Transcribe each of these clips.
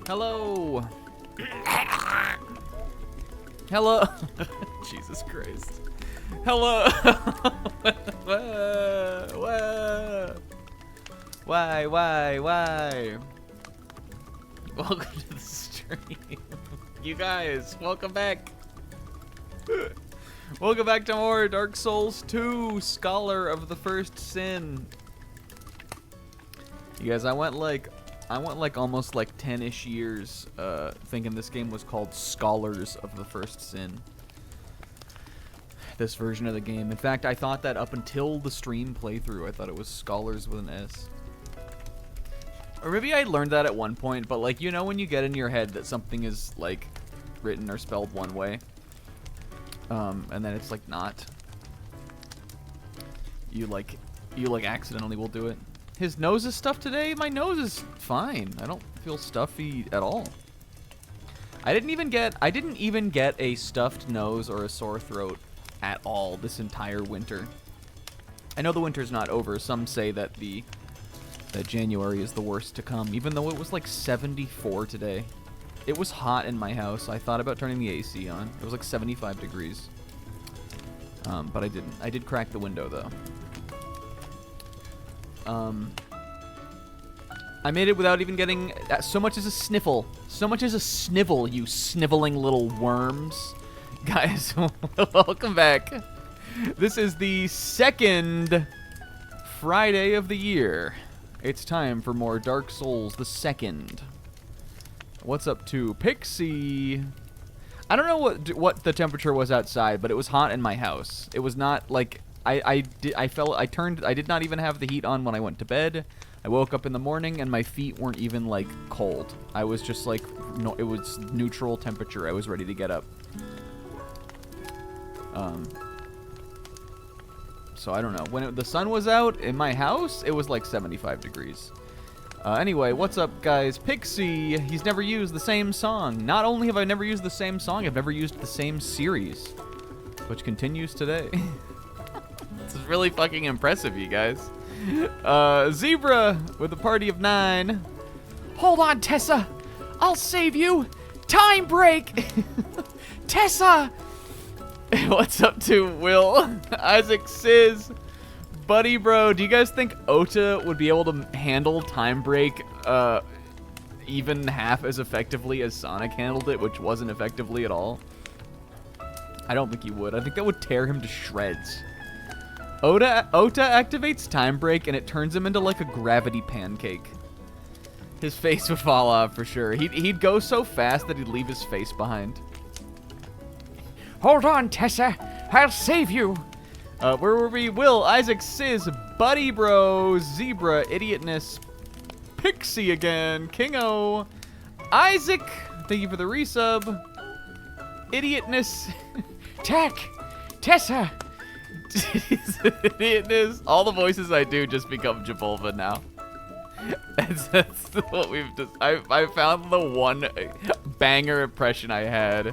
Hello. Hello. Jesus Christ. Hello. Why? Welcome to the stream. You guys, welcome back. Welcome back to more Dark Souls 2, Scholar of the First Sin. You guys, I went like almost like 10-ish years thinking this game was called Scholars of the First Sin. This version of the game. In fact, I thought that up until the stream playthrough, I thought it was Scholars with an S. Or maybe I learned that at one point, but like, you know when you get in your head that something is like written or spelled one way, and then it's like not. You accidentally will do it. His nose is stuffed today? My nose is fine. I don't feel stuffy at all. I didn't even get a stuffed nose or a sore throat at all this entire winter. I know the winter's not over. Some say that that January is the worst to come, even though it was like 74 today. It was hot in my house. I thought about turning the AC on. It was like 75 degrees. But I didn't. I did crack the window though. I made it without even getting so much as a sniffle. So much as a snivel, you sniveling little worms. Guys, welcome back. This is the second Friday of the year. It's time for more Dark Souls, the second. What's up to Pixie? I don't know what the temperature was outside, but it was hot in my house. It was not like... I did not even have the heat on when I went to bed. I woke up in the morning and my feet weren't even like cold. I was just like, no, it was neutral temperature. I was ready to get up. So I don't know. When the sun was out in my house, it was like 75 degrees. Anyway, what's up, guys? Pixie, he's never used the same song. Not only have I never used the same song, I've never used the same series, which continues today. This is really fucking impressive, you guys. Zebra with a party of 9. Hold on, Tessa. I'll save you. Time break. Tessa. What's up to Will? Isaac Sizz. Buddy bro, do you guys think Ota would be able to handle time break even half as effectively as Sonic handled it, which wasn't effectively at all? I don't think he would. I think that would tear him to shreds. Ota activates time break and it turns him into like a gravity pancake. His face would fall off for sure. He'd go so fast that he'd leave his face behind. Hold on, Tessa. I'll save you. Where were we? Will, Isaac, Sizz, Buddy Bro, Zebra, Idiotness, Pixie again, Kingo, Isaac, thank you for the resub, Idiotness, Tack, Tessa, Idiotness. All the voices I do just become Jabulva now. That's what we've just. I found the one banger impression I had.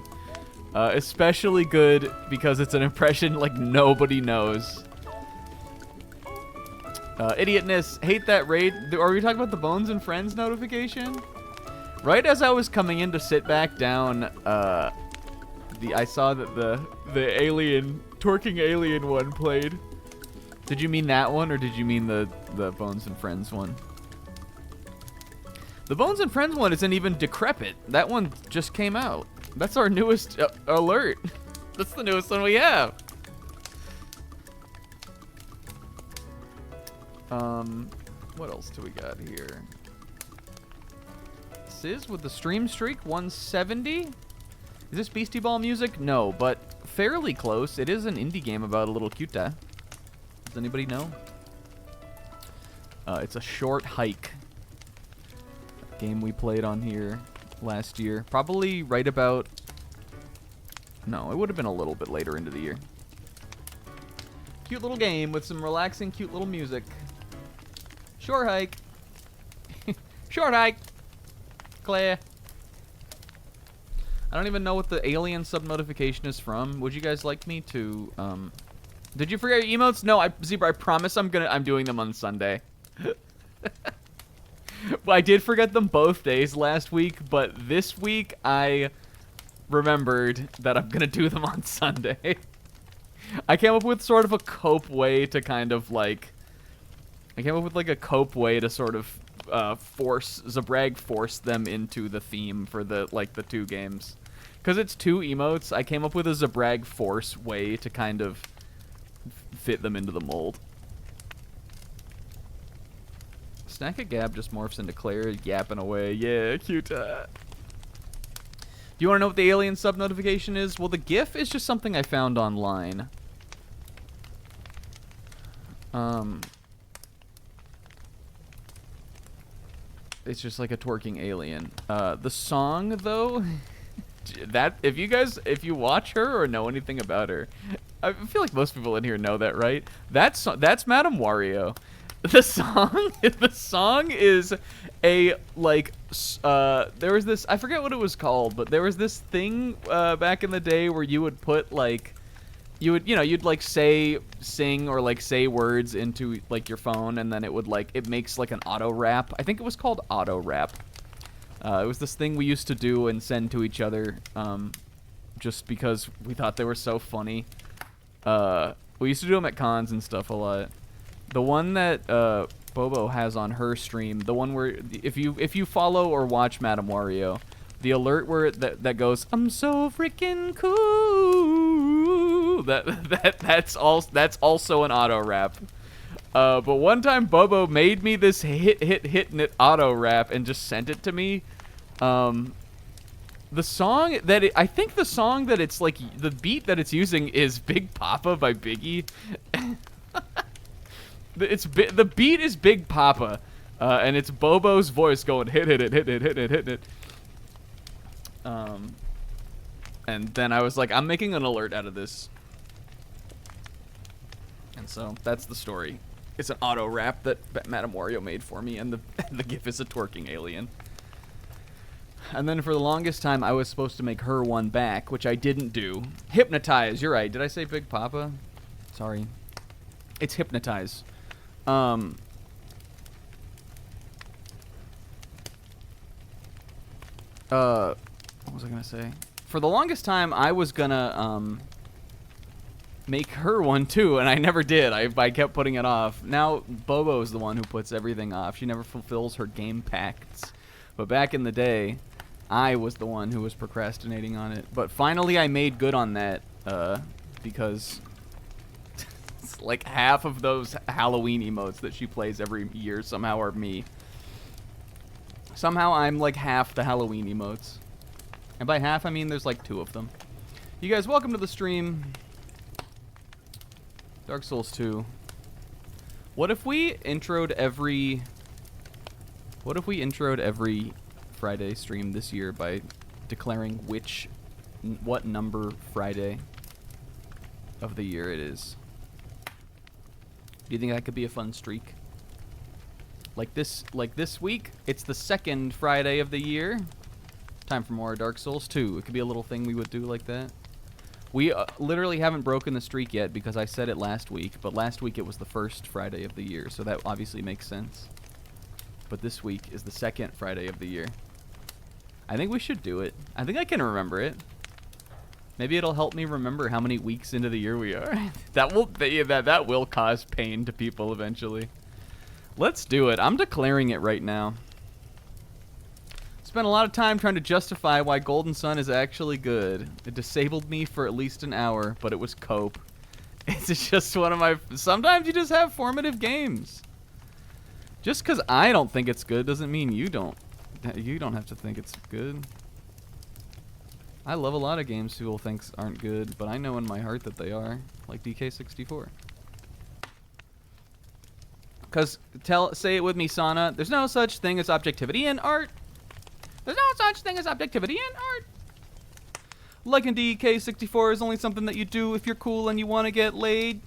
Especially good because it's an impression like nobody knows. Idiotness, hate that raid. Are we talking about the Bones and Friends notification? Right as I was coming in to sit back down, I saw that the alien, twerking alien one played. Did you mean that one, or did you mean the Bones and Friends one? The Bones and Friends one isn't even decrepit. That one just came out. That's our newest alert. That's the newest one we have. What else do we got here? Sizz with the stream streak, 170. Is this Beastie Ball music? No, but fairly close. It is an indie game about a little cuta. Does anybody know? It's a short hike. Game we played on here last year. Probably right about... No, it would have been a little bit later into the year. Cute little game with some relaxing, cute little music. Short hike. Short hike. Claire. I don't even know what the alien sub-notification is from. Would you guys like me to, Did you forget your emotes? No, Zebra, I promise I'm doing them on Sunday. Well, I did forget them both days last week, but this week I remembered that I'm gonna do them on Sunday. I came up with sort of a cope way to kind of like... I came up with like a cope way to sort of Zabrag force them into the theme for the two games. Because it's two emotes, I came up with a Zabrag force way to kind of fit them into the mold. Snack of Gab just morphs into Claire, yapping away. Yeah, cute. Do you want to know what the alien sub notification is? Well, the GIF is just something I found online. It's just like a twerking alien. The song, though, that if you watch her or know anything about her, I feel like most people in here know that, right? That's Madame Wario. The song is a like there was this, I forget what it was called, but there was this thing back in the day where you would put like you'd like sing or like say words into like your phone, and then it makes like an auto rap. I think it was called auto rap. It was this thing we used to do and send to each other just because we thought they were so funny. We used to do them at cons and stuff a lot. The one that Bobo has on her stream, the one where if you follow or watch Madame Wario, the alert where that goes, "I'm so freaking cool." That's also an auto rap. But one time Bobo made me this hit auto rap and just sent it to me. The song that I think the song that it's like the beat that it's using is Big Papa by Biggie. The beat is Big Papa, and it's Bobo's voice going hit it. And then I was like, I'm making an alert out of this, and so that's the story. It's an auto rap that Madame Wario made for me, and the GIF is a twerking alien. And then for the longest time, I was supposed to make her one back, which I didn't do. Hypnotize. You're right. Did I say Big Papa? Sorry. It's Hypnotize. What was I gonna say? For the longest time, I was gonna make her one too, and I never did. I kept putting it off. Now Bobo's the one who puts everything off. She never fulfills her game pacts. But back in the day, I was the one who was procrastinating on it. But finally, I made good on that because it's like half of those Halloween emotes that she plays every year somehow are me. Somehow I'm like half the Halloween emotes. And by half, I mean there's like 2 of them. You guys, welcome to the stream. Dark Souls 2. What if we introed every Friday stream this year by declaring what number Friday of the year it is? Do you think that could be a fun streak? Like this week, it's the 2nd Friday of the year. Time for more Dark Souls 2. It could be a little thing we would do like that. We literally haven't broken the streak yet because I said it last week, but last week it was the first Friday of the year, so that obviously makes sense. But this week is the second Friday of the year. I think we should do it. I think I can remember it. Maybe it'll help me remember how many weeks into the year we are. that will cause pain to people eventually. Let's do it. I'm declaring it right now. Spent a lot of time trying to justify why Golden Sun is actually good. It disabled me for at least an hour, but it was cope. It's just one of my... Sometimes you just have formative games. Just because I don't think it's good doesn't mean you don't. You don't have to think it's good. I love a lot of games people think aren't good, but I know in my heart that they are. Like DK64. Because, say it with me, Sana. There's no such thing as objectivity in art. There's no such thing as objectivity in art. Liking DK64 is only something that you do if you're cool and you want to get laid.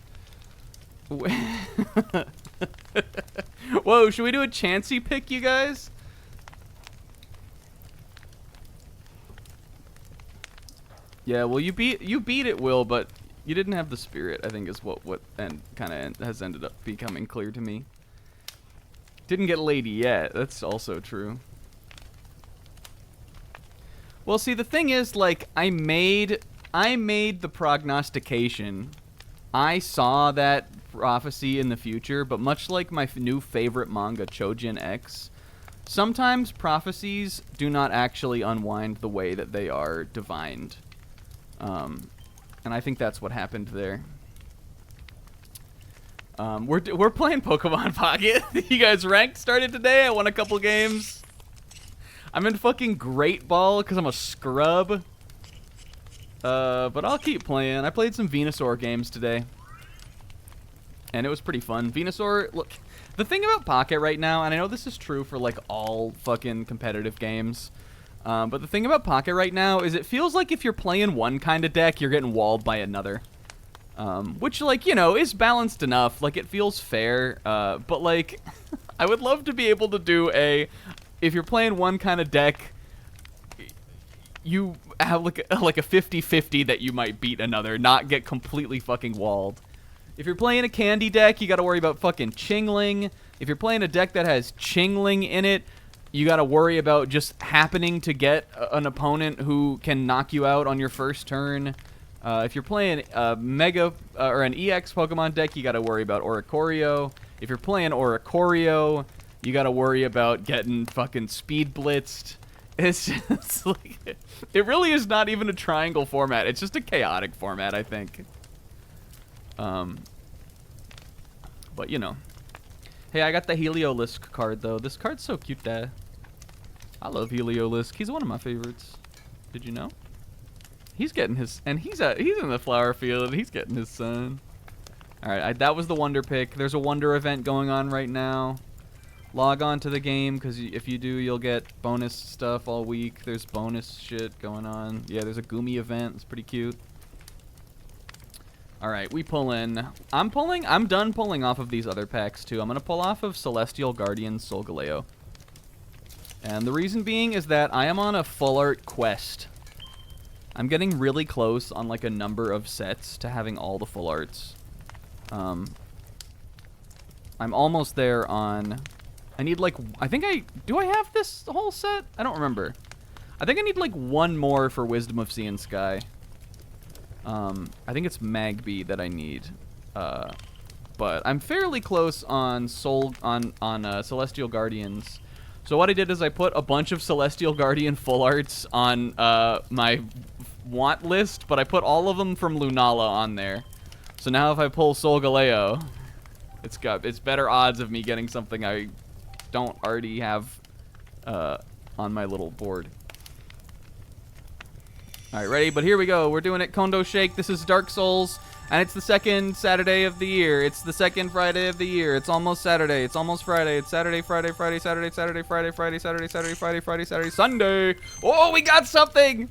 Whoa, should we do a Chansey pick, you guys? Yeah, well, you beat it, Will, but you didn't have the spirit, I think is what kind of has ended up becoming clear to me. Didn't get lady yet. That's also true. Well, see, the thing is, like, I made the prognostication. I saw that prophecy in the future, but much like my new favorite manga, Chojin X, sometimes prophecies do not actually unwind the way that they are divined. And I think that's what happened there. We're playing Pokemon Pocket. You guys ranked started today. I won a couple games. I'm in fucking Great Ball because I'm a scrub. But I'll keep playing. I played some Venusaur games today. And it was pretty fun. Venusaur, look, the thing about Pocket right now, and I know this is true for like all fucking competitive games, but the thing about Pocket right now is it feels like if you're playing one kind of deck, you're getting walled by another. Which, like, you know, is balanced enough. Like, it feels fair. But, like, I would love to be able to do if you're playing one kind of deck, you have, like a 50-50 that you might beat another, not get completely fucking walled. If you're playing a candy deck, you gotta worry about fucking Chingling. If you're playing a deck that has Chingling in it, you gotta worry about just happening to get an opponent who can knock you out on your first turn. If you're playing a Mega or an EX Pokemon deck, you gotta worry about Oricorio. If you're playing Oricorio, you gotta worry about getting fucking speed blitzed. It's just like, it really is not even a triangle format. It's just a chaotic format, I think. But you know. Hey, I got the Heliolisk card though. This card's so cute, Dad. I love Heliolisk. He's one of my favorites. Did you know? He's getting his, and he's in the flower field. He's getting his sun. All right, that was the Wonder pick. There's a Wonder event going on right now. Log on to the game because if you do, you'll get bonus stuff all week. There's bonus shit going on. Yeah, there's a Gumi event. It's pretty cute. All right, we pull in. I'm done pulling off of these other packs too. I'm gonna pull off of Celestial Guardian Solgaleo. And the reason being is that I am on a full art quest. I'm getting really close on like a number of sets to having all the full arts. I'm almost there on... I need like... Do I have this whole set? I don't remember. I think I need like one more for Wisdom of Sea and Sky. I think it's Magby that I need. But I'm fairly close on Celestial Guardians. So what I did is I put a bunch of Celestial Guardian full arts on my want list, but I put all of them from Lunala on there. So now if I pull Solgaleo, it's better odds of me getting something I don't already have on my little board. All right, ready? But here we go. We're doing it. Kondo Shake. This is Dark Souls, and it's the second Saturday of the year. It's the second Friday of the year. It's almost Saturday. It's almost Friday. It's Saturday, Friday, Friday, Saturday, Saturday, Friday, Friday, Saturday, Saturday, Friday, Friday, Saturday, Sunday. Oh, we got something.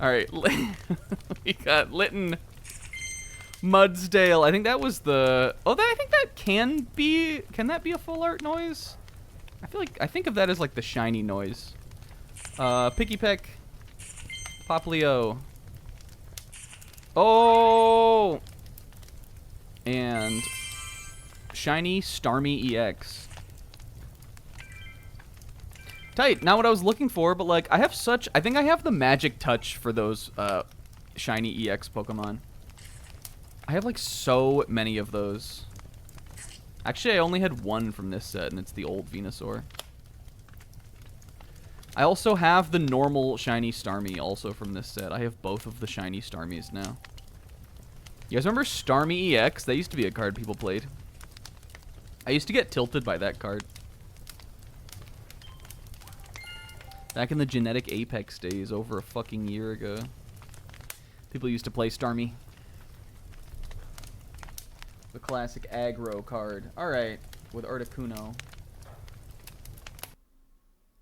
All right, we got Litten Mudsdale. I think that was the... Oh, I think that can be... Can that be a full art noise? I think of that as like the shiny noise. Picky Peck. Poplio. Oh! And shiny Starmie EX. Tight. Not what I was looking for, but like I think I have the magic touch for those shiny EX Pokemon. I have like so many of those. Actually, I only had one from this set, and it's the old Venusaur. I also have the normal shiny Starmie also from this set. I have both of the shiny Starmies now. You guys remember Starmie EX? That used to be a card people played. I used to get tilted by that card. Back in the Genetic Apex days, over a fucking year ago. People used to play Starmie. The classic aggro card. Alright, with Articuno.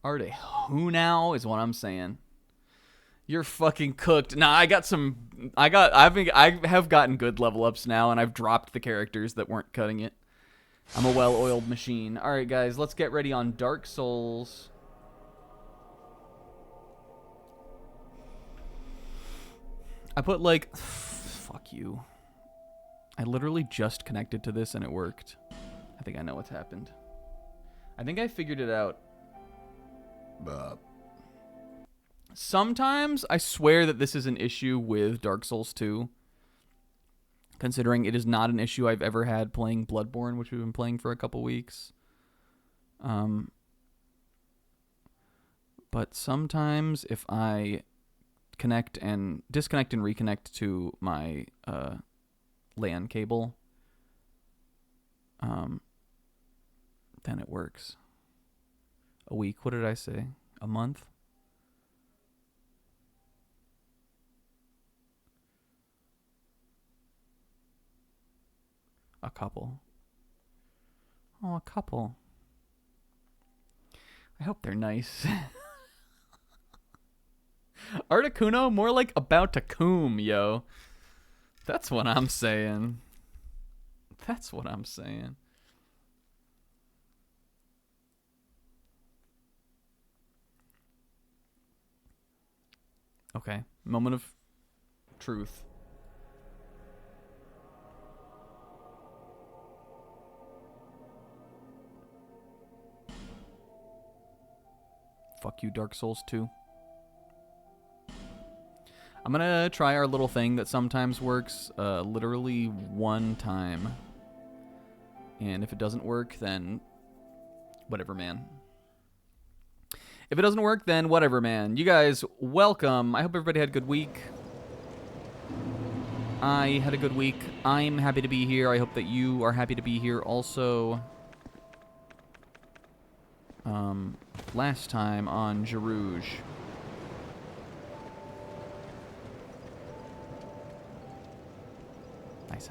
Articuno is what I'm saying. You're fucking cooked. Nah, I have gotten good level ups now, and I've dropped the characters that weren't cutting it. I'm a well-oiled machine. Alright, guys, let's get ready on Dark Souls. I put, like... Fuck you. I literally just connected to this, and it worked. I think I know what's happened. I think I figured it out. Sometimes I swear that this is an issue with Dark Souls 2. Considering it is not an issue I've ever had playing Bloodborne, which we've been playing for a couple weeks. But sometimes if I disconnect and reconnect to my LAN cable, then it works. A week, what did I say? A month? A couple. Oh, a couple. I hope they're nice. Articuno, more like about to coom, yo. That's what I'm saying. That's what I'm saying. Okay, moment of truth. Fuck you, Dark Souls 2. I'm gonna try our little thing that sometimes works literally one time. And if it doesn't work, then whatever, man. If it doesn't work, then whatever, man. You guys, welcome. I hope everybody had a good week. I had a good week. I'm happy to be here. I hope that you are happy to be here also. Last time on Gerivers. Nice.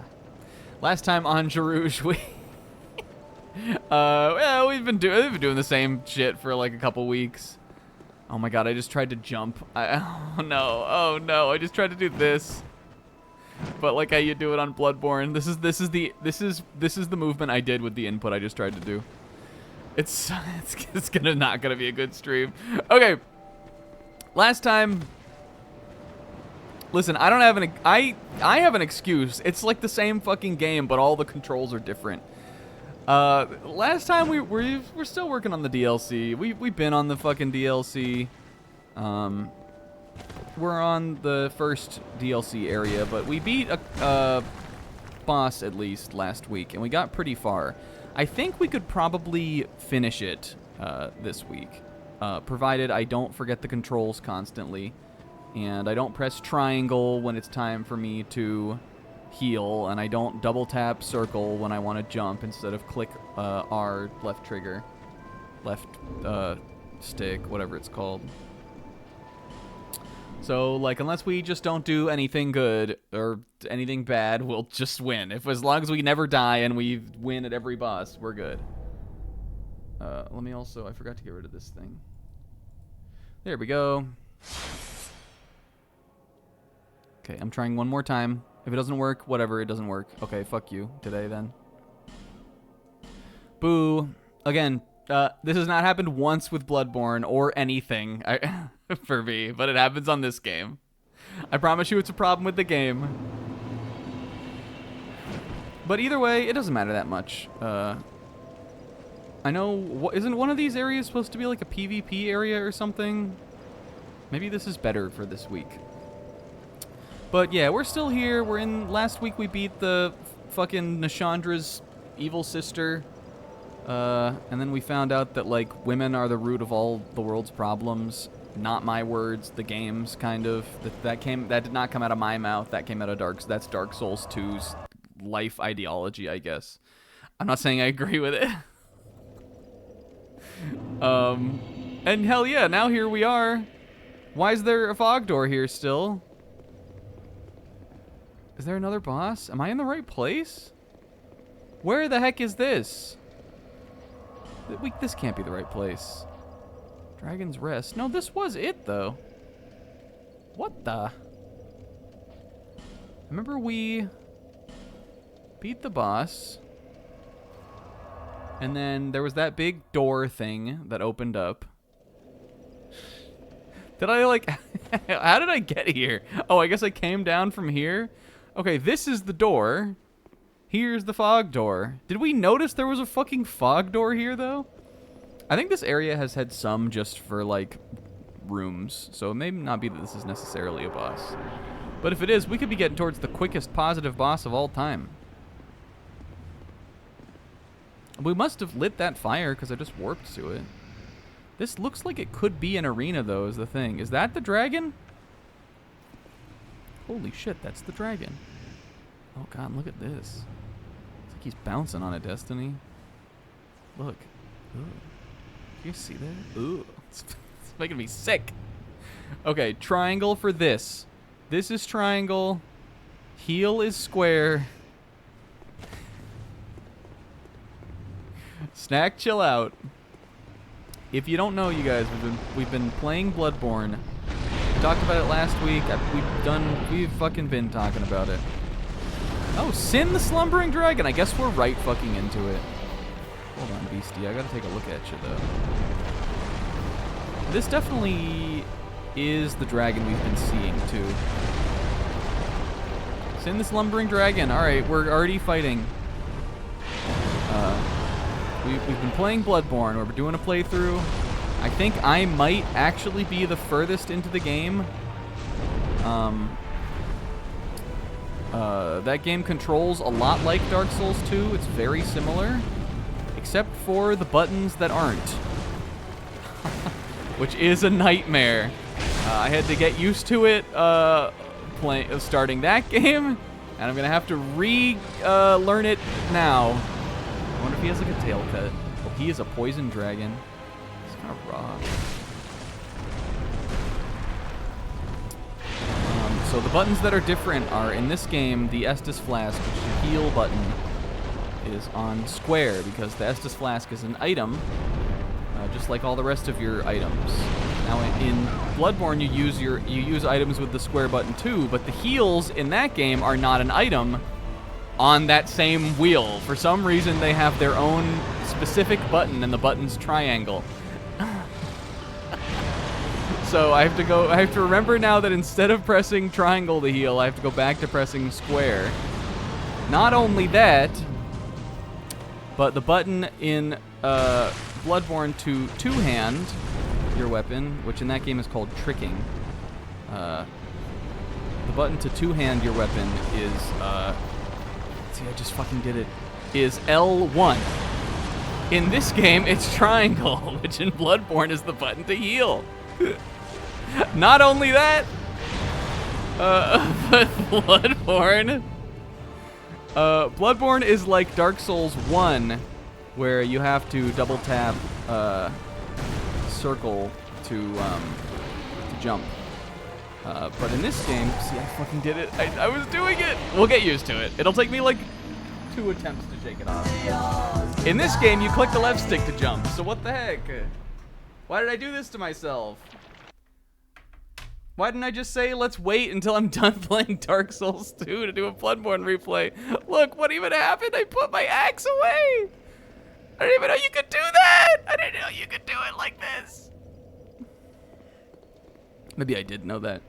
Last time on Gerivers, we've been doing the same shit for like a couple weeks. Oh my god, I just tried to jump. Oh no, I just tried to do this. But like how you do it on Bloodborne, this is the movement I did with the input I just tried to do. It's not gonna be a good stream. Okay. Last time. Listen, I don't have I have an excuse. It's like the same fucking game, but all the controls are different. Last time we're still working on the DLC. We've been on the fucking DLC. We're on the first DLC area, but we beat a boss at least last week, and we got pretty far. I think we could probably finish it this week, provided I don't forget the controls constantly, and I don't press triangle when it's time for me to heal, and I don't double tap circle when I want to jump instead of click R, left trigger, left stick, whatever it's called. So, like, unless we just don't do anything good or anything bad, we'll just win. As long as we never die and we win at every boss, we're good. Let me also... I forgot to get rid of this thing. There we go. Okay, I'm trying one more time. If it doesn't work, whatever, it doesn't work. Okay, fuck you today, then. Boo. Again, this has not happened once with Bloodborne or anything for me, but it happens on this game. I promise you it's a problem with the game. But either way, it doesn't matter that much. I know, isn't one of these areas supposed to be like a PvP area or something? Maybe this is better for this week. But yeah, we're still here. We're in, last week we beat the fucking Nashandra's evil sister. And then we found out that, like, women are the root of all the world's problems. Not my words, the game's kind of. That did not come out of my mouth. That came out of that's Dark Souls 2's life ideology, I guess. I'm not saying I agree with it. And hell yeah, now here we are. Why is there a fog door here still? Is there another boss? Am I in the right place? Where the heck is this? This can't be the right place. Dragon's Rest. No, this was it, though. What the? Remember we beat the boss. And then there was that big door thing that opened up. Did I, like... How did I get here? Oh, I guess I came down from here. Okay, this is the door. Here's the fog door. Did we notice there was a fucking fog door here, though? I think this area has had some just for, like, rooms. So it may not be that this is necessarily a boss. But if it is, we could be getting towards the quickest positive boss of all time. We must have lit that fire because I just warped to it. This looks like it could be an arena, though, is the thing. Is that the dragon? Holy shit, that's the dragon. Oh god, look at this. It's like he's bouncing on a Destiny. Look. Ooh. Can you see that? Ooh. It's making me sick. Okay, triangle for this. This is triangle. Heel is square. Snack, chill out. If you don't know, you guys, we've been playing Bloodborne. We talked about it last week. We've fucking been talking about it. Oh, Sin the Slumbering Dragon. I guess we're right fucking into it. Hold on, Beastie. I gotta take a look at you, though. This definitely is the dragon we've been seeing, too. Sin the Slumbering Dragon. Alright, we're already fighting. We've been playing Bloodborne. We're doing a playthrough. I think I might actually be the furthest into the game. That game controls a lot like Dark Souls 2. It's very similar, except for the buttons that aren't, which is a nightmare. I had to get used to it starting that game, and I'm gonna have to learn it now. I wonder if he has like a tail cut. Oh, he is a poison dragon. It's kind of raw. So the buttons that are different are, in this game, the Estus Flask, which is your heal button, is on square, because the Estus Flask is an item, just like all the rest of your items. Now in Bloodborne, you use items with the square button too, but the heals in that game are not an item on that same wheel. For some reason, they have their own specific button, and the button's triangle. So I have to remember now that instead of pressing triangle to heal, I have to go back to pressing square. Not only that, but the button in Bloodborne to two-hand your weapon, which in that game is called tricking. The button to two-hand your weapon is, see, I just fucking did it, is L1. In this game, it's triangle, which in Bloodborne is the button to heal. Not only that, but Bloodborne is like Dark Souls 1, where you have to double tap circle to jump. But in this game, see, I fucking did it. I was doing it. We'll get used to it. It'll take me like 2 attempts to shake it off. In this game, you click the left stick to jump. So what the heck? Why did I do this to myself? Why didn't I just say, let's wait until I'm done playing Dark Souls 2 to do a Bloodborne replay? Look, what even happened? I put my axe away. I didn't even know you could do that. I didn't know you could do it like this. Maybe I did know that.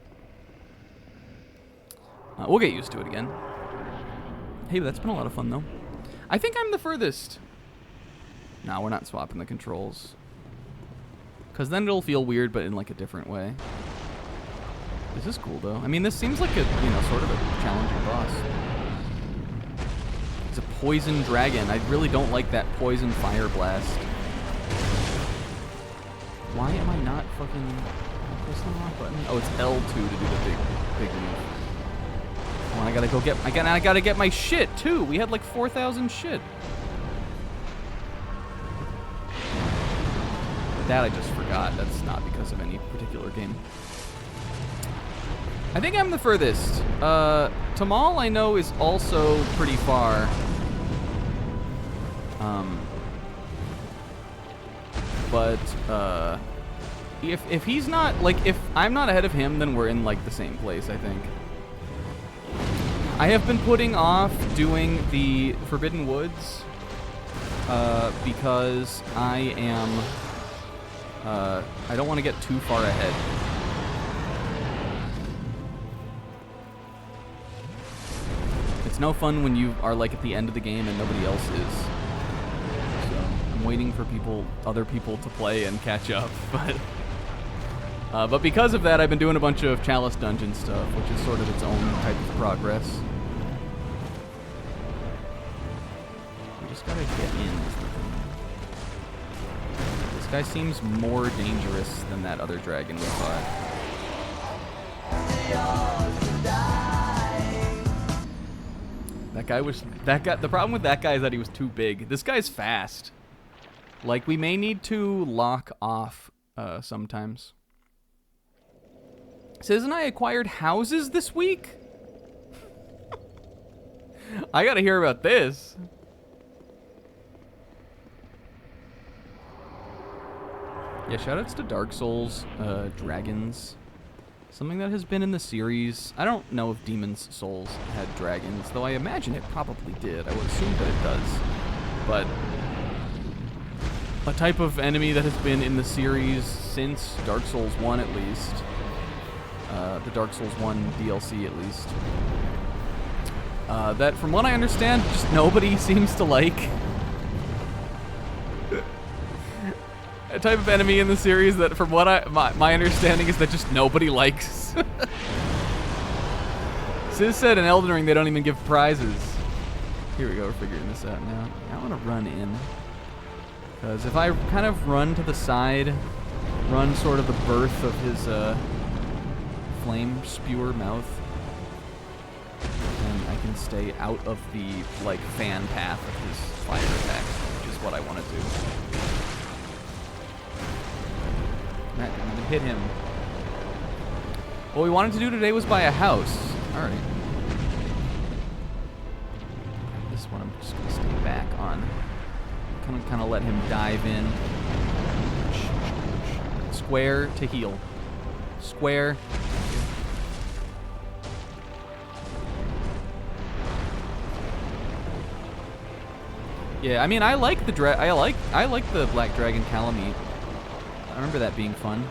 We'll get used to it again. Hey, that's been a lot of fun, though. I think I'm the furthest. No, we're not swapping the controls. Because then it'll feel weird, but in, like, a different way. This is cool, though. I mean, this seems like a, you know, sort of a challenging boss. It's a poison dragon. I really don't like that poison fire blast. Why am I not fucking pressing the wrong button? Oh, it's L2 to do the big move. Oh, I gotta go get. I gotta get my shit too. We had like 4,000 shit. That I just forgot. That's not because of any particular game. I think I'm the furthest. Tamal, I know, is also pretty far. But if he's not, like, if I'm not ahead of him, then we're in, like, the same place, I think. I have been putting off doing the Forbidden Woods because I am, I don't want to get too far ahead. It's no fun when you are, like, at the end of the game and nobody else is. So I'm waiting for other people to play and catch up, but because of that, I've been doing a bunch of Chalice Dungeon stuff, which is sort of its own type of progress. We just gotta get in. This guy seems more dangerous than that other dragon we fought. The problem with that guy is that he was too big. This guy's fast. Like, we may need to lock off sometimes. Says, and I acquired houses this week? I gotta hear about this. Yeah, shoutouts to Dark Souls, dragons. Something that has been in the series. I don't know if Demon's Souls had dragons, though I imagine it probably did. I would assume that it does. But a type of enemy that has been in the series since Dark Souls 1 at least. The Dark Souls 1 DLC at least. That, from what I understand, just nobody seems to like. A type of enemy in the series that, from what my understanding, is that just nobody likes. Sis said in Elden Ring they don't even give prizes. Here we go, we're figuring this out now. I want to run in. Because if I kind of run to the side, run sort of the birth of his flame spewer mouth, then I can stay out of the, like, fan path of his fire attack, which is what I want to do. I'm gonna hit him. What we wanted to do today was buy a house. Alright. This one I'm just gonna stay back on. Kind of let him dive in. Square to heal. Square. Yeah, I mean, I like the Black Dragon Calamite. I remember that being fun.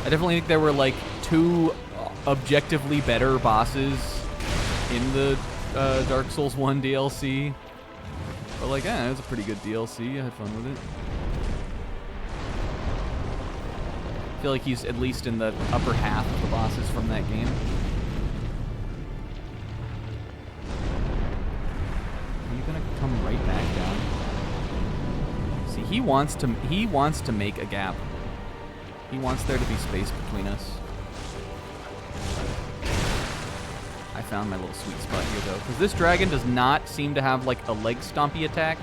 I definitely think there were, like, 2 objectively better bosses in the Dark Souls 1 DLC. But, like, it was a pretty good DLC. I had fun with it. I feel like he's at least in the upper half of the bosses from that game. Are you gonna come right back down? See, he wants to make a gap. He wants there to be space between us. I found my little sweet spot here, though, because this dragon does not seem to have, like, a leg stompy attack.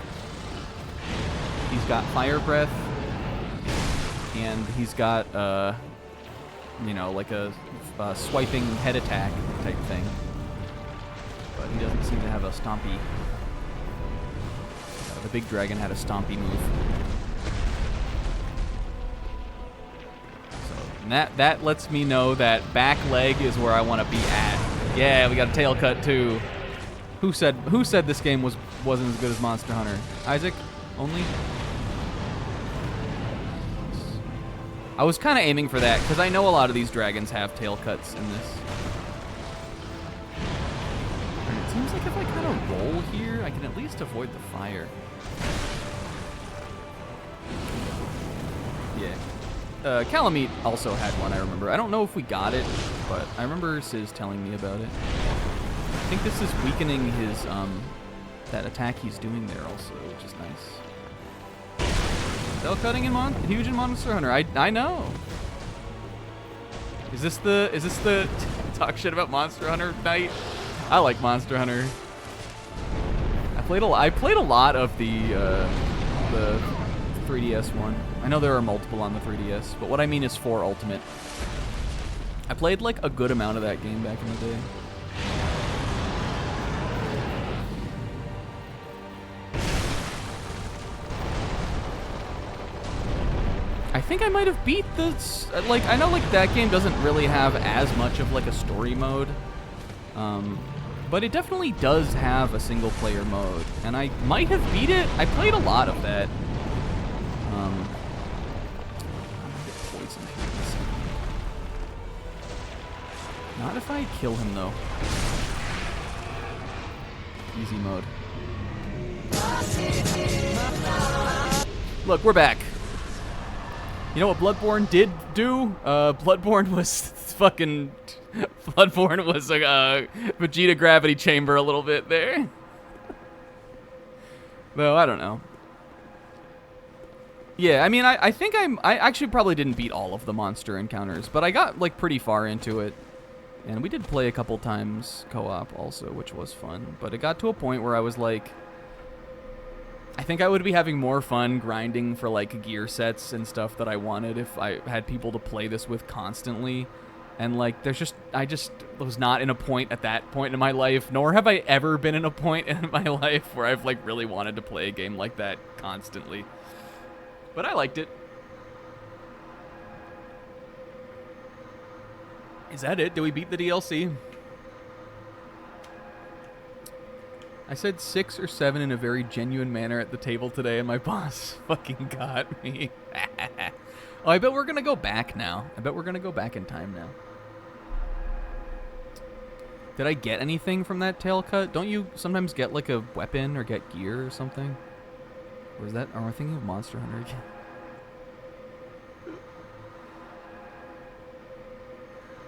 He's got fire breath, and he's got, you know, like a swiping head attack type thing. But he doesn't seem to have a stompy. The big dragon had a stompy move. So that lets me know that back leg is where I want to be at. Yeah, we got a tail cut too. Who said this game wasn't as good as Monster Hunter? Isaac? Only? I was kind of aiming for that because I know a lot of these dragons have tail cuts in this. Seems like if I kind of roll here, I can at least avoid the fire. Yeah. Calamite also had one, I remember. I don't know if we got it, but I remember Sizz telling me about it. I think this is weakening his, that attack he's doing there also, which is nice. Cell cutting in huge in Monster Hunter. I know. Is this the talk shit about Monster Hunter night? I like Monster Hunter. I played a lot of the 3DS one. I know there are multiple on the 3DS, but what I mean is 4 Ultimate. I played like a good amount of that game back in the day. I think I might have beat this. Like, I know like that game doesn't really have as much of like a story mode, but it definitely does have a single player mode, and I might have beat it. I played a lot of that. I'm gonna get poisoned here in a second. Not if I kill him though. Easy mode. Look, we're back. You know what Bloodborne did do? Bloodborne was fucking... Bloodborne was a Vegeta gravity chamber a little bit there. Though, I don't know. Yeah, I mean, I think I actually probably didn't beat all of the monster encounters, but I got, like, pretty far into it. And we did play a couple times co-op also, which was fun. But it got to a point where I was like... I think I would be having more fun grinding for like gear sets and stuff that I wanted if I had people to play this with constantly. And like I just was not in a point at that point in my life, nor have I ever been in a point in my life where I've like really wanted to play a game like that constantly. But I liked it. Is that it? Did we beat the DLC? I said 6 or 7 in a very genuine manner at the table today, and my boss fucking got me. Oh, I bet we're going to go back now. I bet we're going to go back in time now. Did I get anything from that tail cut? Don't you sometimes get, like, a weapon or get gear or something? Or is that... Am I thinking of Monster Hunter again?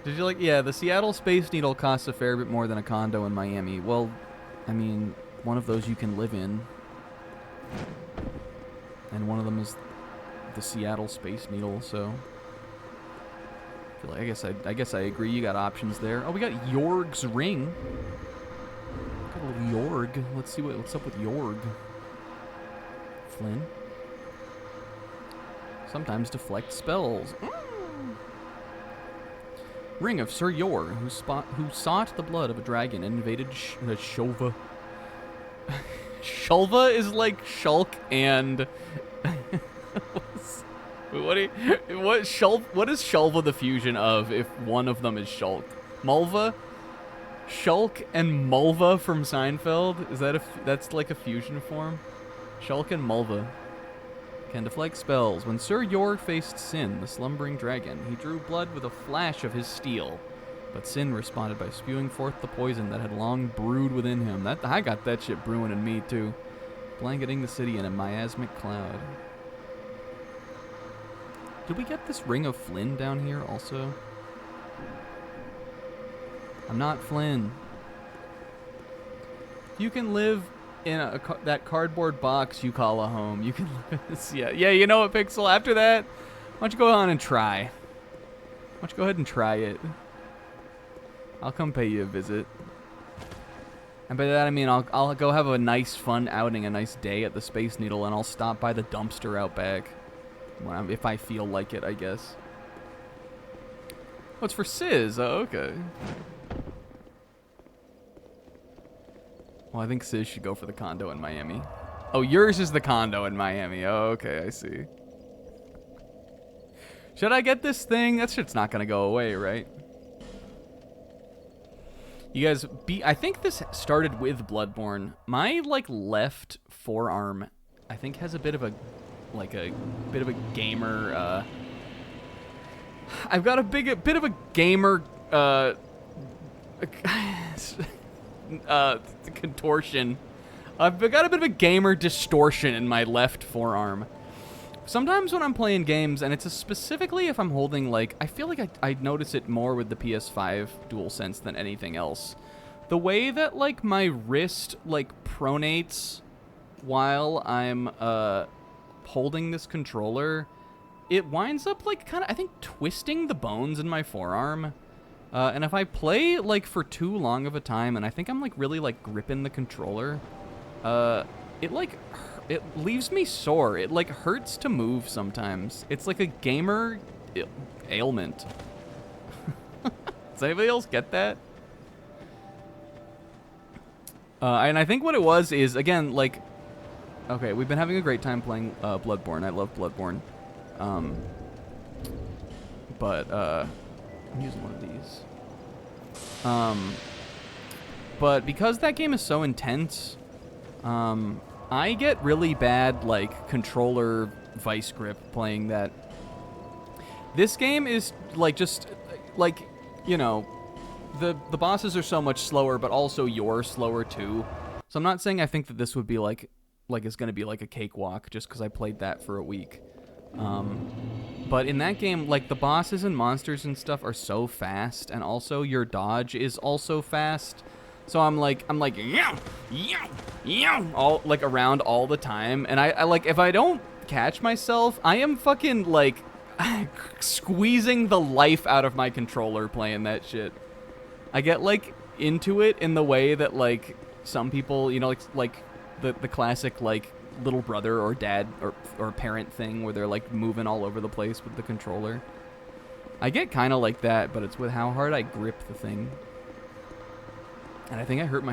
Did you like... Yeah, the Seattle Space Needle costs a fair bit more than a condo in Miami. Well... I mean, one of those you can live in, and one of them is the Seattle Space Needle. So, I guess I agree. You got options there. Oh, we got Yorg's ring. Got a little Yorg. Let's see what's up with Yorg. Flynn. Sometimes deflect spells. Ring of Sir Yor, who sought the blood of a dragon and invaded Shulva. Shulva is like Shulk and... what is Shulva the fusion of if one of them is Shulk? Mulva? Shulk and Mulva from Seinfeld? Is that that's like a fusion form? Shulk and Mulva can deflect spells. When Sir Yor faced Sin, the slumbering dragon, he drew blood with a flash of his steel. But Sin responded by spewing forth the poison that had long brewed within him. I got that shit brewing in me, too. Blanketing the city in a miasmic cloud. Did we get this Ring of Flynn down here, also? I'm not Flynn. You can live... in that cardboard box you call a home. You can live in this, yeah, you know what, Pixel? After that, why don't you go on and try? Why don't you go ahead and try it? I'll come pay you a visit. And by that I mean I'll go have a nice fun outing, a nice day at the Space Needle, and I'll stop by the dumpster out back if I feel like it, I guess. Oh, it's for Sizz. Oh, okay. Well, I think Sizz should go for the condo in Miami. Oh, yours is the condo in Miami. Oh, okay, I see. Should I get this thing? That shit's not gonna go away, right? You guys, I think this started with Bloodborne. My, like, left forearm, I think, has a bit of a, like, a bit of a gamer, I've got a bit of a gamer, contortion. I've got a bit of a gamer distortion in my left forearm. Sometimes when I'm playing games, and it's specifically if I'm holding, like, I feel like I notice it more with the PS5 DualSense than anything else. The way that, like, my wrist, like, pronates while I'm holding this controller, it winds up, like, kind of, I think, twisting the bones in my forearm. And if I play, like, for too long of a time, and I think I'm, like, really, like, gripping the controller, it, like, it leaves me sore. It, like, hurts to move sometimes. It's like a gamer ailment. Does anybody else get that? And I think what it was is, again, like, okay, we've been having a great time playing Bloodborne. I love Bloodborne. But I'm using one of these. But because that game is so intense, I get really bad, like, controller vice grip playing that. This game is, like, just, like, you know, the bosses are so much slower, but also you're slower too. So I'm not saying I think that this would be, like it's going to be, like, a cakewalk just because I played that for a week. But in that game, like, the bosses and monsters and stuff are so fast, and also your dodge is also fast. So I'm like, yow, yow, yow, all, like, around all the time. And I like, if I don't catch myself, I am fucking, like, squeezing the life out of my controller playing that shit. I get, like, into it in the way that, like, some people, you know, like the classic, like, little brother or dad or parent thing where they're, like, moving all over the place with the controller. I get kind of like that, but it's with how hard I grip the thing. And I think I hurt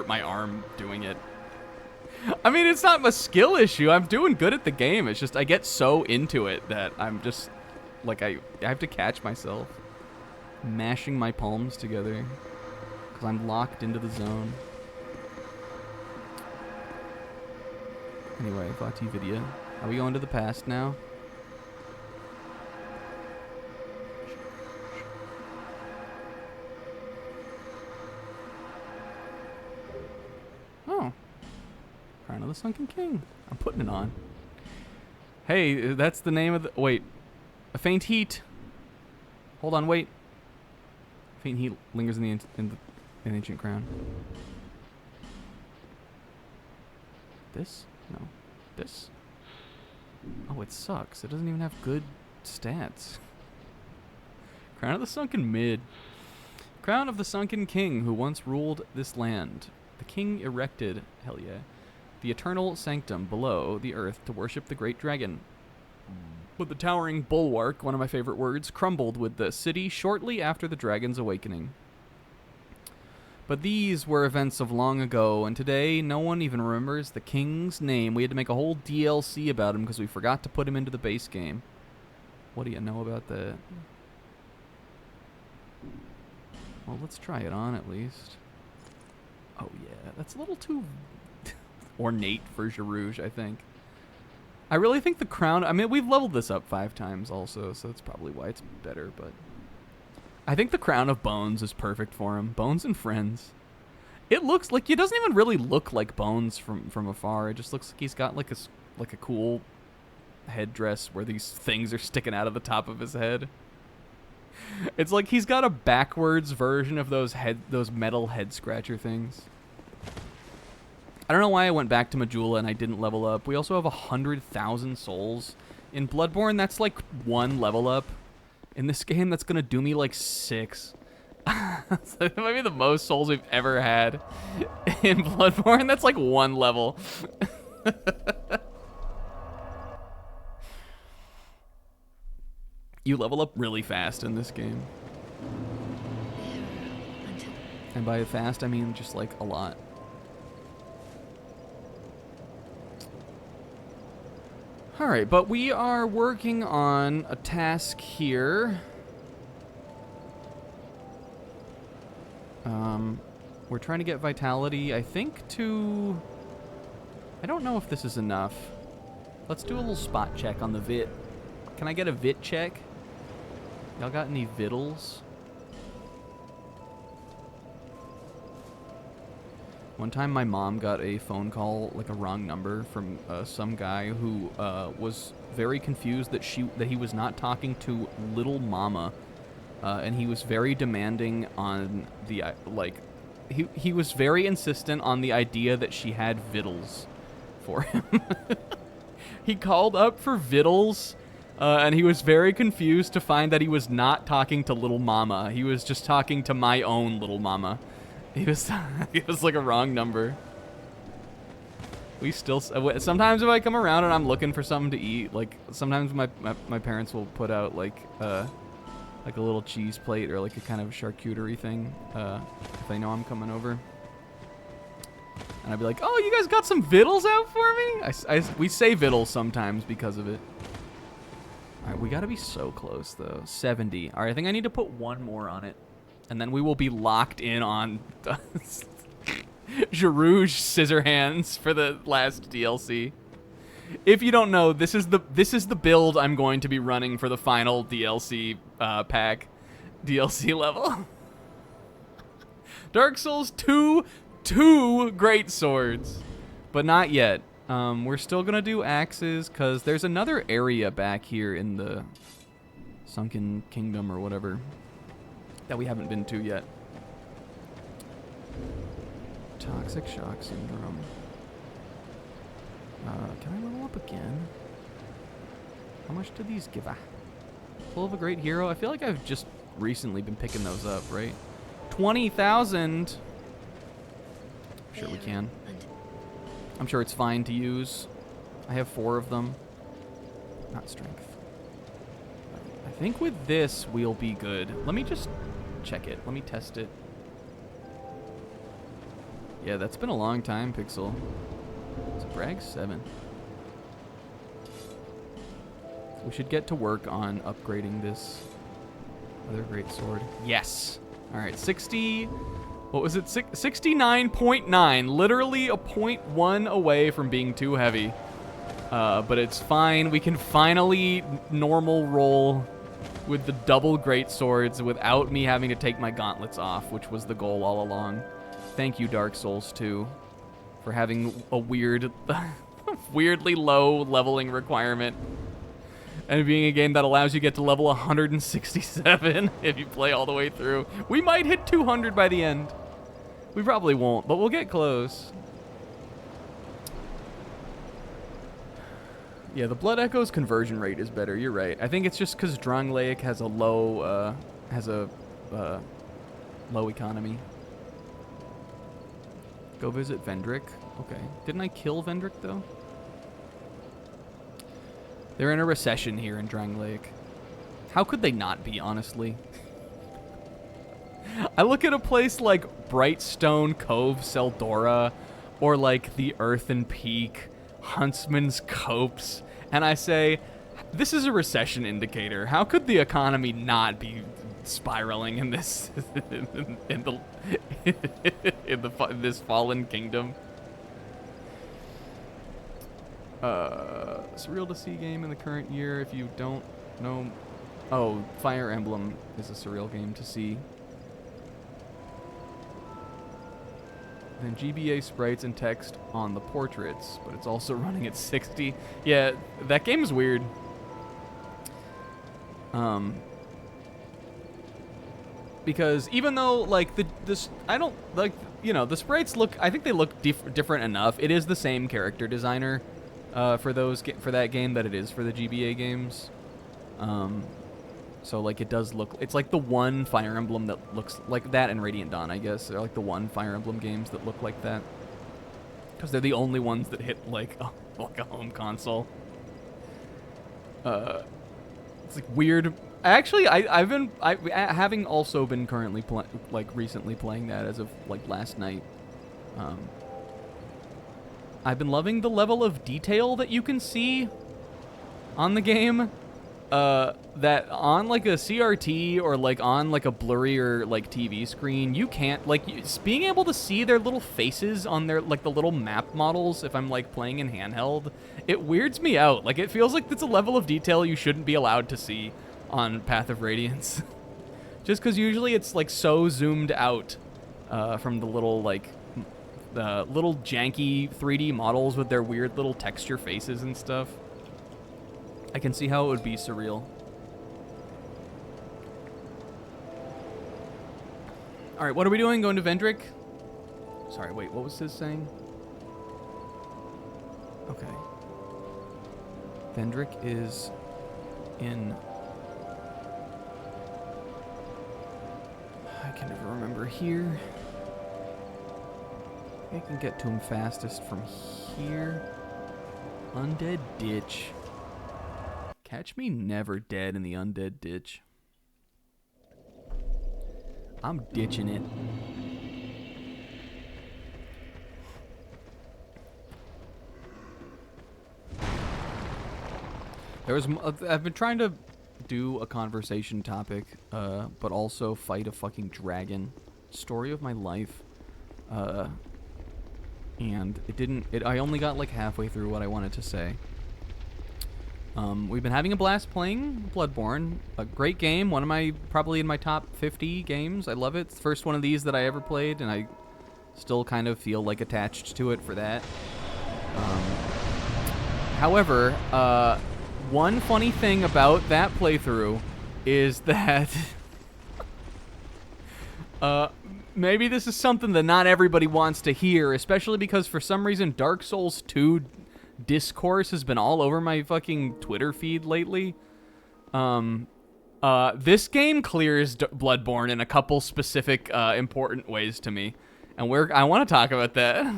my arm doing it. I mean, it's not a skill issue. I'm doing good at the game. It's just I get so into it that I'm just, like, I have to catch myself. Mashing my palms together because I'm locked into the zone. Anyway, Vati Vidya. Are we going to the past now? Oh. Crown of the Sunken King. I'm putting it on. Hey, that's the name of the... Wait. A faint heat. Hold on, wait. Faint heat lingers in the ancient crown. This? No. This? Oh, it sucks. It doesn't even have good stats. Crown of the Sunken Mid. Crown of the Sunken King who once ruled this land. The king erected, hell yeah, the eternal sanctum below the earth to worship the great dragon. But the towering bulwark, one of my favorite words, crumbled with the city shortly after the dragon's awakening. But these were events of long ago, and today no one even remembers the king's name. We had to make a whole DLC about him because we forgot to put him into the base game. What do you know about that? Well, let's try it on at least. Oh yeah, that's a little too ornate for Gerivers, I think. I really think the crown... I mean, we've leveled this up 5 times also, so that's probably why it's better, but... I think the Crown of Bones is perfect for him. Bones and Friends. It looks like... It doesn't even really look like Bones from afar. It just looks like he's got, like a cool headdress where these things are sticking out of the top of his head. It's like he's got a backwards version of those metal head scratcher things. I don't know why I went back to Majula and I didn't level up. We also have 100,000 souls. In Bloodborne, that's like 1 level up. In this game, that's going to do me like 6. That might be the most souls we've ever had. In Bloodborne, that's like 1 level. You level up really fast in this game. And by fast, I mean just like a lot. Alright, but we are working on a task here. We're trying to get vitality, I think, to... I don't know if this is enough. Let's do a little spot check on the vit. Can I get a vit check? Y'all got any vittles? One time my mom got a phone call, like a wrong number, from some guy who was very confused that he was not talking to Little Mama, and he was very demanding on the he was very insistent on the idea that she had vittles for him. He called up for vittles, and he was very confused to find that he was not talking to Little Mama. He was just talking to my own Little Mama. It was like a wrong number. We still, sometimes if I come around and I'm looking for something to eat, like sometimes my parents will put out like a little cheese plate or like a kind of charcuterie thing, if they know I'm coming over. And I'd be like, oh, you guys got some vittles out for me? We say vittles sometimes because of it. All right, we gotta be so close though. 70. All right, I think I need to put one more on it. And then we will be locked in on Gerivers Scissorhands for the last DLC. If you don't know, this is the build I'm going to be running for the final DLC pack, DLC level. Dark Souls 2 great swords, but not yet. We're still gonna do axes because there's another area back here in the Sunken Kingdom or whatever that we haven't been to yet. Toxic shock syndrome. Can I level up again? How much do these give? Full of a great hero. I feel like I've just recently been picking those up, right? 20,000. Sure we can. I'm sure it's fine to use. I have 4 of them. Not strength. I think with this we'll be good. Let me just check it. Let me test it. Yeah, that's been a long time, Pixel. It's a brag 7. We should get to work on upgrading this other great sword. Yes. All right, 60. What was it? 69.9. Literally a 0.1 away from being too heavy. But it's fine. We can finally normal roll with the double great swords without me having to take my gauntlets off, which was the goal all along. Thank you, Dark Souls 2, for having a weirdly low leveling requirement. And being a game that allows you to get to level 167 if you play all the way through. We might hit 200 by the end. We probably won't, but we'll get close. Yeah, the Blood Echo's conversion rate is better. You're right. I think it's just because Drangleic has a low, low economy. Go visit Vendrick. Okay. Didn't I kill Vendrick though? They're in a recession here in Drangleic. How could they not be, honestly? I look at a place like Brightstone Cove, Seldora, or like the Earthen Peak, Huntsman's Copse, and I say, this is a recession indicator. How could the economy not be spiraling in this in this fallen kingdom? Surreal to see game in the current year. If you don't know, oh, Fire Emblem is a surreal game to see. And GBA sprites and text on the portraits, but it's also running at 60. Yeah, that game is weird. Because even though like I don't like, you know, the sprites look, I think they look different enough. It is the same character designer for that game that it is for the GBA games. So like it does look, it's like the one Fire Emblem that looks like that, and Radiant Dawn, I guess. They're like the one Fire Emblem games that look like that. Because they're the only ones that hit like a home console. It's like weird. Actually, having also been currently recently playing that as of like last night. I've been loving the level of detail that you can see on the game. That on like a CRT or like on like a blurrier like TV screen, you can't like being able to see their little faces on their like the little map models. If I'm like playing in handheld, it weirds me out. Like it feels like it's a level of detail you shouldn't be allowed to see on Path of Radiance. Just because usually it's like so zoomed out from the little like the little janky 3D models with their weird little texture faces and stuff. I can see how it would be surreal. All right, what are we doing? Going to Vendrick? Sorry, wait, what was this saying? Okay. Vendrick is in... I can never remember here. I can get to him fastest from here. Undead Ditch. Catch me never dead in the Undead Ditch. I'm ditching it. I've been trying to do a conversation topic, but also fight a fucking dragon. Story of my life. And I only got like halfway through what I wanted to say. We've been having a blast playing Bloodborne. A great game. One of my, probably in my top 50 games. I love it. It's the first one of these that I ever played, and I still kind of feel like attached to it for that. However, one funny thing about that playthrough is that maybe this is something that not everybody wants to hear, especially because for some reason Dark Souls 2 discourse has been all over my fucking Twitter feed lately. This game clears Bloodborne in a couple specific important ways to me, and I want to talk about that.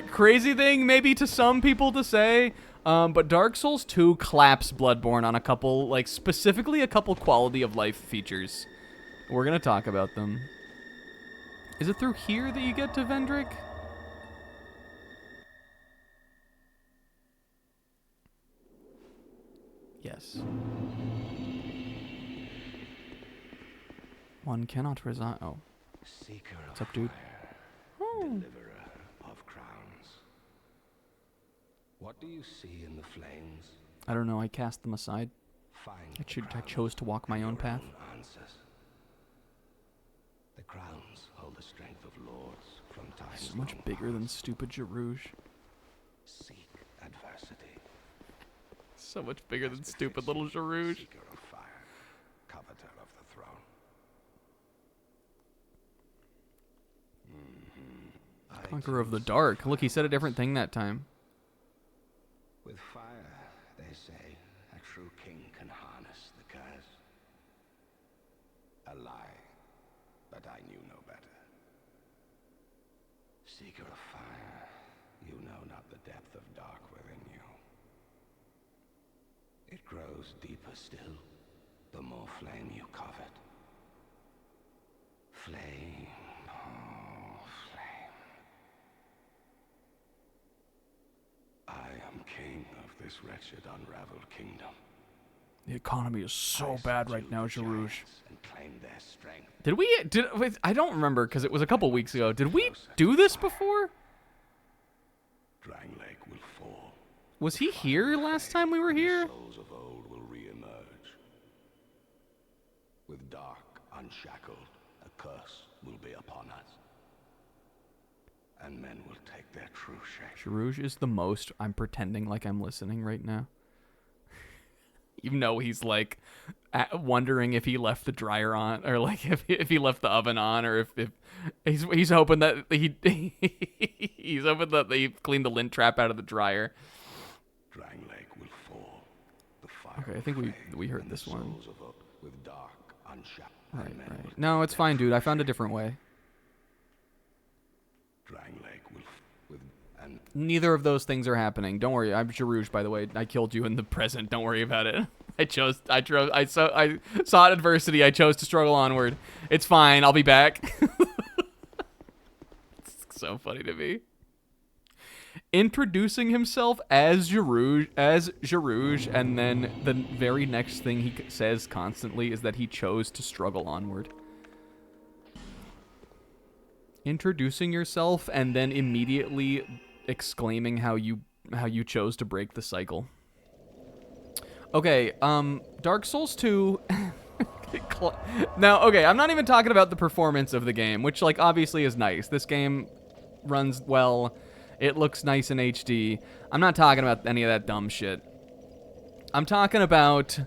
Crazy thing maybe to some people to say, but Dark Souls 2 claps Bloodborne on a couple, like specifically a couple quality of life features. We're gonna talk about them. Is it through here that you get to Vendrick? Yes. One cannot resign. Oh. Seeker What's up, dude? deliverer of crowns. What do you see in the flames? I don't know. I cast them aside. Find I chose to walk my own path. Answers. The crowns hold the strength of lords from times So much long bigger than past. stupid Gerouge. Seek adversity. So much bigger than stupid little Gerouge. Seeker of fire, coveter of the throne. Conqueror of the Dark. Look, he said a different thing that time. With fire, they say, a true king can harness the curse. A lie, but I knew no better. Seeker of fire, you know not the depth of dark within you. It grows deeper still, the more flame you covet. Flame, oh, flame. I am king of this wretched, unraveled kingdom. The economy is so bad right now, Gerouge. And claim their strength. Wait, I don't remember because it was a couple weeks ago. Did we do this before? Drang Lake will fall. Was he here last time we were here? Souls of old will re-emerge. With dark, unshackled, a curse will be upon us. And men will take their true shape. Gerouge is the most. I'm pretending like I'm listening right now. Even though he's like wondering if he left the dryer on, or like if he left the oven on, or if he's hoping that he's hoping that they cleaned the lint trap out of the dryer. Drang Lake will fall. The fire Okay, I think we heard this one. souls of old with dark, unshackled. Right. No, it's fine, dude. I found a different way. Drang Lake will with and Neither of those things are happening. Don't worry. I'm Gerouge, by the way. I killed you in the present. Don't worry about it. I saw adversity. I chose to struggle onward. It's fine. I'll be back. It's so funny to me. Introducing himself as Gerouge, and then the very next thing he says constantly is that he chose to struggle onward. Introducing yourself and then immediately exclaiming how you chose to break the cycle. Okay, Dark Souls 2 Now, okay, I'm not even talking about the performance of the game, which, like, obviously is nice. This game runs well. It looks nice in HD. I'm not talking about any of that dumb shit. I'm talking about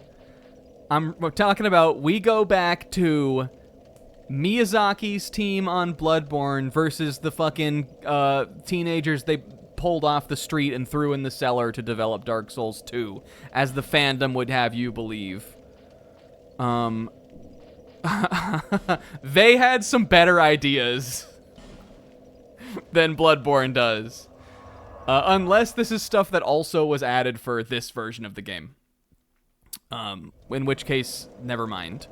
we go back to Miyazaki's team on Bloodborne versus the fucking teenagers they pulled off the street and threw in the cellar to develop Dark Souls 2, as the fandom would have you believe. They had some better ideas than Bloodborne does. Unless this is stuff that also was added for this version of the game. In which case, never mind.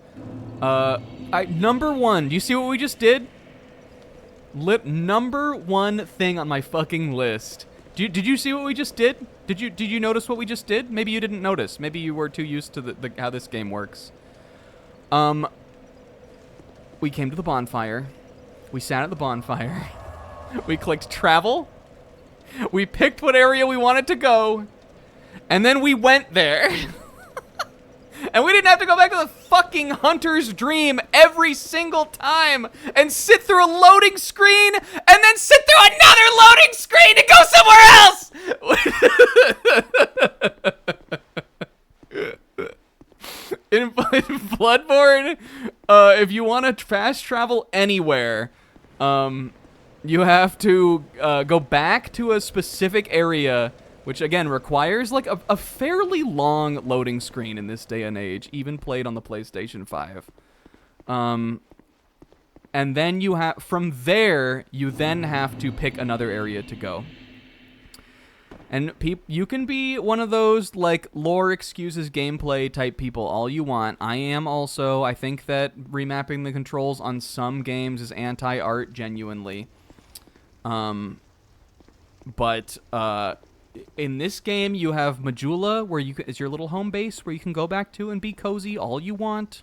Number one, do you see what we just did? Number one thing on my fucking list. Did you see what we just did? Did you notice what we just did? Maybe you didn't notice. Maybe you were too used to how this game works. We came to the bonfire. We sat at the bonfire. We clicked travel. We picked what area we wanted to go. And then we went there. And we didn't have to go back to the fucking hunter's dream every single time and sit through a loading screen and then sit through another loading screen to go somewhere else. In Bloodborne, if you want to fast travel anywhere, you have to go back to a specific area, which again requires like a fairly long loading screen in this day and age, even played on the PlayStation 5. And then from there, you then have to pick another area to go. And you can be one of those like lore excuses gameplay type people all you want. I am also. I think that remapping the controls on some games is anti-art genuinely. But in this game, you have Majula, where is your little home base where you can go back to and be cozy all you want.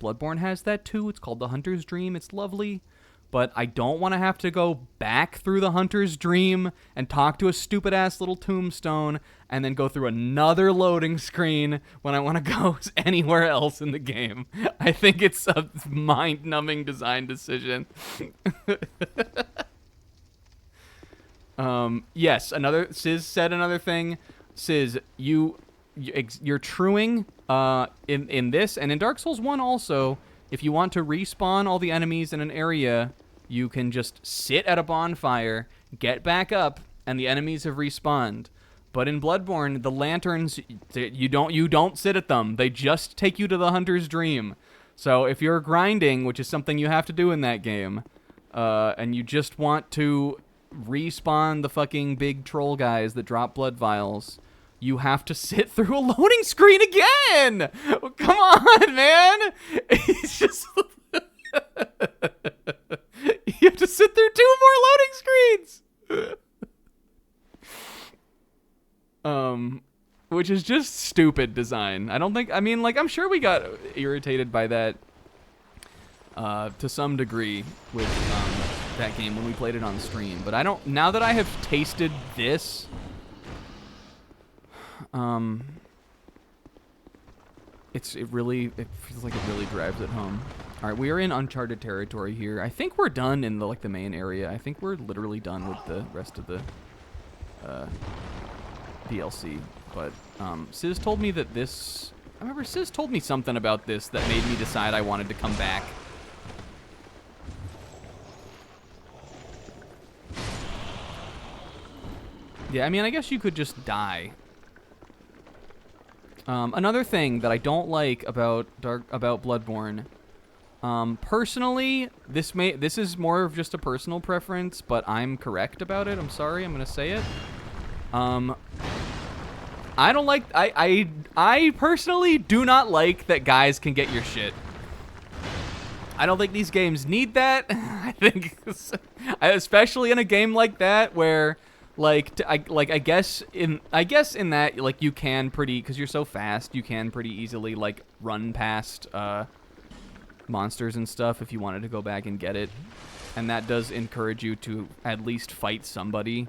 Bloodborne has that too. It's called the Hunter's Dream. It's lovely. But I don't want to have to go back through the Hunter's Dream and talk to a stupid-ass little tombstone and then go through another loading screen when I want to go anywhere else in the game. I think it's a mind-numbing design decision. Yes, Sizz said another thing. Sizz, you're truing in this, and in Dark Souls 1 also, if you want to respawn all the enemies in an area, you can just sit at a bonfire, get back up, and the enemies have respawned. But in Bloodborne, the lanterns, you don't sit at them. They just take you to the Hunter's Dream. So if you're grinding, which is something you have to do in that game, and you just want to respawn the fucking big troll guys that drop blood vials, you have to sit through a loading screen again. Come on, man. It's just you have to sit through 2 more loading screens. Which is just stupid design. I'm sure we got irritated by that to some degree with that game when we played it on stream, but now that I have tasted this, it feels like it really drives it home. All right, we are in uncharted territory here. I think we're done in the main area. I think we're literally done with the rest of the DLC. But Sizz told me that this. I remember Sizz told me something about this that made me decide I wanted to come back. Yeah, I mean, I guess you could just die. Another thing that I don't like about Bloodborne, personally, this is more of just a personal preference, but I'm correct about it. I'm sorry, I'm gonna say it. I don't like. I personally do not like that guys can get your shit. I don't think these games need that. I think, especially in a game like that where. I guess in that, like, you can because you're so fast, you can pretty easily, like, run past monsters and stuff if you wanted to go back and get it. And that does encourage you to at least fight somebody.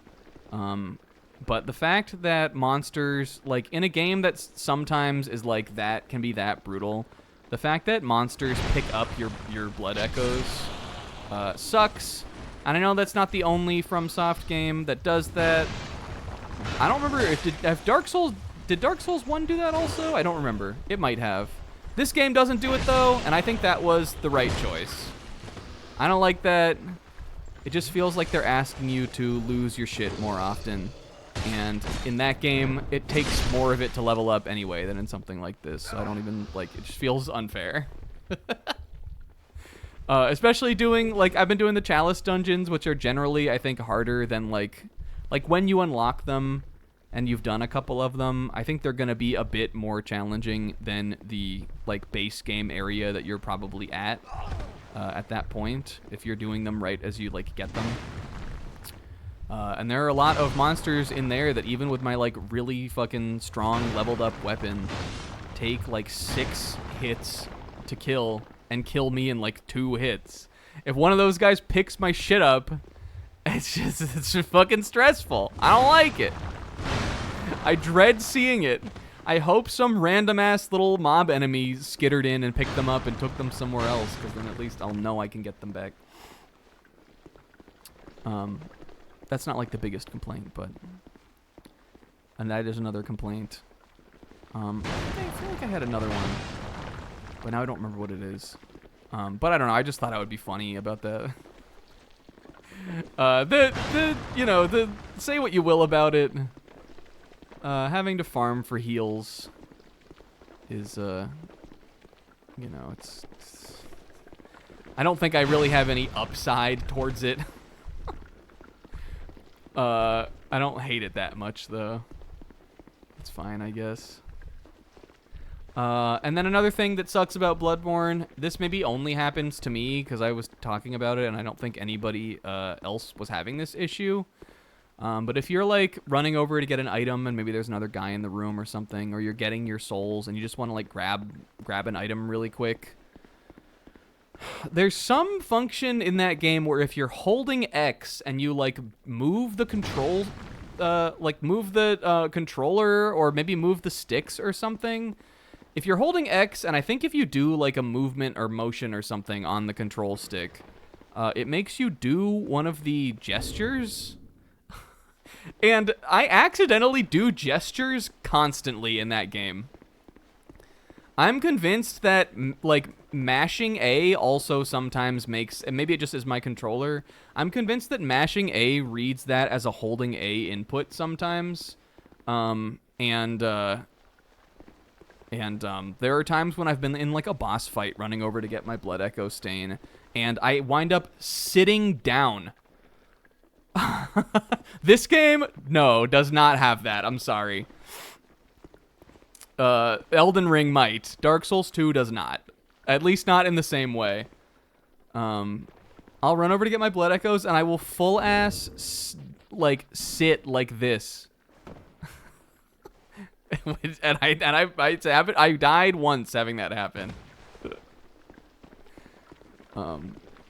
But the fact that monsters, like, in a game that sometimes is like that, can be that brutal, The fact that monsters pick up your blood echoes sucks. And I know that's not the only FromSoft game that does that. I don't remember if Dark Souls... Did Dark Souls 1 do that also? I don't remember. It might have. This game doesn't do it, though, and I think that was the right choice. I don't like that. It just feels like they're asking you to lose your shit more often. And in that game, it takes more of it to level up anyway than in something like this. So I don't even, like, it just feels unfair. Especially doing, like, I've been doing the Chalice dungeons, which are generally, I think, harder than, like when you unlock them and you've done a couple of them, I think they're going to be a bit more challenging than the, like, base game area that you're probably at that point, if you're doing them right as you, like, get them. And there are a lot of monsters in there that even with my, like, really fucking strong leveled up weapon take, like, 6 hits to kill and kill me in, like, 2 hits. If one of those guys picks my shit up, it's just fucking stressful. I don't like it. I dread seeing it. I hope some random-ass little mob enemy skittered in and picked them up and took them somewhere else, because then at least I'll know I can get them back. That's not, like, the biggest complaint, but... And that is another complaint. I feel like I had another one, but now I don't remember what it is. But I don't know, I just thought I would be funny about that. Say what you will about it. Having to farm for heals is, it's... I don't think I really have any upside towards it. I don't hate it that much, though. It's fine, I guess. And then another thing that sucks about Bloodborne, this maybe only happens to me because I was talking about it and I don't think anybody else was having this issue. But if you're, like, running over to get an item and maybe there's another guy in the room or something, or you're getting your souls and you just want to, like, grab an item really quick, there's some function in that game where if you're holding X and you, like, move the control, controller or maybe move the sticks or something, if you're holding X, and I think if you do, like, a movement or motion or something on the control stick, it makes you do one of the gestures. And I accidentally do gestures constantly in that game. I'm convinced that, like, mashing A also sometimes makes, and maybe it just is my controller, I'm convinced that mashing A reads that as a holding A input sometimes. There are times when I've been in, like, a boss fight running over to get my Blood Echo Stain, and I wind up sitting down. This game, no, does not have that. I'm sorry. Elden Ring might. Dark Souls 2 does not. At least not in the same way. I'll run over to get my Blood Echoes, and I will full-ass, like, sit like this. and I died once having that happen.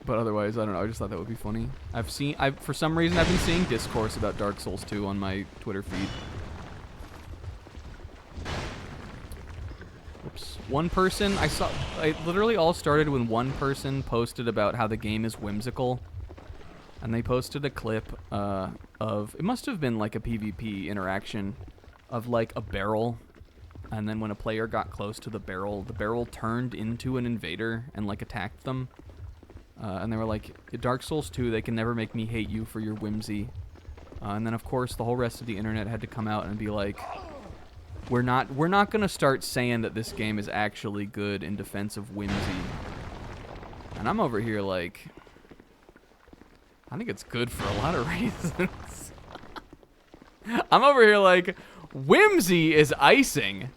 But otherwise, I don't know. I just thought that would be funny. For some reason, I've been seeing discourse about Dark Souls 2 on my Twitter feed. Oops. One person, it literally all started when one person posted about how the game is whimsical. And they posted a clip of, it must have been like a PvP interaction of like a barrel. And then when a player got close to the barrel turned into an invader and like attacked them. And they were like, Dark Souls 2, they can never make me hate you for your whimsy. And then, of course, the whole rest of the internet had to come out and be like, we're not going to start saying that this game is actually good in defense of whimsy. And I'm over here like, I think it's good for a lot of reasons. I'm over here like, whimsy is icing.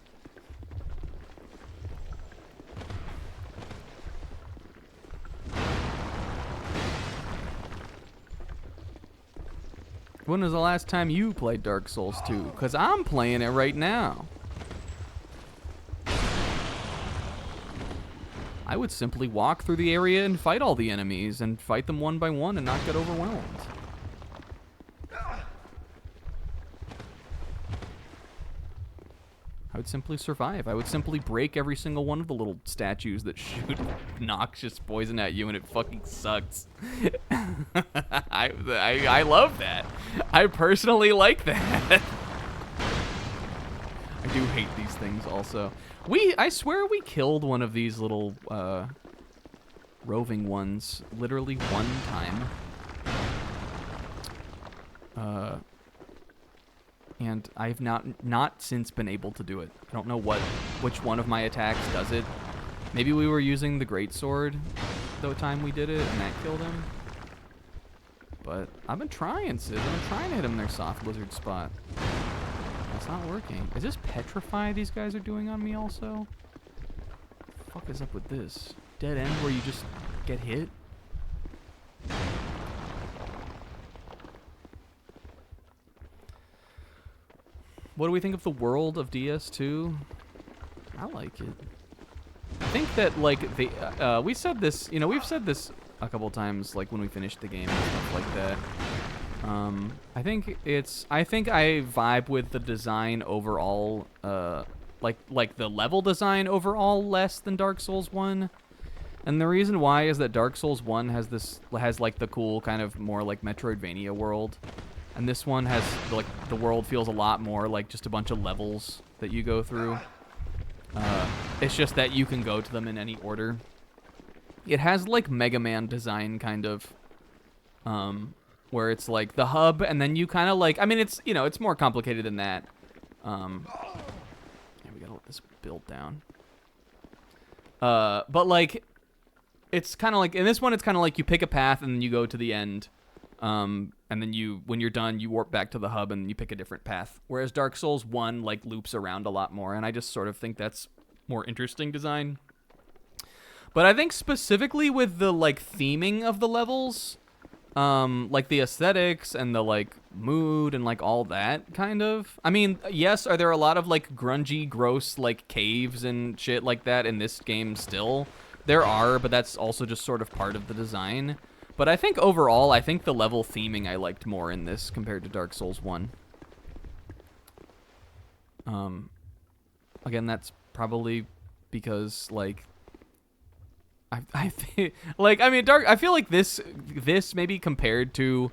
When was the last time you played Dark Souls 2? Because I'm playing it right now. I would simply walk through the area and fight all the enemies and fight them one by one and not get overwhelmed. I would simply survive. I would simply break every single one of the little statues that shoot noxious poison at you, and it fucking sucks. I love that. I personally like that. I do hate these things also. I swear we killed one of these little roving ones literally one time. And I've not since been able to do it. I don't know which one of my attacks does it. Maybe we were using the greatsword the time we did it, and that killed him. But I've been trying, Sid. I've been trying to hit him in their soft lizard spot. That's not working. Is this petrify these guys are doing on me also? What the fuck is up with this? Dead end where you just get hit? What do we think of the world of DS2? I like it. I think that, like, we said this, you know, we've said this a couple times, like, when we finished the game and stuff like that. I think I vibe with the design overall, like the level design overall less than Dark Souls 1. And the reason why is that Dark Souls 1 has like the cool kind of more like Metroidvania world. And this one has, like, the world feels a lot more like just a bunch of levels that you go through. It's just that you can go to them in any order. It has, like, Mega Man design, kind of, where it's, like, the hub, and then you kind of, like, I mean, it's, you know, it's more complicated than that. Yeah, we gotta let this build down. But, like, it's kind of like, in this one, it's kind of like you pick a path, and then you go to the end. And then when you're done, you warp back to the hub and you pick a different path. Whereas Dark Souls 1, like, loops around a lot more, and I just sort of think that's more interesting design. But I think specifically with the, like, theming of the levels, like the aesthetics and the, like, mood and, like, all that kind of. I mean, yes, are there a lot of, like, grungy, gross, like, caves and shit like that in this game still? There are, but that's also just sort of part of the design. But I think overall, I think the level theming I liked more in this compared to Dark Souls 1. Again, that's probably because, like, I think, like, I mean, I feel like this maybe compared to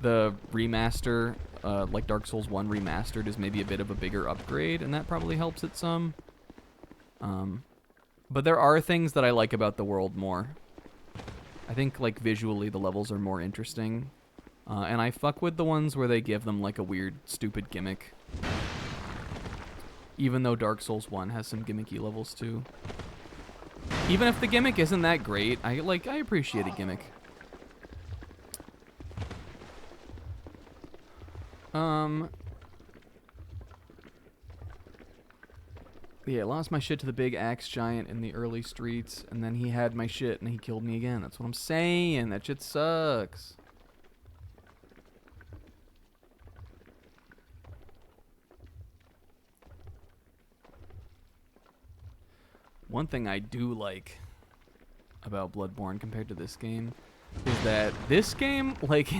the remaster, like Dark Souls 1 remastered, is maybe a bit of a bigger upgrade, and that probably helps it some. But there are things that I like about the world more. I think, like, visually the levels are more interesting. And I fuck with the ones where they give them, like, a weird, stupid gimmick. Even though Dark Souls 1 has some gimmicky levels, too. Even if the gimmick isn't that great, I appreciate a gimmick. Yeah, I lost my shit to the big axe giant in the early streets, and then he had my shit, and he killed me again. That's what I'm saying. That shit sucks. One thing I do like about Bloodborne compared to this game is that this game, like,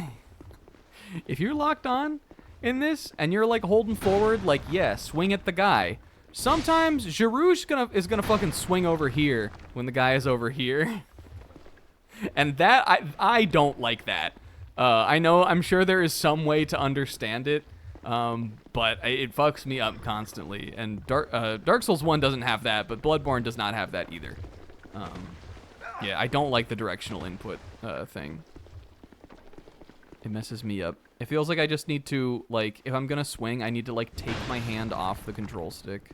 if you're locked on in this, and you're, like, holding forward, like, yeah, swing at the guy. Sometimes Gerivers is gonna fucking swing over here when the guy is over here. And that, I don't like that. I'm sure there is some way to understand it, but it fucks me up constantly. And Dark Souls 1 doesn't have that, but Bloodborne does not have that either. Yeah, I don't like the directional input thing. It messes me up. It feels like I just need to, like, if I'm gonna swing, I need to, like, take my hand off the control stick.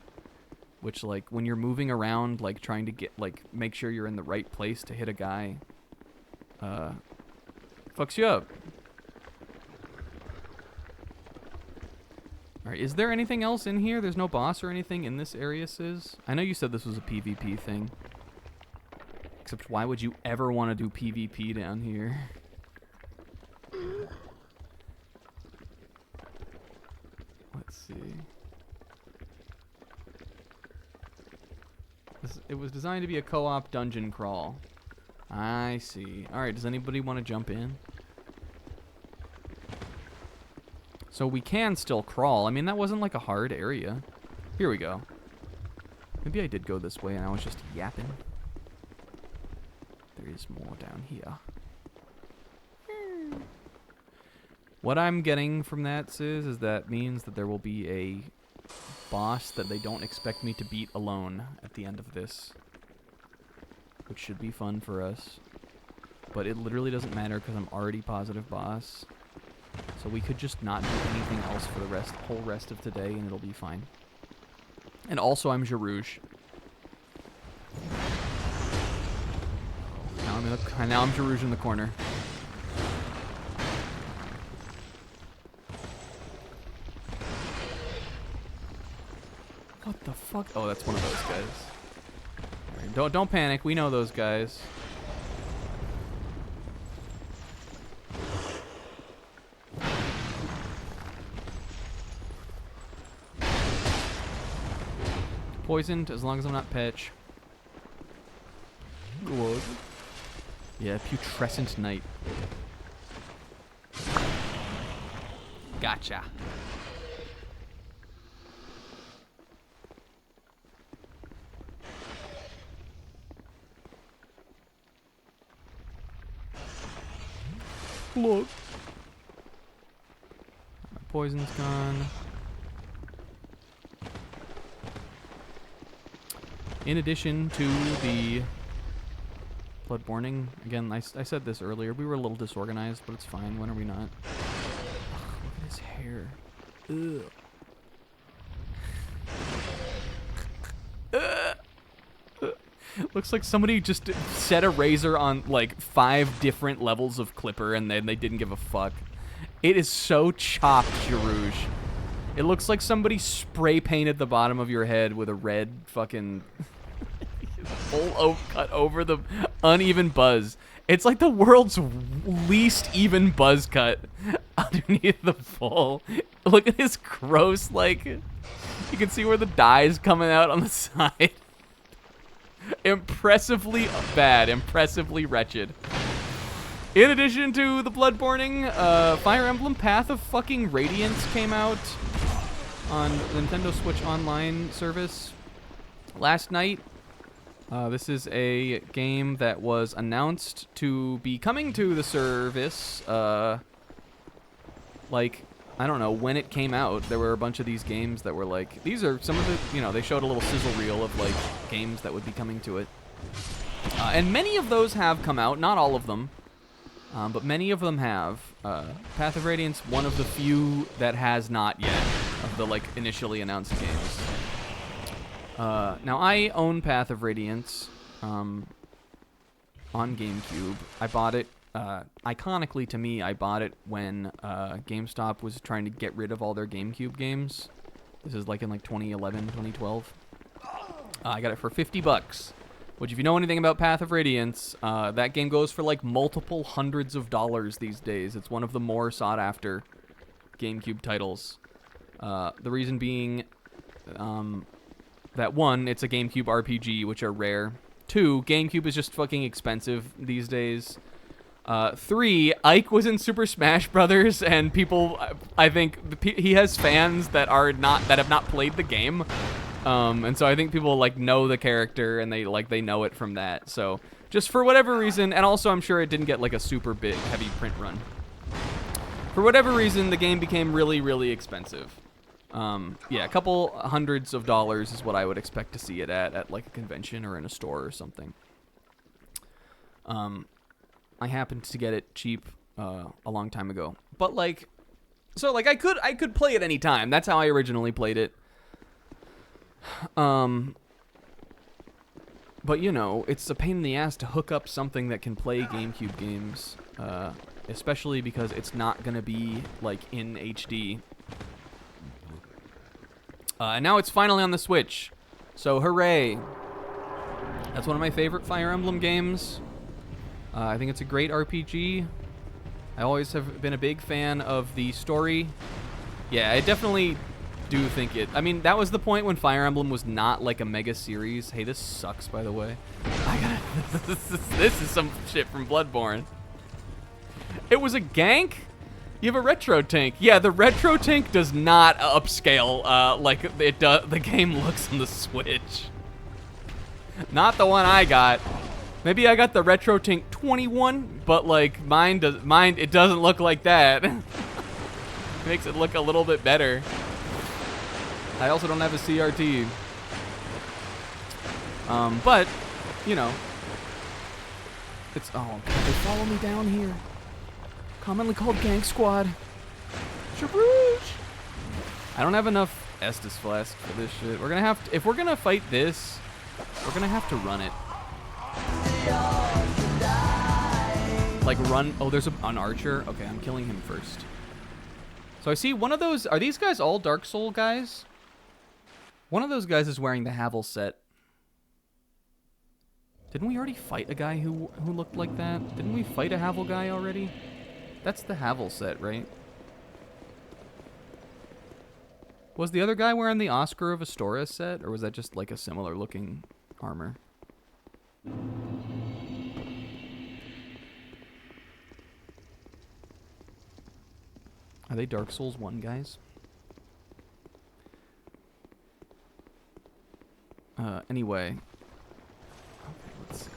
Which, like, when you're moving around, like, trying to get, like, make sure you're in the right place to hit a guy, fucks you up. Alright, is there anything else in here? There's no boss or anything in this area, Sis? I know you said this was a PvP thing. Except why would you ever want to do PvP down here? Let's see. It was designed to be a co-op dungeon crawl. I see. Alright, does anybody want to jump in? So we can still crawl. I mean, that wasn't like a hard area. Here we go. Maybe I did go this way and I was just yapping. There is more down here. What I'm getting from that, Sis, is that means that there will be a boss that they don't expect me to beat alone at the end of this. Which should be fun for us. But it literally doesn't matter because I'm already positive boss. So we could just not do anything else for the whole rest of today and it'll be fine. And also I'm Gerivers. Now I'm Gerivers in the corner. What the fuck? Oh, that's one of those guys. Right, don't panic. We know those guys. Poisoned as long as I'm not Petch. Good. Yeah, putrescent night. Gotcha. Look. My poison's gone. In addition to the Bloodborne, again, I said this earlier, we were a little disorganized, but it's fine. When are we not? Ugh, look at his hair. Ugh. Looks like somebody just set a razor on like 5 different levels of clipper and then they didn't give a fuck. It is so chopped, Gerivers. It looks like somebody spray painted the bottom of your head with a red fucking full cut over the uneven buzz. It's like the world's least even buzz cut underneath the full. Look at his gross, like, you can see where the dye is coming out on the side. Impressively bad, impressively wretched. In addition to the Bloodborne, Fire Emblem Path of fucking Radiance came out on Nintendo Switch Online service last night. This is a game that was announced to be coming to the service, like, I don't know, when it came out. There were a bunch of these games that were like, these are some of the, you know, they showed a little sizzle reel of like games that would be coming to it. And many of those have come out, not all of them, but many of them have. Path of Radiance, one of the few that has not yet, of the like initially announced games. Now I own Path of Radiance on GameCube. I bought it, iconically to me, I bought it when GameStop was trying to get rid of all their GameCube games. This is like in like 2011, 2012. I got it for $50, which if you know anything about Path of Radiance, that game goes for like multiple hundreds of dollars these days. It's one of the more sought after GameCube titles. The reason being, that 1, it's a GameCube RPG, which are rare. 2, GameCube is just fucking expensive these days. 3, Ike was in Super Smash Brothers, and people, I think, he has fans that have not played the game. And so I think people like know the character and they know it from that. So just for whatever reason, and also I'm sure it didn't get like a super big heavy print run. For whatever reason, the game became really, really expensive. Yeah, a couple hundreds of dollars is what I would expect to see it at like a convention or in a store or something. I happened to get it cheap a long time ago, but like, so like I could play it any time. That's how I originally played it. But you know, it's a pain in the ass to hook up something that can play GameCube games, especially because it's not gonna be like in HD. And now it's finally on the Switch, so hooray! That's one of my favorite Fire Emblem games. I think it's a great RPG. I always have been a big fan of the story. Yeah, I definitely do think it. I mean, that was the point when Fire Emblem was not like a mega series. Hey, this sucks, by the way. This is some shit from Bloodborne. It was a gank? You have a retro tank. Yeah, the retro tank does not upscale like it does. The game looks on the Switch. Not the one I got. Maybe I got the Retro Tank 21, but like mine it doesn't look like that. Makes it look a little bit better. I also don't have a CRT. But, you know, it's, oh, they follow me down here. Commonly called Gang Squad. Sharouge! I don't have enough Estus Flask for this shit. We're gonna have to, if we're gonna fight this, we're gonna have to run it. Like run, oh, there's an archer. Okay, I'm killing him first. So I see one of those, are these guys all Dark Soul guys? One of those guys is wearing the Havel set. Didn't we already fight a guy who looked like that? Didn't we fight a Havel guy already? That's the Havel set, right? Was the other guy wearing the Oscar of Astoria set, or was that just like a similar looking armor? Are they Dark Souls 1 guys? Anyway. Okay, let's see.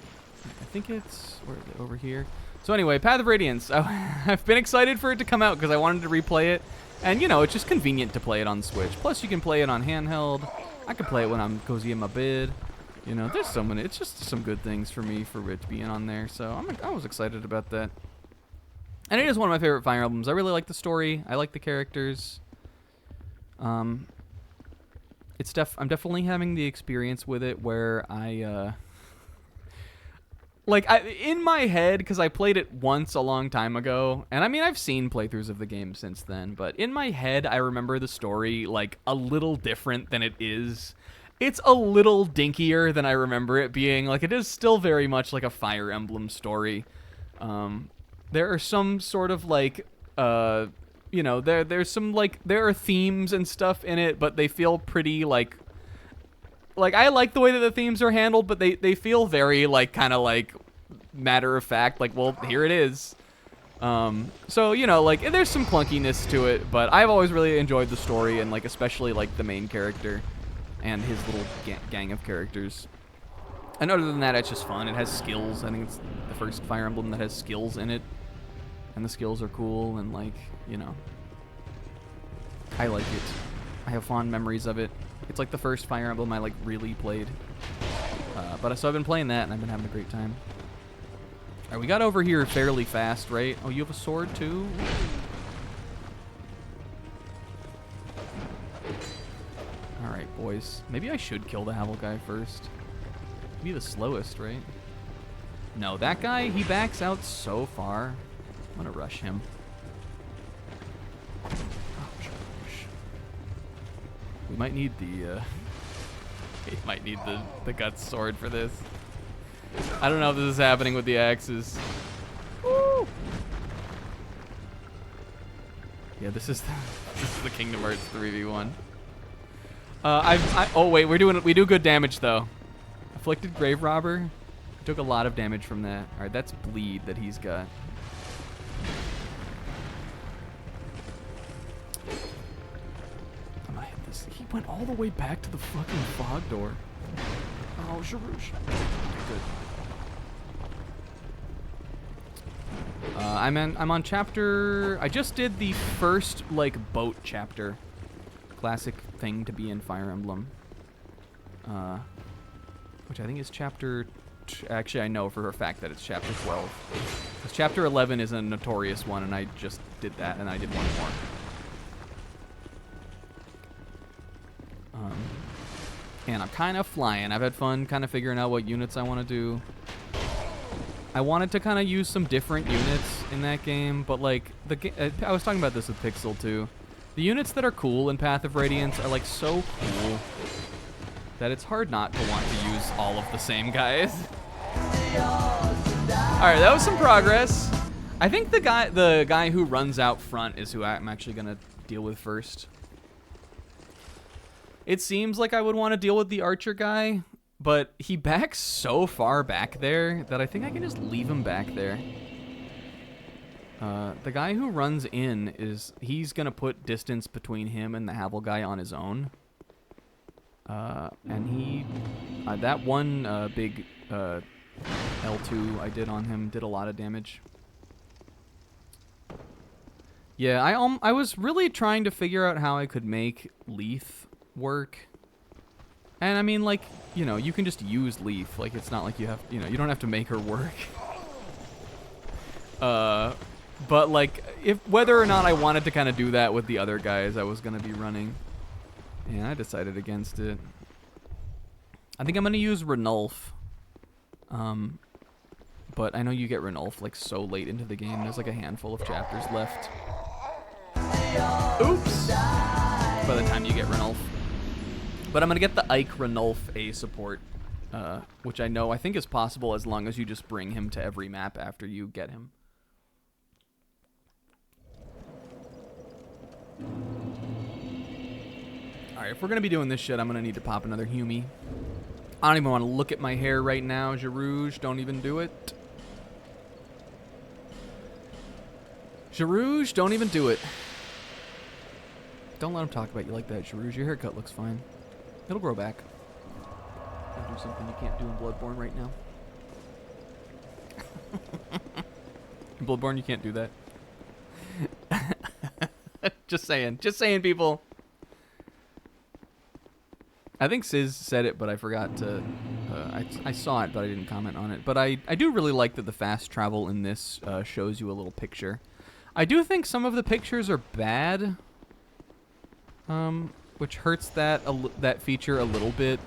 I think it's, where is it, over here? So anyway, Path of Radiance. I've been excited for it to come out because I wanted to replay it. And, you know, it's just convenient to play it on Switch. Plus, you can play it on handheld. I can play it when I'm cozy in my bed. You know, there's so many. It's just some good things for me for it being on there. So I was excited about that. And it is one of my favorite Fire Emblems. I really like the story. I like the characters. I'm definitely having the experience with it where I, in my head, because I played it once a long time ago, and I mean, I've seen playthroughs of the game since then, but in my head, I remember the story, like, a little different than it is. It's a little dinkier than I remember it being. Like, it is still very much like a Fire Emblem story. There are some sort of, like, you know, there's some, like, there are themes and stuff in it, but they feel pretty, like, I like the way that the themes are handled, but they feel very, like, kind of, like, matter-of-fact, like, well, here it is. So, you know, like, there's some clunkiness to it, but I've always really enjoyed the story, and, like, especially, like, the main character and his little gang of characters. And other than that, it's just fun. It has skills. I think it's the first Fire Emblem that has skills in it. And the skills are cool, and, like, you know, I like it. I have fond memories of it. It's like the first Fire Emblem I, like, really played. So I've been playing that, and I've been having a great time. All right, we got over here fairly fast, right? Oh, you have a sword, too? All right, boys. Maybe I should kill the Havel guy first. Be the slowest, right? No, that guy, he backs out so far. I'm gonna rush him. Oh, we might need the, we might need the guts sword for this. I don't know if this is happening with the axes. Woo! Yeah, this is the Kingdom Hearts 3v1. Oh wait, we do good damage though. Afflicted Grave Robber. Took a lot of damage from that. All right, that's bleed that he's got. I'm gonna hit this. He went all the way back to the fucking fog door. Oh, Sharouche. Good. I'm on chapter. I just did the first like boat chapter. Classic thing to be in Fire Emblem. Which I think is chapter. Actually, I know for a fact that it's chapter 12. Because chapter 11 is a notorious one, and I just did that, and I did one more. And I'm kind of flying. I've had fun kind of figuring out what units I want to do. I wanted to kind of use some different units in that game, but like I was talking about this with Pixel too. The units that are cool in Path of Radiance are like so cool that it's hard not to want to use all of the same guys. Alright, that was some progress. I think the guy who runs out front is who I'm actually gonna deal with first. It seems like I would want to deal with the archer guy, but he backs so far back there that I think I can just leave him back there. The guy who runs in he's gonna put distance between him and the Havel guy on his own. And he, that one big L2 I did on him did a lot of damage. Yeah, I was really trying to figure out how I could make Leaf work. And I mean, like, you know, you can just use Leaf. Like, it's not like you have, you know, you don't have to make her work. But like, whether or not I wanted to kind of do that with the other guys I was gonna be running, yeah, I decided against it. I think I'm gonna use Ranulf. But I know you get Ranulf like so late into the game. There's like a handful of chapters left. Oops! By the time you get Ranulf. But I'm gonna get the Ike Ranulf A support, which I think is possible as long as you just bring him to every map after you get him. Alright, if we're gonna be doing this shit, I'm gonna need to pop another Humi. I don't even want to look at my hair right now, Gerivers. Don't even do it. Gerivers, don't even do it. Don't let him talk about you like that, Gerivers. Your haircut looks fine. It'll grow back. I'll do something you can't do in Bloodborne right now. In Bloodborne, you can't do that. Just saying, people. I think Sizz said it, but I forgot to. I saw it, but I didn't comment on it. But I do really like that the fast travel in this shows you a little picture. I do think some of the pictures are bad, which hurts that feature a little bit.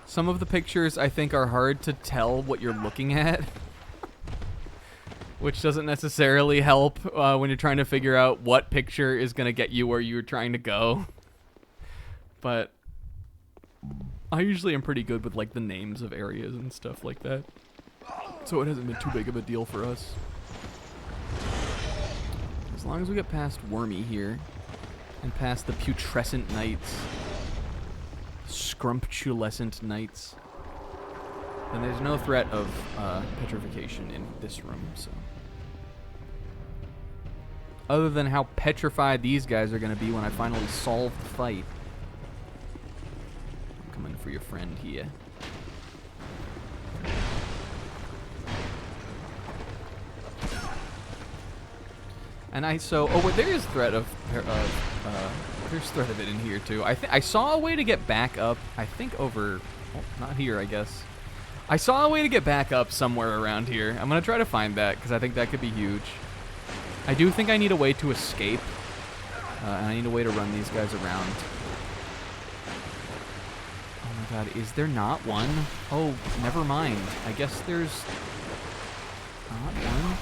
Some of the pictures I think are hard to tell what you're looking at, which doesn't necessarily help when you're trying to figure out what picture is going to get you where you're trying to go. But I usually am pretty good with like the names of areas and stuff like that, so it hasn't been too big of a deal for us. As long as we get past Wormy here and past the putrescent knights, scrumptulescent knights, then there's no threat of petrification in this room. So, other than how petrified these guys are going to be when I finally solve the fight. Coming for your friend here. And there is threat of there's threat of it in here too. I saw a way to get back up. I think over, well, not here, I guess. I saw a way to get back up somewhere around here. I'm gonna try to find that because I think that could be huge. I do think I need a way to escape, and I need a way to run these guys around. God, is there not one? Oh, never mind. I guess there's not one.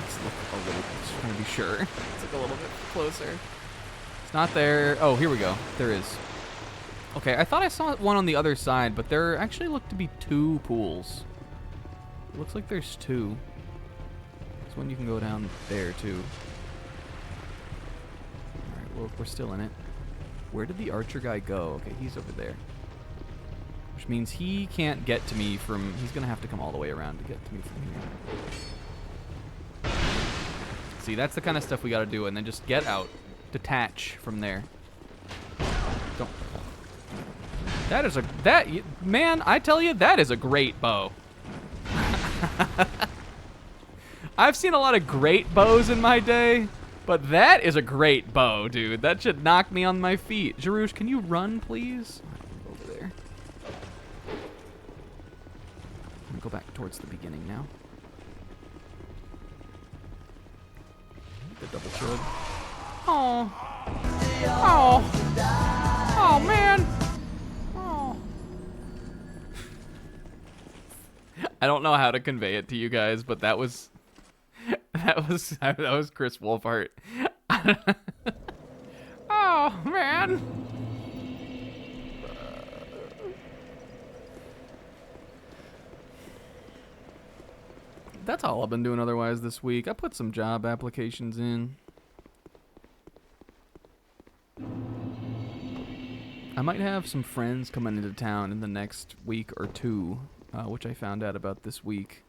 Let's look a little, just trying to be sure. Let's look a little bit closer. It's not there. Oh, here we go. There is. Okay, I thought I saw one on the other side, but there actually look to be two pools. It looks like there's two. There's one you can go down there, too. Alright, well, we're still in it. Where did the archer guy go? Okay, he's over there. Which means he can't get to me from... He's going to have to come all the way around to get to me from here. See, that's the kind of stuff we got to do. And then just get out. Detach from there. Don't... That is a... Man, I tell you, that is a great bow. I've seen a lot of great bows in my day. But that is a great bow, dude. That should knock me on my feet. Gerivers, can you run, please? Over there. I'm gonna go back towards the beginning now. The double chug. Oh. Oh. Oh, man. Oh. I don't know how to convey it to you guys, but that was... That was Chris Wolfhart. Oh, man. That's all I've been doing otherwise this week. I put some job applications in. I might have some friends coming into town in the next week or two, which I found out about this week.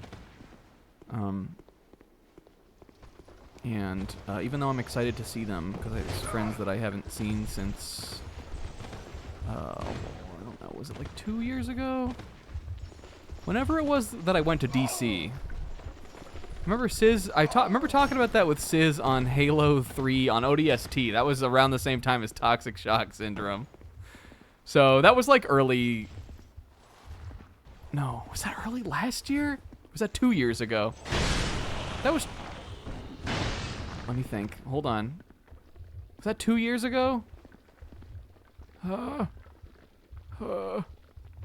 And even though I'm excited to see them, because I have friends that I haven't seen since, I don't know, was it like 2 years ago? Whenever it was that I went to DC. Remember Sizz? Remember talking about that with Sizz on Halo 3 on ODST. That was around the same time as Toxic Shock Syndrome. So that was like early. No, was that early last year? Or was that 2 years ago? That was. Let me think. Hold on. Was that 2 years ago?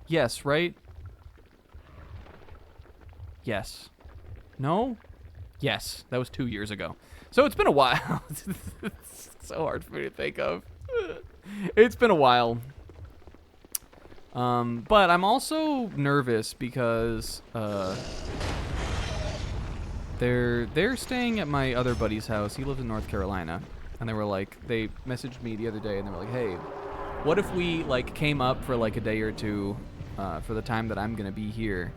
Yes, right? Yes. No? Yes, that was 2 years ago. So it's been a while. It's so hard for me to think of. It's been a while. But I'm also nervous because they're staying at my other buddy's house. He lives in North Carolina, and they messaged me the other day, and they were like, "Hey, what if we like came up for like a day or two for the time that I'm gonna be here?"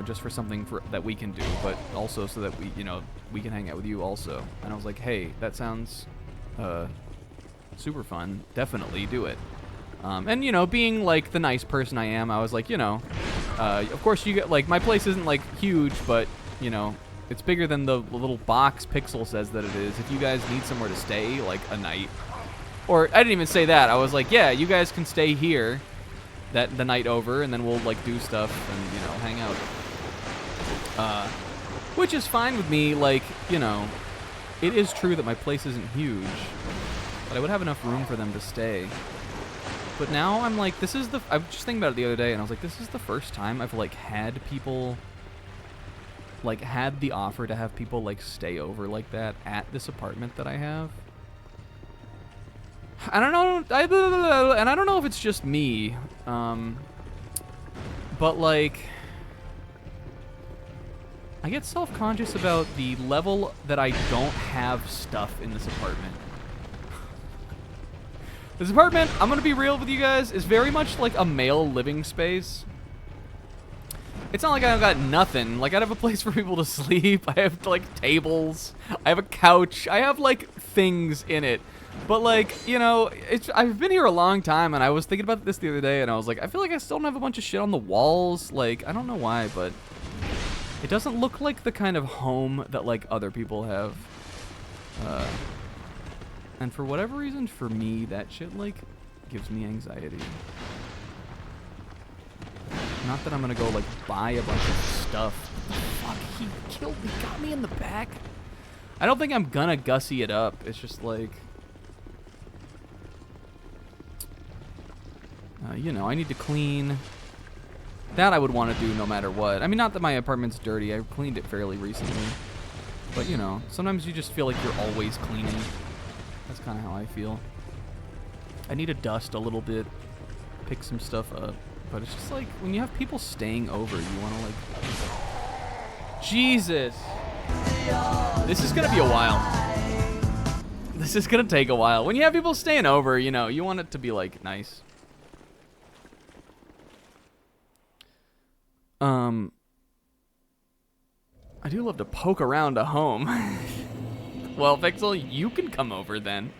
Just for something that we can do, but also so that we can hang out with you also. And I was like, hey, that sounds super fun. Definitely do it. And being like the nice person I am, I was like, of course you get like my place isn't like huge, but it's bigger than the little box Pixel says that it is. If you guys need somewhere to stay like a night, or I didn't even say that. I was like, yeah, you guys can stay here. The night over, and then we'll like do stuff and hang out, which is fine with me. Like it is true that my place isn't huge, but I would have enough room for them to stay. But now I'm like, I was just thinking about it the other day, and I was like, this is the first time I've like had people had the offer to have people like stay over like that at this apartment that I have. I don't know, and I don't know if it's just me, but like, I get self-conscious about the level that I don't have stuff in this apartment. This apartment, I'm gonna be real with you guys, is very much like a male living space. It's not like I've got nothing. Like, I have a place for people to sleep. I have like tables. I have a couch. I have like things in it. But like, I've been here a long time, and I was thinking about this the other day, and I was like, I feel like I still don't have a bunch of shit on the walls. Like, I don't know why, but it doesn't look like the kind of home that like other people have. And for whatever reason, for me, that shit like gives me anxiety. Not that I'm gonna go like buy a bunch of stuff. Fuck, he killed me, got me in the back. I don't think I'm gonna gussy it up. It's just like, I need to clean. That I would want to do no matter what. I mean, not that my apartment's dirty. I cleaned it fairly recently. But, sometimes you just feel like you're always cleaning. That's kind of how I feel. I need to dust a little bit, pick some stuff up. But it's just like, when you have people staying over, you want to like... Jesus! This is going to be a while. This is going to take a while. When you have people staying over, you want it to be like nice. I do love to poke around a home. Well, Pixel, you can come over then.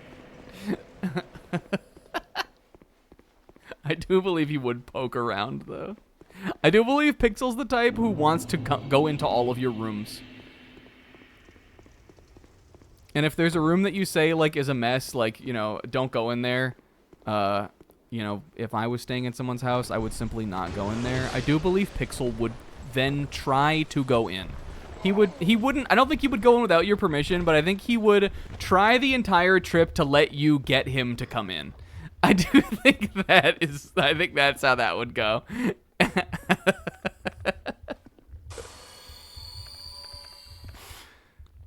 I do believe he would poke around, though. I do believe Pixel's the type who wants to go into all of your rooms. And if there's a room that you say, like, is a mess, like, don't go in there. If I was staying in someone's house, I would simply not go in there. I do believe Pixel would then try to go in. He wouldn't, I don't think he would go in without your permission, but I think he would try the entire trip to let you get him to come in. I do think I think that's how that would go.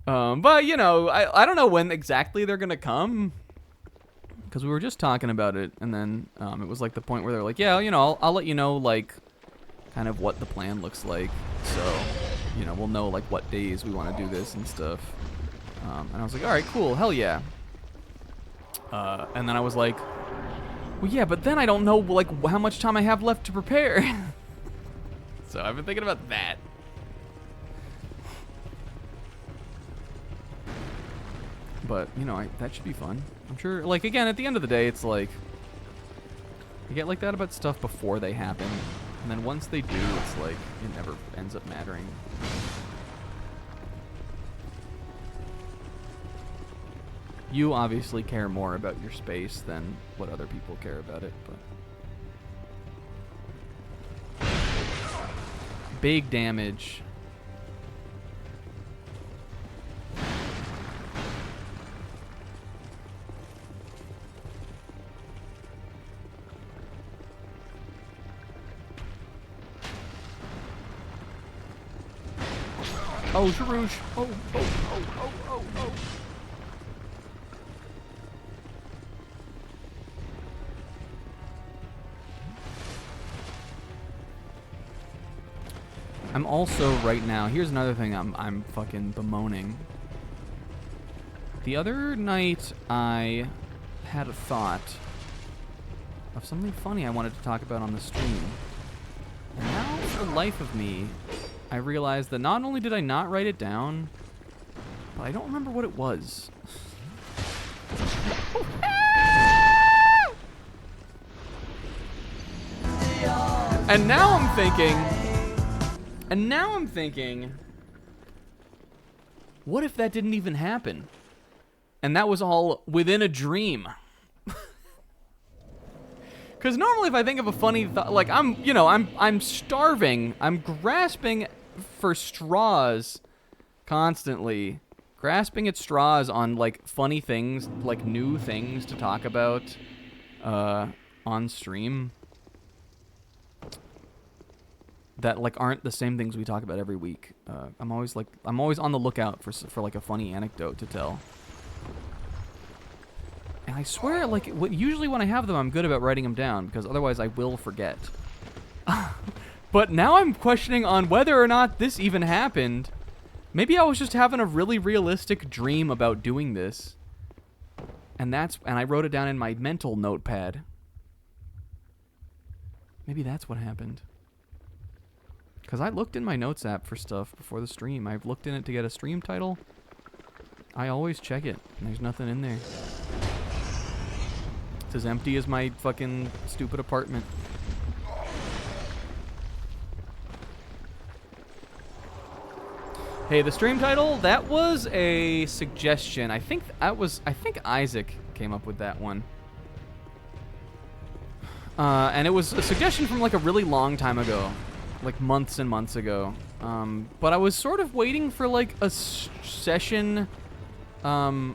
But, I don't know when exactly they're going to come. Because we were just talking about it, and then it was like the point where they're like, yeah, I'll let you know, like, kind of what the plan looks like. So, we'll know, like, what days we want to do this and stuff. And I was like, all right, cool, hell yeah. And then I was like, well, yeah, but then I don't know, like, how much time I have left to prepare. So I've been thinking about that. But, you know, that should be fun. I'm sure, like, again, at the end of the day, it's like, I get like that about stuff before they happen. And then once they do, it's like, it never ends up mattering. You obviously care more about your space than what other people care about it, but... Big damage. Oh, Jarouche. Oh, oh, oh, oh, oh, oh. I'm also right now, here's another thing I'm fucking bemoaning. The other night I had a thought of something funny I wanted to talk about on the stream. And now, for the life of me, I realized that not only did I not write it down, but I don't remember what it was. And now I'm thinking, what if that didn't even happen? And that was all within a dream. Because normally if I think of a funny thought, like I'm starving, I'm grasping for straws constantly. Grasping at straws on like funny things, like new things to talk about on stream. That like aren't the same things we talk about every week. I'm always on the lookout for like a funny anecdote to tell. And I swear, like, usually when I have them, I'm good about writing them down, because otherwise I will forget. But now I'm questioning on whether or not this even happened. Maybe I was just having a really realistic dream about doing this. And I wrote it down in my mental notepad. Maybe that's what happened. Because I looked in my notes app for stuff before the stream. I've looked in it to get a stream title. I always check it, and there's nothing in there. It's as empty as my fucking stupid apartment. Hey, the stream title, that was a suggestion. I think Isaac came up with that one. And it was a suggestion from like a really long time ago. Like months and months ago. But I was sort of waiting for like a session. I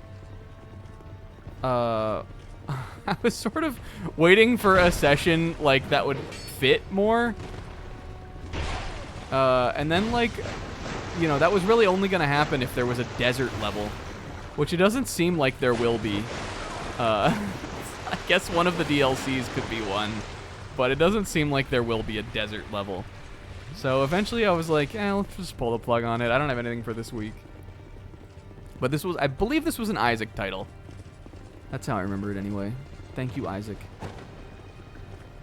was sort of waiting for a session like that would fit more. And then like, you know, that was really only gonna happen if there was a desert level, which it doesn't seem like there will be. I guess one of the DLCs could be one, but it doesn't seem like there will be a desert level. So eventually I was like, let's just pull the plug on it. I don't have anything for this week. But this was, I believe this was an Isaac title. That's how I remember it anyway. Thank you, Isaac.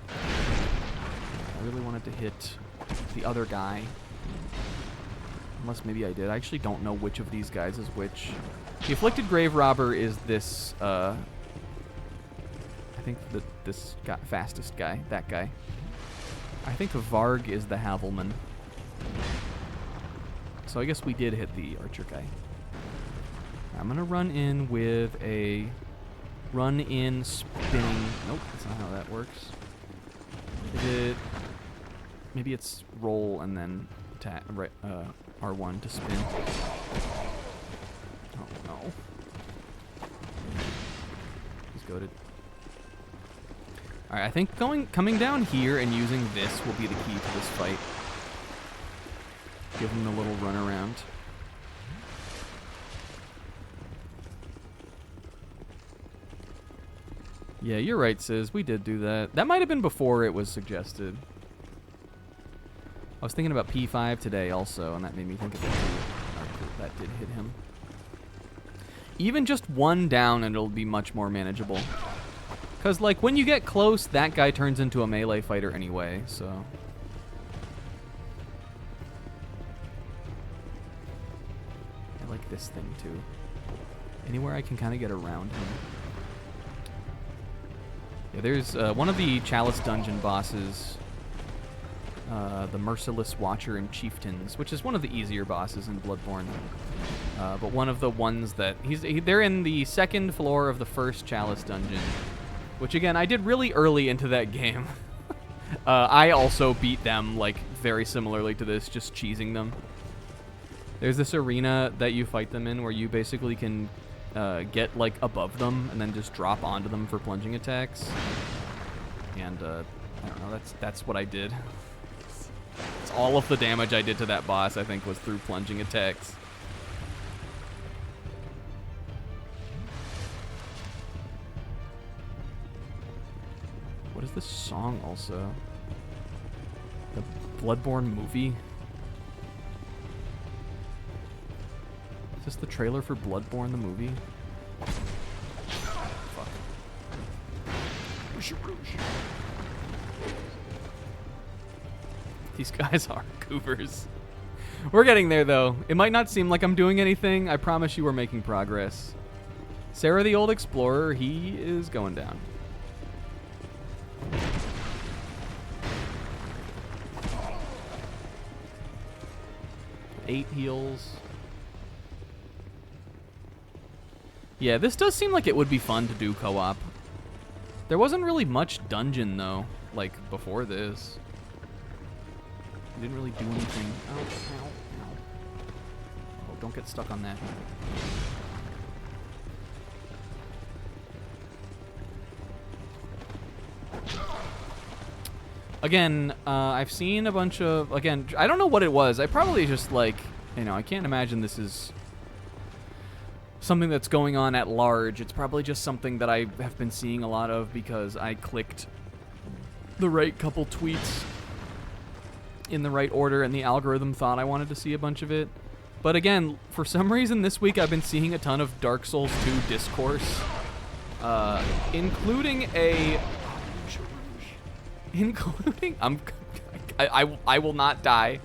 I really wanted to hit the other guy. Unless maybe I did. I actually don't know which of these guys is which. The Afflicted Grave Robber is this, I think this guy, fastest guy, that guy. I think Varg is the Havelman. So I guess we did hit the archer guy. I'm gonna run in with a run-in spinning. Nope, that's not how that works. Maybe it's roll and then attack, right, R1 to spin. Oh no. He's goated. Alright, I think coming down here and using this will be the key to this fight. Give him a little run around. Yeah, you're right, Sis. We did do that. That might have been before it was suggested. I was thinking about P5 today also, and that made me think of it too. That did hit him. Even just one down and it'll be much more manageable. Because, like, when you get close, that guy turns into a melee fighter anyway, so... I like this thing, too. Anywhere I can kind of get around him. Yeah, there's one of the Chalice Dungeon bosses, the Merciless Watcher and Chieftains, which is one of the easier bosses in Bloodborne. But one of the ones that they're in the second floor of the first Chalice Dungeon, which again I did really early into that game. I also beat them like very similarly to this, just cheesing them. There's this arena that you fight them in where you basically can get like above them and then just drop onto them for plunging attacks. And I don't know, that's what I did. It's all of the damage I did to that boss, I think, was through plunging attacks. What is this song also? The Bloodborne movie? Is this the trailer for Bloodborne the movie? Fuck. These guys are goobers. We're getting there though. It might not seem like I'm doing anything. I promise you we're making progress. Sarah the Old Explorer, he is going down. Eight heals. Yeah, this does seem like it would be fun to do co-op. There wasn't really much dungeon though, like before this. We didn't really do anything. Ow, ow, ow. Oh, don't get stuck on that. Again, I've seen a bunch of, again, I don't know what it was. I probably just like, you know, I can't imagine this is something that's going on at large. It's probably just something that I have been seeing a lot of because I clicked the right couple tweets in the right order and the algorithm thought I wanted to see a bunch of it. But again, for some reason this week I've been seeing a ton of Dark Souls 2 discourse, including I will not die.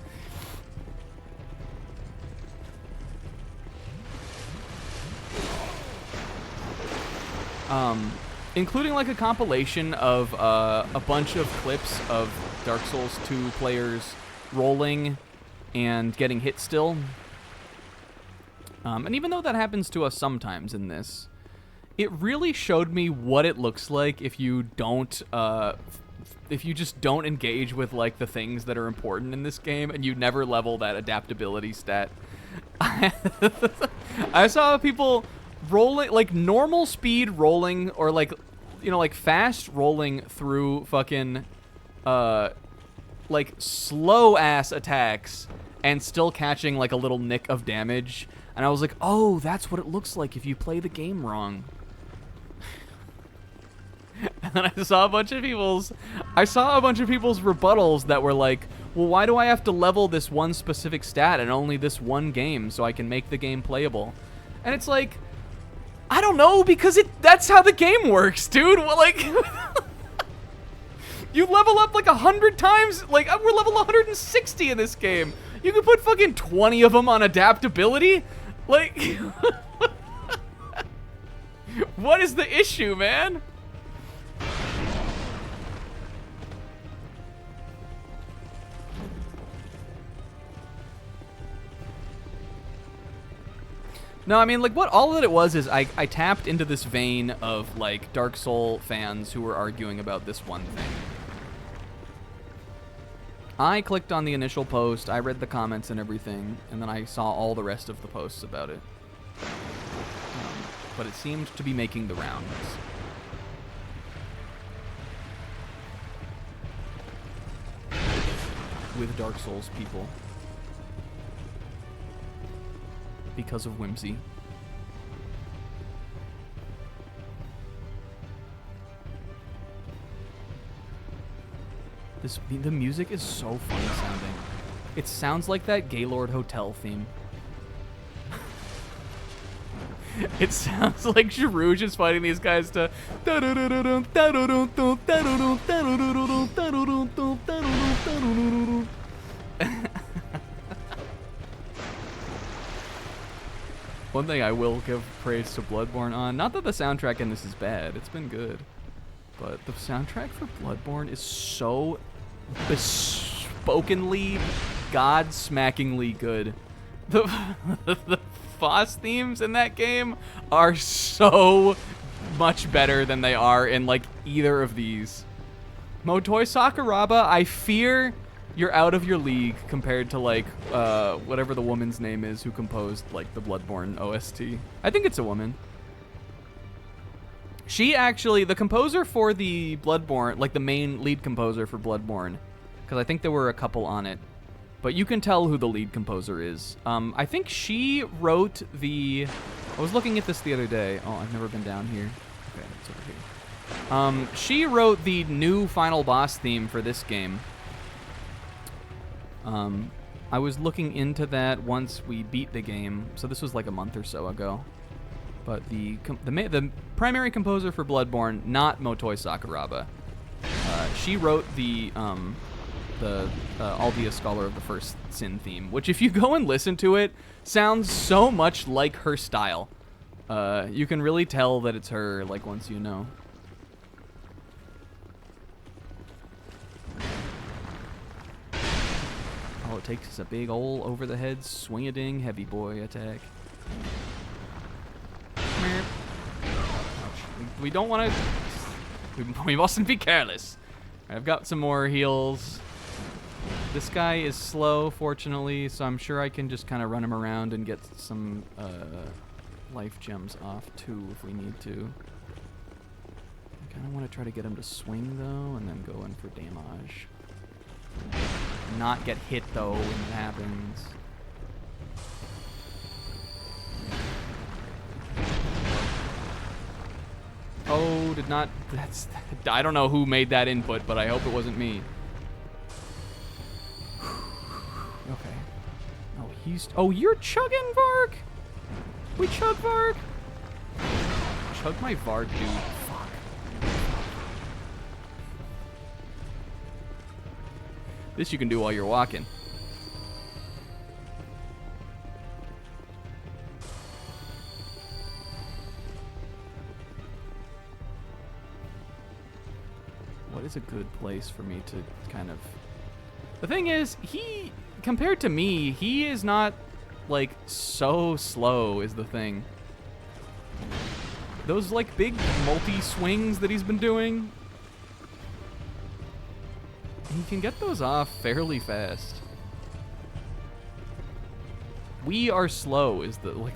Including like a compilation of a bunch of clips of Dark Souls 2 players rolling and getting hit still. And even though that happens to us sometimes in this, it really showed me what it looks like if you don't, if you just don't engage with like the things that are important in this game and you never level that adaptability stat. I saw people rolling, like normal speed rolling or like, you know, like fast rolling through fucking, like slow ass attacks and still catching like a little nick of damage. And I was like, oh, that's what it looks like if you play the game wrong. And then I saw a bunch of people's rebuttals that were like, well, why do I have to level this one specific stat in only this one game so I can make the game playable? And it's like, I don't know, because that's how the game works, dude. Well, like, you level up like 100 times. Like, we're level 160 in this game. You can put fucking 20 of them on adaptability. Like, what is the issue, man? No, I mean, like, what all that it was is I tapped into this vein of, like, Dark Soul fans who were arguing about this one thing. I clicked on the initial post, I read the comments and everything, and then I saw all the rest of the posts about it. But it seemed to be making the rounds. With Dark Souls people. Because of whimsy. The music is so funny sounding. It sounds like that Gaylord Hotel theme. It sounds like Gerouge is fighting these guys to. One thing I will give praise to Bloodborne on, not that the soundtrack in this is bad, it's been good, but the soundtrack for Bloodborne is so bespokenly, god-smackingly good. The boss themes in that game are so much better than they are in, like, either of these. Motoi Sakuraba, I fear you're out of your league compared to, like, whatever the woman's name is who composed, like, the Bloodborne OST. I think it's a woman. She actually, the composer for the Bloodborne, like the main lead composer for Bloodborne, because I think there were a couple on it, but you can tell who the lead composer is. I think she wrote the, I was looking at this the other day. Oh, I've never been down here. Okay, it's over here. She wrote the new final boss theme for this game. I was looking into that once we beat the game, so this was like a month or so ago. But the primary composer for Bloodborne, not Motoi Sakuraba, she wrote the Albia Scholar of the First Sin theme, which if you go and listen to it, sounds so much like her style. You can really tell that it's her, like, once you know. All it takes is a big ol' over-the-head swing-a-ding heavy boy attack. We don't want to... We mustn't be careless. I've got some more heals. This guy is slow, fortunately, so I'm sure I can just kind of run him around and get some life gems off, too, if we need to. I kind of want to try to get him to swing, though, and then go in for damage. Not get hit, though, when it happens. Oh, did not... That's... I don't know who made that input, but I hope it wasn't me. Okay. Oh, he's... Oh, you're chugging, Varg? We chug, Varg? Chug my Varg, dude. Fuck. This you can do while you're walking. What is a good place for me to kind of... The thing is, he, compared to me, he is not, like, so slow is the thing. Those, like, big multi-swings that he's been doing, he can get those off fairly fast. We are slow is the, like...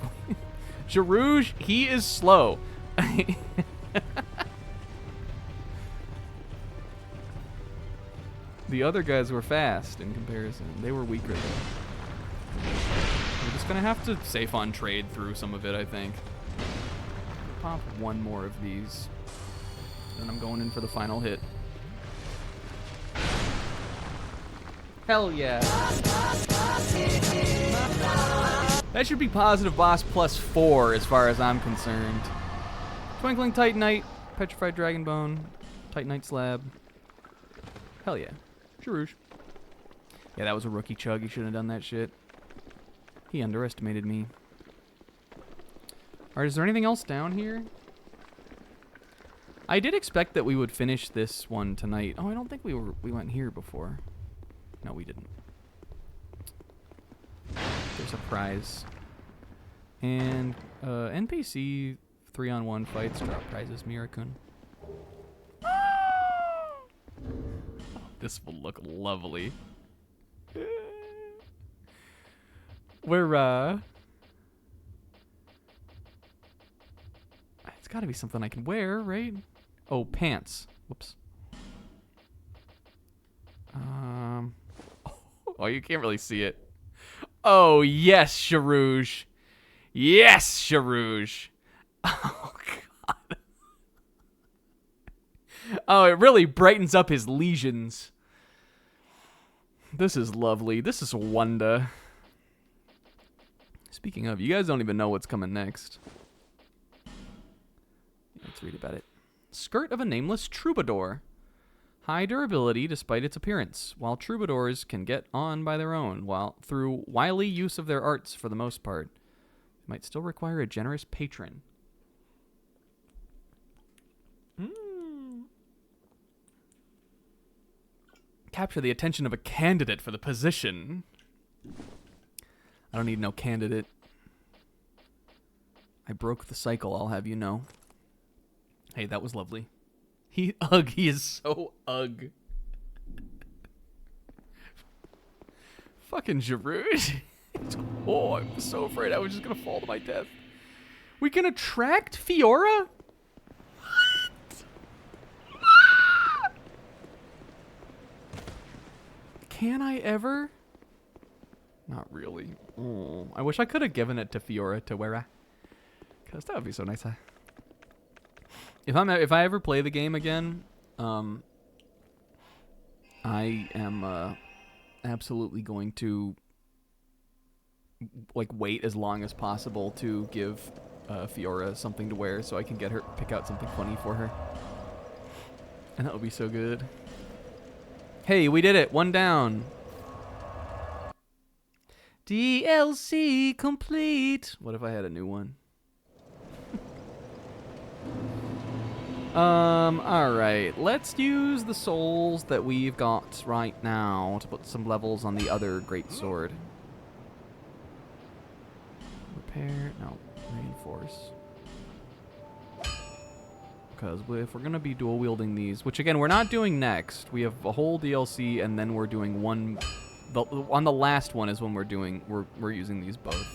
Jarouge, he is slow. The other guys were fast in comparison. They were weaker, though. We're just going to have to safe on trade through some of it, I think. Pop one more of these. Then I'm going in for the final hit. Hell yeah. That should be positive boss plus 4 as far as I'm concerned. Twinkling Titanite, Petrified Dragonbone, Titanite Slab. Hell yeah. Jarouge. Yeah, that was a rookie chug. He shouldn't have done that shit. He underestimated me. Alright, is there anything else down here? I did expect that we would finish this one tonight. Oh, I don't think we went here before. No, we didn't. There's a prize. And NPC 3-on-1 fights drop prizes, Mirakun. This will look lovely. We're, it's gotta be something I can wear, right? Oh, pants. Whoops. Oh, you can't really see it. Oh, yes, Jarouge. Yes, Jarouge. Oh, God. Oh, it really brightens up his lesions. This is lovely. This is Wanda. Speaking of, you guys don't even know what's coming next. Let's read about it. Skirt of a nameless troubadour. High durability despite its appearance, while troubadours can get on by their own, while through wily use of their arts for the most part. Might still require a generous patron. Capture the attention of a candidate for the position. I don't need no candidate. I broke the cycle, I'll have you know. Hey, that was lovely. He is so ugh. Fucking Gerivers. Oh, I'm so afraid I was just gonna fall to my death. We can attract Fiora? Can I ever? Not really. Oh, I wish I could have given it to Fiora to wear, because that would be so nice. If I ever play the game again, I am absolutely going to like wait as long as possible to give Fiora something to wear so I can get her pick out something funny for her, and that would be so good. Hey, we did it. One down. DLC complete. What if I had a new one? Alright. Let's use the souls that we've got right now to put some levels on the other great sword. Repair. No. Reinforce. Because if we're going to be dual wielding these, which again, we're not doing next. We have a whole DLC and then we're doing one. On the last one is when we're using these both.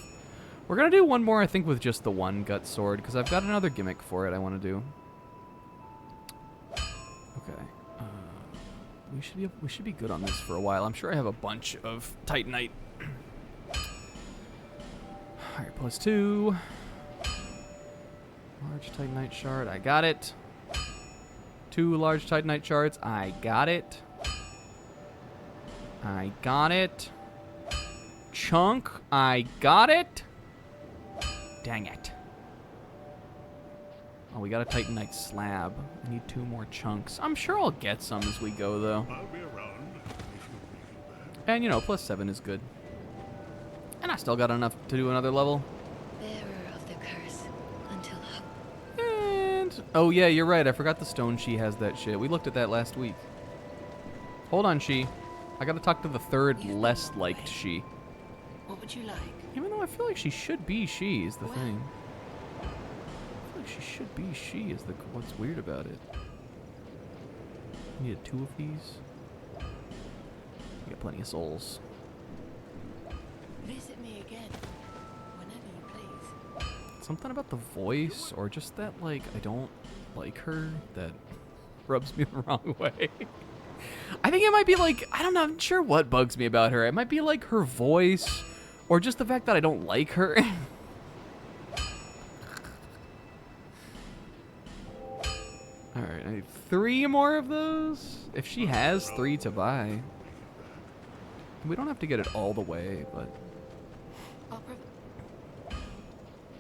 We're going to do one more, I think, with just the one gut sword because I've got another gimmick for it I want to do. Okay. We should be good on this for a while. I'm sure I have a bunch of Titanite. Alright, +2. Large Titanite shard, I got it. 2 large Titanite shards, I got it. I got it. Chunk, I got it. Dang it. Oh, we got a Titanite slab. I need 2 more chunks. I'm sure I'll get some as we go, though. I'll be around. And, you know, +7 is good. And I still got enough to do another level. Bearer of the curse until hope. And oh yeah, you're right. I forgot the stone she has that shit. We looked at that last week. Hold on, she. I gotta talk to the third less liked she. What would you like? Even though I feel like she should be she is the thing. I feel like she should be she is the what's weird about it. I needed 2 of these. We got plenty of souls. Visit me again, whenever you please. Something about the voice, or just that, like, I don't like her, that rubs me the wrong way. I think it might be, like, I don't know, I'm not sure what bugs me about her. It might be, like, her voice, or just the fact that I don't like her. Alright, I need 3 more of those. If she has 3 to buy. We don't have to get it all the way, but...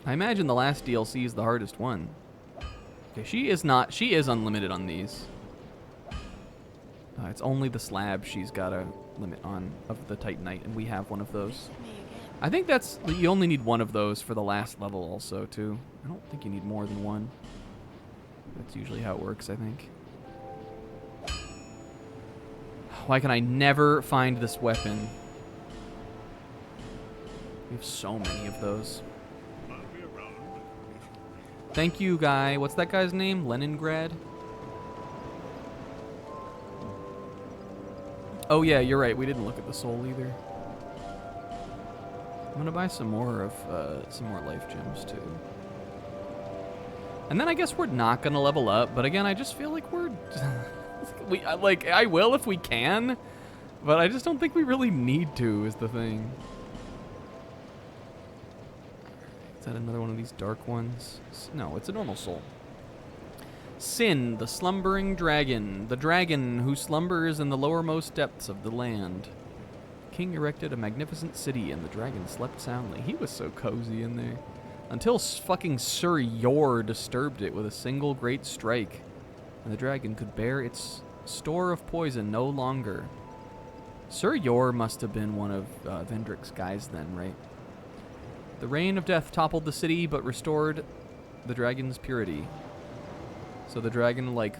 I imagine the last DLC is the hardest one. Okay, she is unlimited on these. It's only the slab she's got a limit on of the Titanite, and we have one of those. I think you only need 1 of those for the last level also, too. I don't think you need more than 1. That's usually how it works, I think. Why can I never find this weapon? We have so many of those. Thank you, guy. What's that guy's name? Leningrad? Oh, yeah, you're right. We didn't look at the soul either. I'm going to buy some more life gems, too. And then I guess we're not going to level up. But again, I just feel like we're... I will if we can. But I just don't think we really need to, is the thing. Is that another one of these dark ones? No, it's a normal soul. Sin, the slumbering dragon. The dragon who slumbers in the lowermost depths of the land. King erected a magnificent city and the dragon slept soundly. He was so cozy in there. Until fucking Sir Yor disturbed it with a single great strike. And the dragon could bear its store of poison no longer. Sir Yor must have been one of Vendrick's guys then, right? The rain of death toppled the city, but restored the dragon's purity. So the dragon, like,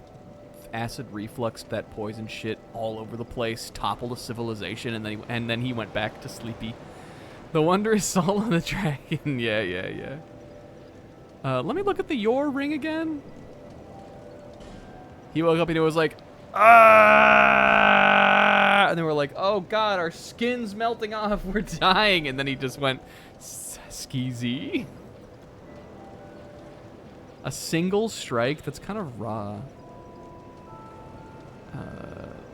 acid refluxed that poison shit all over the place, toppled a civilization, and then he went back to sleepy. The wondrous soul of the dragon. Yeah. Let me look at the Yor ring again. He woke up and it was like, ah! And then we're like, oh god, our skin's melting off, we're dying. And then he just went, skeezy. A single strike? That's kind of raw.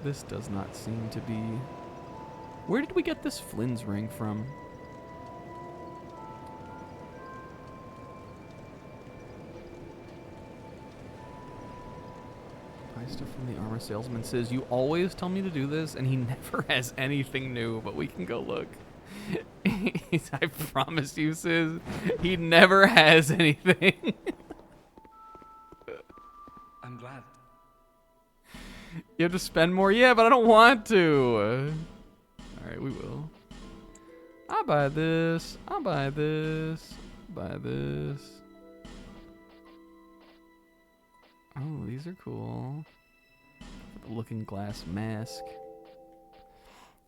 This does not seem to be... Where did we get this Flynn's ring from? Buy stuff from the armor salesman. Says, you always tell me to do this, and he never has anything new, but we can go look. I promise you, Sis, he never has anything. I'm glad. You have to spend more? Yeah, but I don't want to. Alright, we will. I'll buy this. I'll buy this. Buy this. Oh, these are cool. The looking glass mask.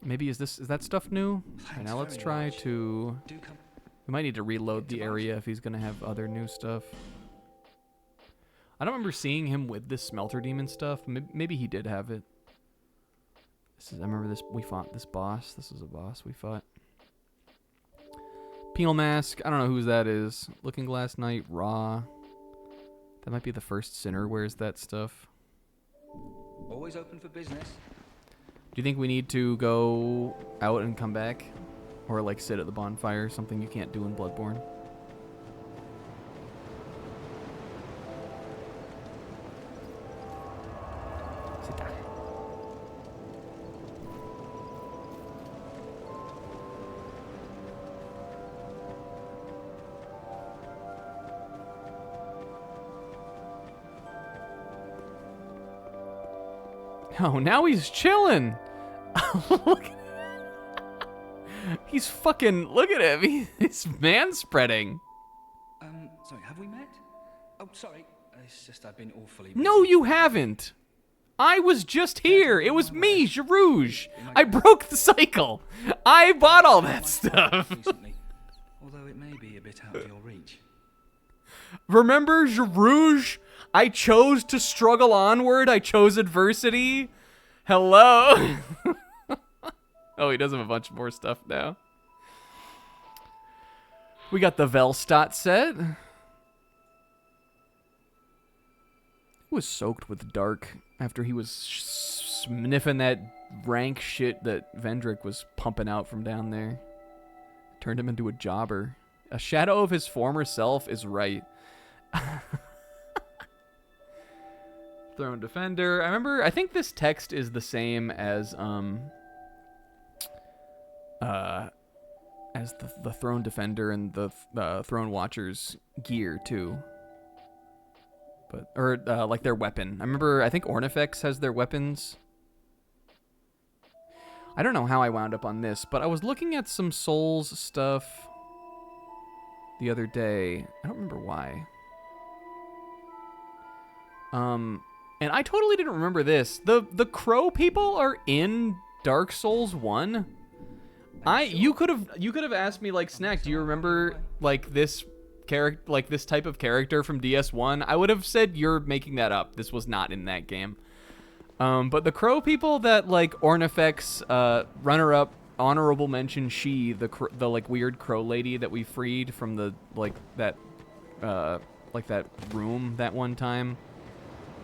Maybe is that stuff new? Alright, now let's try to... We might need to reload the area if he's gonna have other new stuff. I don't remember seeing him with this smelter demon stuff. Maybe he did have it. I remember this. We fought this boss. This is a boss we fought. Penal mask. I don't know whose that is. Looking glass knight. Raw. That might be the first sinner wears that stuff. Always open for business. Do you think we need to go out and come back? Or like sit at the bonfire? Something you can't do in Bloodborne? Oh, now he's chilling. Look. He's fucking. Look at him. He's man spreading. Sorry, have we met? Oh, sorry. It's just I've been awfully busy. No, you haven't. I was just here. It was me, Gerouge. I broke the cycle. I bought all that stuff. Recently, although it may be a bit out of your reach. Remember, Gerouge? I chose to struggle onward. I chose adversity. Hello. Oh, he does have a bunch more stuff now. We got the Velstadt set. It was soaked with dark after he was sniffing that rank shit that Vendrick was pumping out from down there. Turned him into a jobber. A shadow of his former self is right. Throne Defender. I think this text is the same as the Throne Defender and the Throne Watcher's gear too. But like their weapon. I think Ornifex has their weapons. I don't know how I wound up on this, but I was looking at some Souls stuff the other day. I don't remember why. And I totally didn't remember this. The Crow people are in Dark Souls 1. You could have asked me like, Snack, do you remember like this character, like this type of character from DS1? I would have said you're making that up. This was not in that game. But the Crow people that like Ornifex, runner-up, honorable mention, she, the like weird crow lady that we freed from the that room that one time.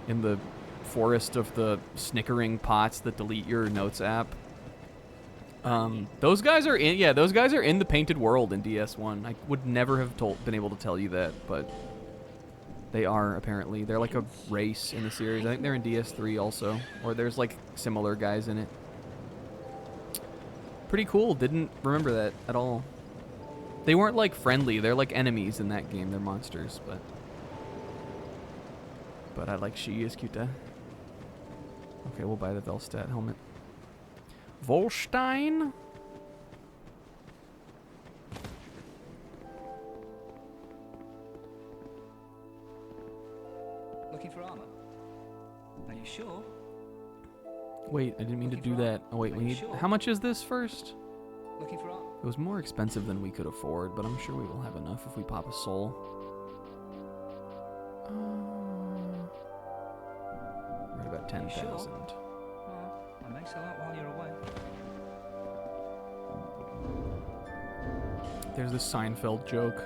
In the forest of the snickering pots that delete your notes app. Those guys are in the Painted World in DS1. I would never have been able to tell you that, but they are apparently. They're like a race in the series. I think they're in DS3 also, or there's like similar guys in it. Pretty cool. Didn't remember that at all. They weren't like friendly. They're like enemies in that game. They're monsters, but I like she is cute. Okay, we'll buy the Velstadt helmet. Volstein? Looking for armor? Are you sure? Wait, I didn't mean to do that. Oh wait, we need. How much is this first? Looking for armor? It was more expensive than we could afford, but I'm sure we will have enough if we pop a soul. We're at about 10,000. I may sell out while you're away. There's this Seinfeld joke.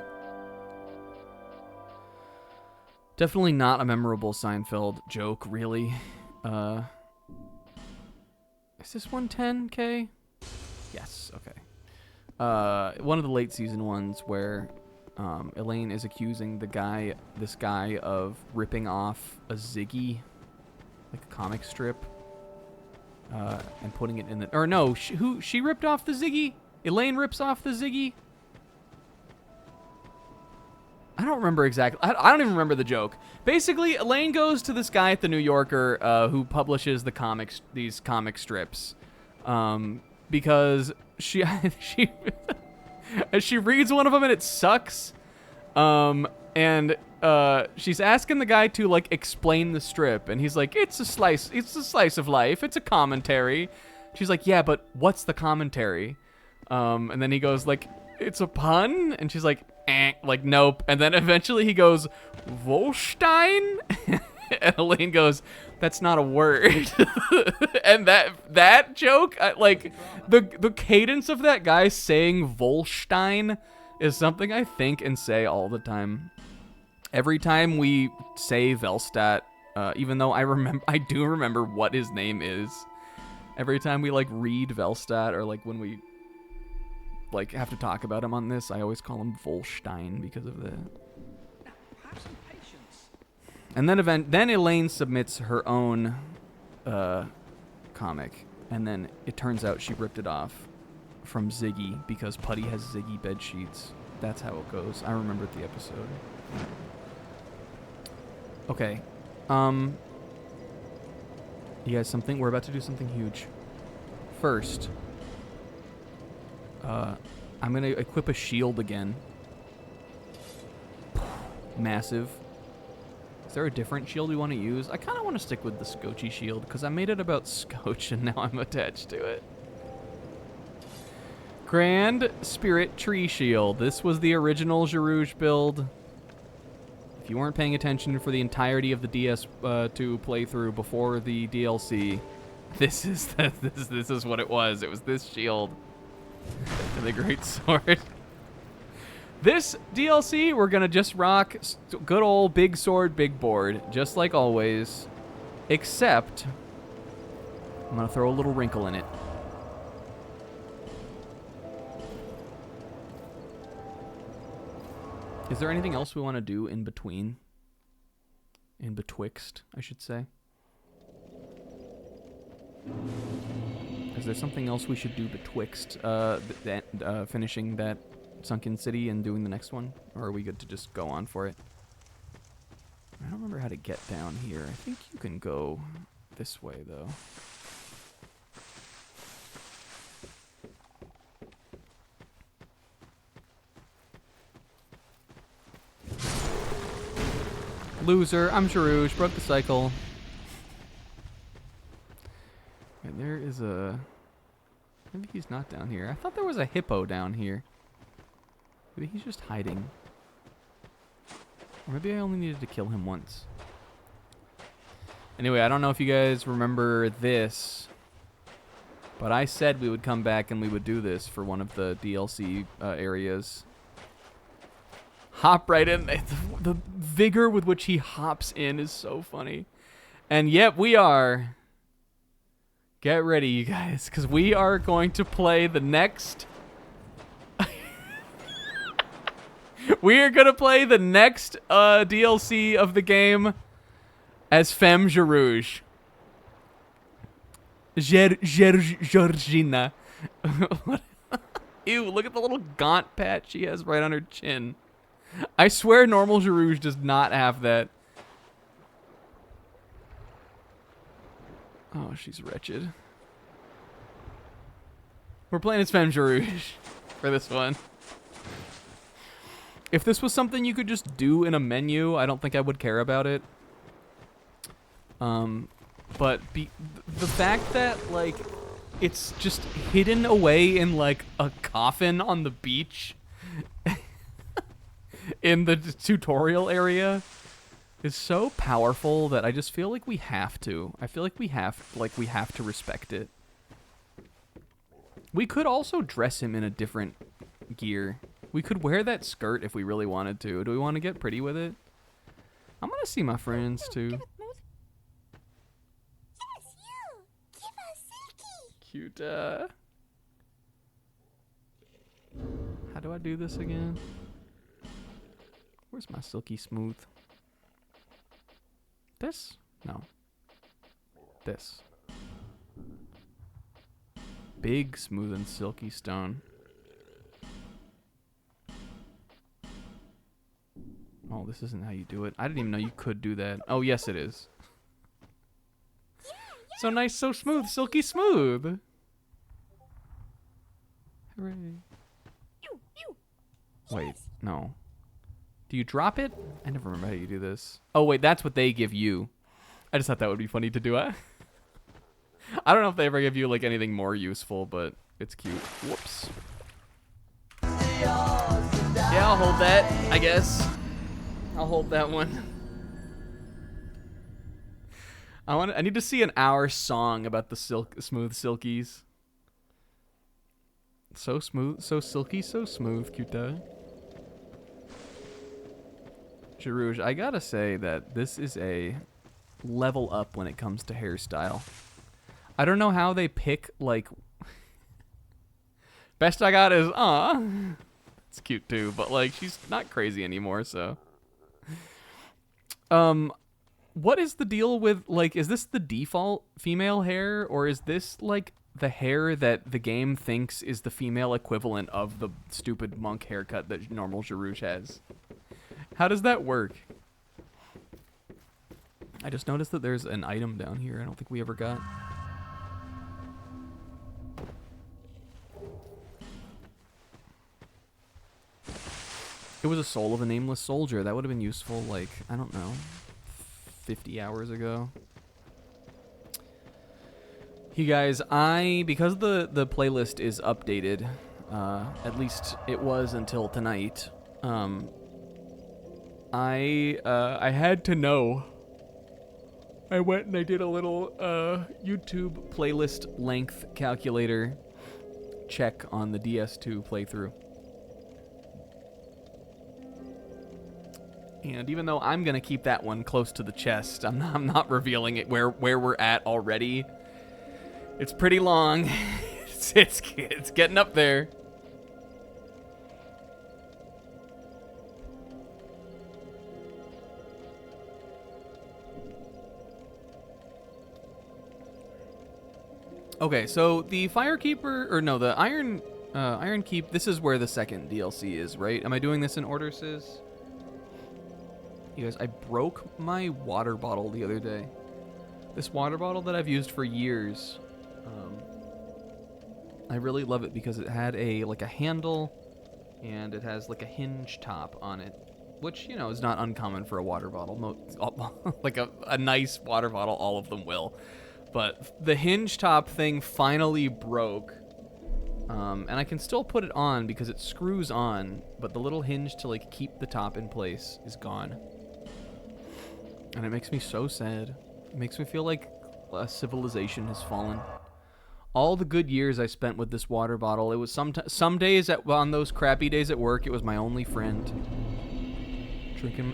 Definitely not a memorable Seinfeld joke, really. Is this 110K? Yes, okay. One of the late season ones where Elaine is accusing this guy of ripping off a Ziggy, like a comic strip, and putting it in the... Or no, she ripped off the Ziggy? Elaine rips off the Ziggy? I don't remember exactly. I don't even remember the joke. Basically, Elaine goes to this guy at the New Yorker who publishes these comic strips, because she reads one of them and it sucks, and she's asking the guy to like explain the strip, and he's like, it's a slice of life, it's a commentary. She's like, yeah, but what's the commentary? And then he goes like, it's a pun, and she's like, like, nope. And then eventually he goes, Volstein? And Elaine goes, that's not a word. And that joke, like, the cadence of that guy saying Volstein is something I think and say all the time. Every time we say Velstadt, even though I do remember what his name is, every time we, like, read Velstadt, or, like, when we like have to talk about him on this, I always call him Volstein because of the. Have some patience. And then Elaine submits her own comic, and then it turns out she ripped it off from Ziggy because Putty has Ziggy bed sheets. That's how it goes. I remembered the episode. Okay. You guys, we're about to do something huge. First, I'm gonna equip a shield again. Massive. Is there a different shield we want to use? I kind of want to stick with the Scotchy shield because I made it about Scotch and now I'm attached to it. Grand Spirit Tree Shield. This was the original Gerivers build. If you weren't paying attention for the entirety of the DS2 playthrough before the DLC, this is what it was. It was this shield. And the great sword. This DLC, we're gonna just rock good old big sword, big board, just like always, except I'm gonna throw a little wrinkle in it. Is there anything else we want to do in between? In betwixt, I should say. Is there something else we should do betwixt finishing that Sunken City and doing the next one? Or are we good to just go on for it? I don't remember how to get down here. I think you can go this way, though. Loser, I'm Gerivers, broke the cycle. And there is a... Maybe he's not down here. I thought there was a hippo down here. Maybe he's just hiding. Or maybe I only needed to kill him once. Anyway, I don't know if you guys remember this, but I said we would come back and we would do this for one of the DLC areas. Hop right in. The vigor with which he hops in is so funny. And yet we are... Get ready, you guys, because we are going to play the next... We are going to play the next DLC of the game as Femme Gerivers. Georgina. Ew, look at the little gaunt patch she has right on her chin. I swear normal Gerivers does not have that. Oh, she's wretched. We're playing as Femme Gerivers for this one. If this was something you could just do in a menu, I don't think I would care about it. But the fact that, like, it's just hidden away in, like, a coffin on the beach in the tutorial area is so powerful that I just feel like we have to. I feel like we have to respect it. We could also dress him in a different gear. We could wear that skirt if we really wanted to. Do we want to get pretty with it? I'm gonna see my friends too. Yes, you! Give us Silky! Cute. How do I do this again? Where's my silky smooth? This? No. This. Big, smooth, and silky stone. Oh, this isn't how you do it. I didn't even know you could do that. Oh, yes, it is. So nice, so smooth, silky smooth. Hooray. Wait, no. Do you drop it? I never remember how you do this. Oh, wait, that's what they give you. I just thought that would be funny to do. I don't know if they ever give you, like, anything more useful, but it's cute. Whoops. Yeah, I'll hold that, I guess. I'll hold that one. I need to see an hour song about the smooth silkies. So smooth, so silky, so smooth, cuta. Gerivers, I gotta say that this is a level up when it comes to hairstyle. I don't know how they pick, like... Best I got is, it's cute too, but, like, she's not crazy anymore, so... What is the deal with, like, is this the default female hair, or is this, like, the hair that the game thinks is the female equivalent of the stupid monk haircut that normal Gerivers has? How does that work? I just noticed that there's an item down here I don't think we ever got. It was a soul of a nameless soldier. That would have been useful, like, I don't know, 50 hours ago. You guys, because the playlist is updated, at least it was until tonight, I had to know. I went and I did a little YouTube playlist length calculator check on the DS2 playthrough. And even though I'm gonna keep that one close to the chest, I'm not revealing it where we're at already. It's pretty long. it's getting up there. Okay, so the Firekeeper, or no, the Iron Keep, this is where the second DLC is, right? Am I doing this in order, Sis? You guys, I broke my water bottle the other day. This water bottle that I've used for years. I really love it because it had a handle, and it has like a hinge top on it, which, you know, is not uncommon for a water bottle. Like a nice water bottle, all of them will. But the hinge top thing finally broke, and I can still put it on because it screws on, but the little hinge to like keep the top in place is gone. And it makes me so sad. It makes me feel like a civilization has fallen. All the good years I spent with this water bottle, it was some days on those crappy days at work, it was my only friend.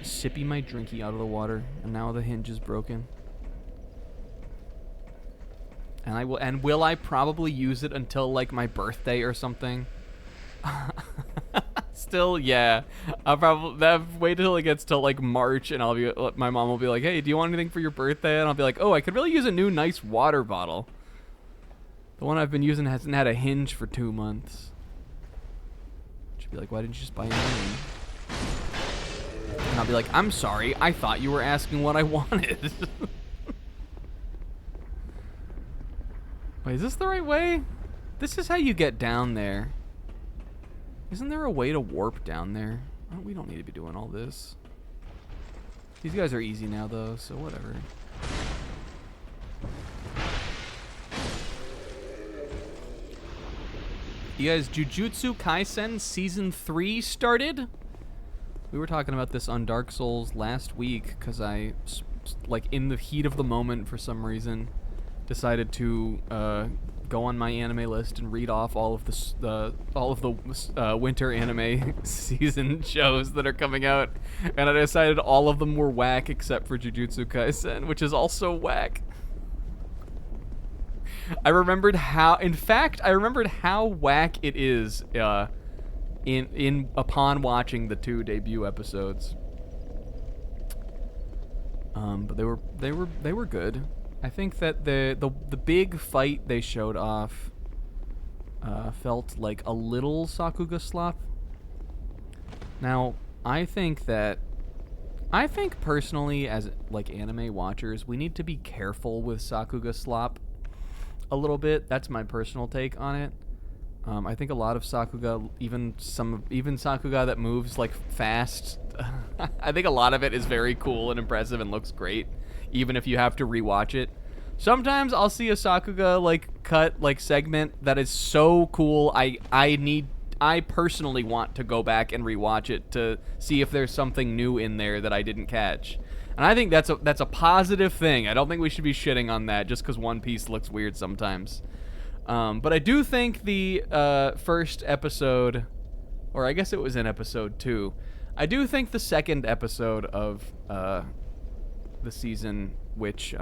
Sipping my drinky out of the water, and now the hinge is broken. And will I probably use it until like my birthday or something? Still, yeah. I'll probably wait till it gets to like March, and my mom will be like, "Hey, do you want anything for your birthday?" And I'll be like, "Oh, I could really use a new nice water bottle. The one I've been using hasn't had a hinge for 2 months." She'll be like, "Why didn't you just buy a new one?" And I'll be like, "I'm sorry. I thought you were asking what I wanted." Wait, is this the right way? This is how you get down there. Isn't there a way to warp down there? Oh, we don't need to be doing all this. These guys are easy now, though, so whatever. You guys, Jujutsu Kaisen Season 3 started? We were talking about this on Dark Souls last week because I, like, in the heat of the moment for some reason, decided to go on my anime list and read off all of the winter anime season shows that are coming out, and I decided all of them were whack except for Jujutsu Kaisen, which is also whack. I remembered how whack it is upon watching the 2 debut episodes. But they were good. I think that the big fight they showed off felt like a little Sakuga slop. Now, I think personally, as like anime watchers, we need to be careful with Sakuga slop a little bit. That's my personal take on it. I think a lot of Sakuga, even Sakuga that moves like fast, I think a lot of it is very cool and impressive and looks great, even if you have to rewatch it. Sometimes I'll see a Sakuga like cut like segment that is so cool, I personally want to go back and rewatch it to see if there's something new in there that I didn't catch. And I think that's a positive thing. I don't think we should be shitting on that just because One Piece looks weird sometimes. But I do think the first episode, or I guess it was in episode 2, I do think the second episode of the season, which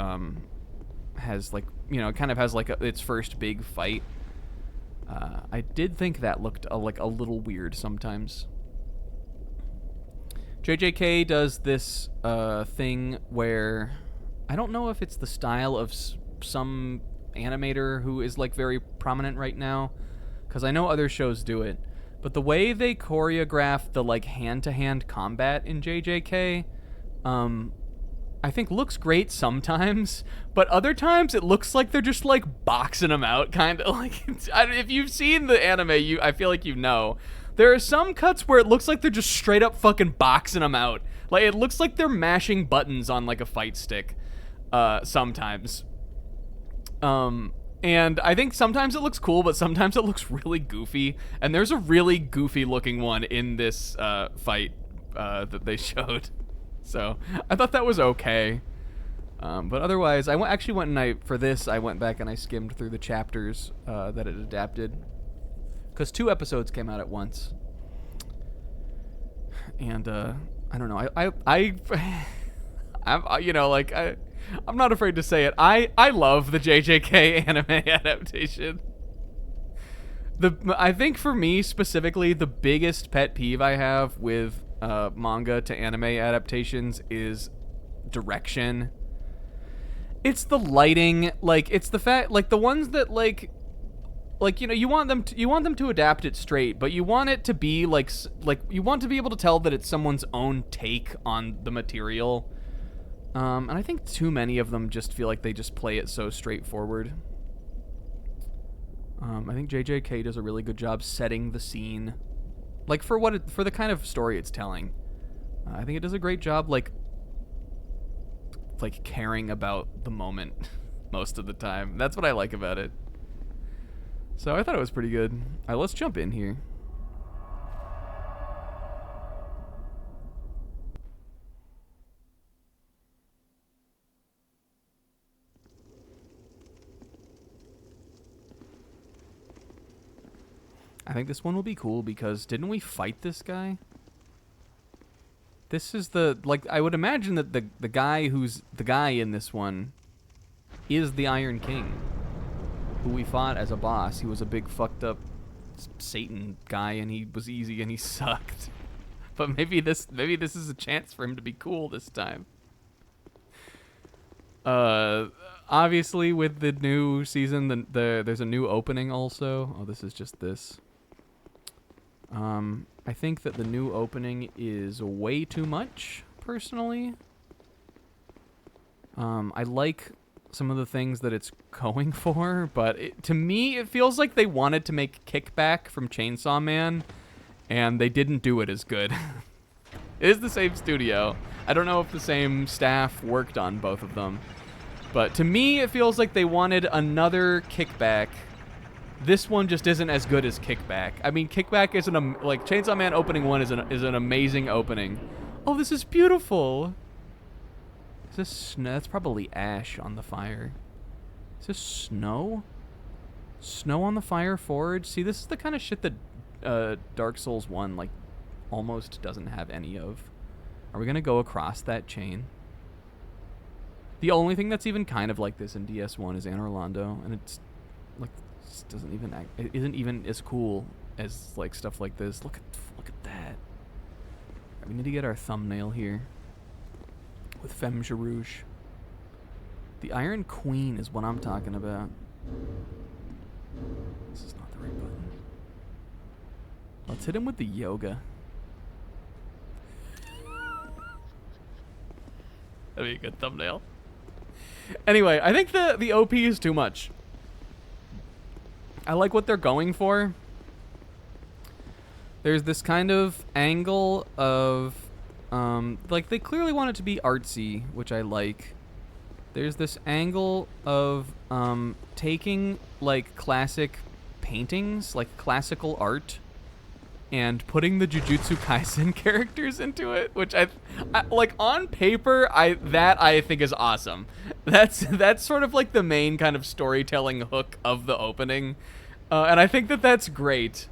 has like, you know, kind of has like its first big fight, I did think that looked like a little weird sometimes. JJK does this thing where I don't know if it's the style of some animator who is like very prominent right now, because I know other shows do it, but the way they choreograph the like hand-to-hand combat in JJK, I think looks great sometimes, but other times it looks like they're just like boxing them out, kind of like. If you've seen the anime, I feel like you know. There are some cuts where it looks like they're just straight up fucking boxing them out. Like, it looks like they're mashing buttons on, like, a fight stick, sometimes. And I think sometimes it looks cool, but sometimes it looks really goofy. And there's a really goofy-looking one in this fight that they showed. So, I thought that was okay. But otherwise, I went back and I skimmed through the chapters that it adapted. Because 2 episodes came out at once. And, I don't know, I'm not afraid to say it. I love the JJK anime adaptation. I think for me, specifically, the biggest pet peeve I have with manga to anime adaptations is direction. It's the lighting, like, it's the fact, like, the ones that, like, you know, you want them to adapt it straight, but you want it to be like you want to be able to tell that it's someone's own take on the material. And I think too many of them just feel like they just play it so straightforward. I think JJK does a really good job setting the scene, like for the kind of story it's telling. I think it does a great job, like caring about the moment most of the time. That's what I like about it. So I thought it was pretty good. All right, let's jump in here. I think this one will be cool because didn't we fight this guy? This is I would imagine that the guy who's the guy in this one is the Iron King, who we fought as a boss. He was a big fucked up Satan guy, and he was easy and he sucked. But maybe this is a chance for him to be cool this time. Obviously with the new season, there's a new opening also. Oh, this is just this. I think that the new opening is way too much, personally. I like some of the things that it's going for, but to me, it feels like they wanted to make Kickback from Chainsaw Man, and they didn't do it as good. It is the same studio. I don't know if the same staff worked on both of them, but to me, it feels like they wanted another Kickback, This one just isn't as good as Kickback. I mean, Kickback is like Chainsaw Man opening 1 is an amazing opening. Oh, this is beautiful. Is this snow? That's probably ash on the fire. Is this snow? Snow on the fire forge? See, this is the kind of shit that Dark Souls 1 like almost doesn't have any of. Are we gonna go across that chain? The only thing that's even kind of like this in DS1 is Anor Londo, and it's like it doesn't even act, it isn't even as cool as like stuff like this. Look at that. We need to get our thumbnail here with Femme Rouge. The Iron Queen is what I'm talking about. This is not the right button. Let's hit him with the yoga. That'd be a good thumbnail. Anyway, I think the OP is too much. I like what they're going for. There's this kind of angle of, like, they clearly want it to be artsy, which I like. There's this angle of taking, like, classic paintings, like classical art, and putting the Jujutsu Kaisen characters into it, which I like on paper, I think is awesome. That's sort of like the main kind of storytelling hook of the opening, and I think that's great.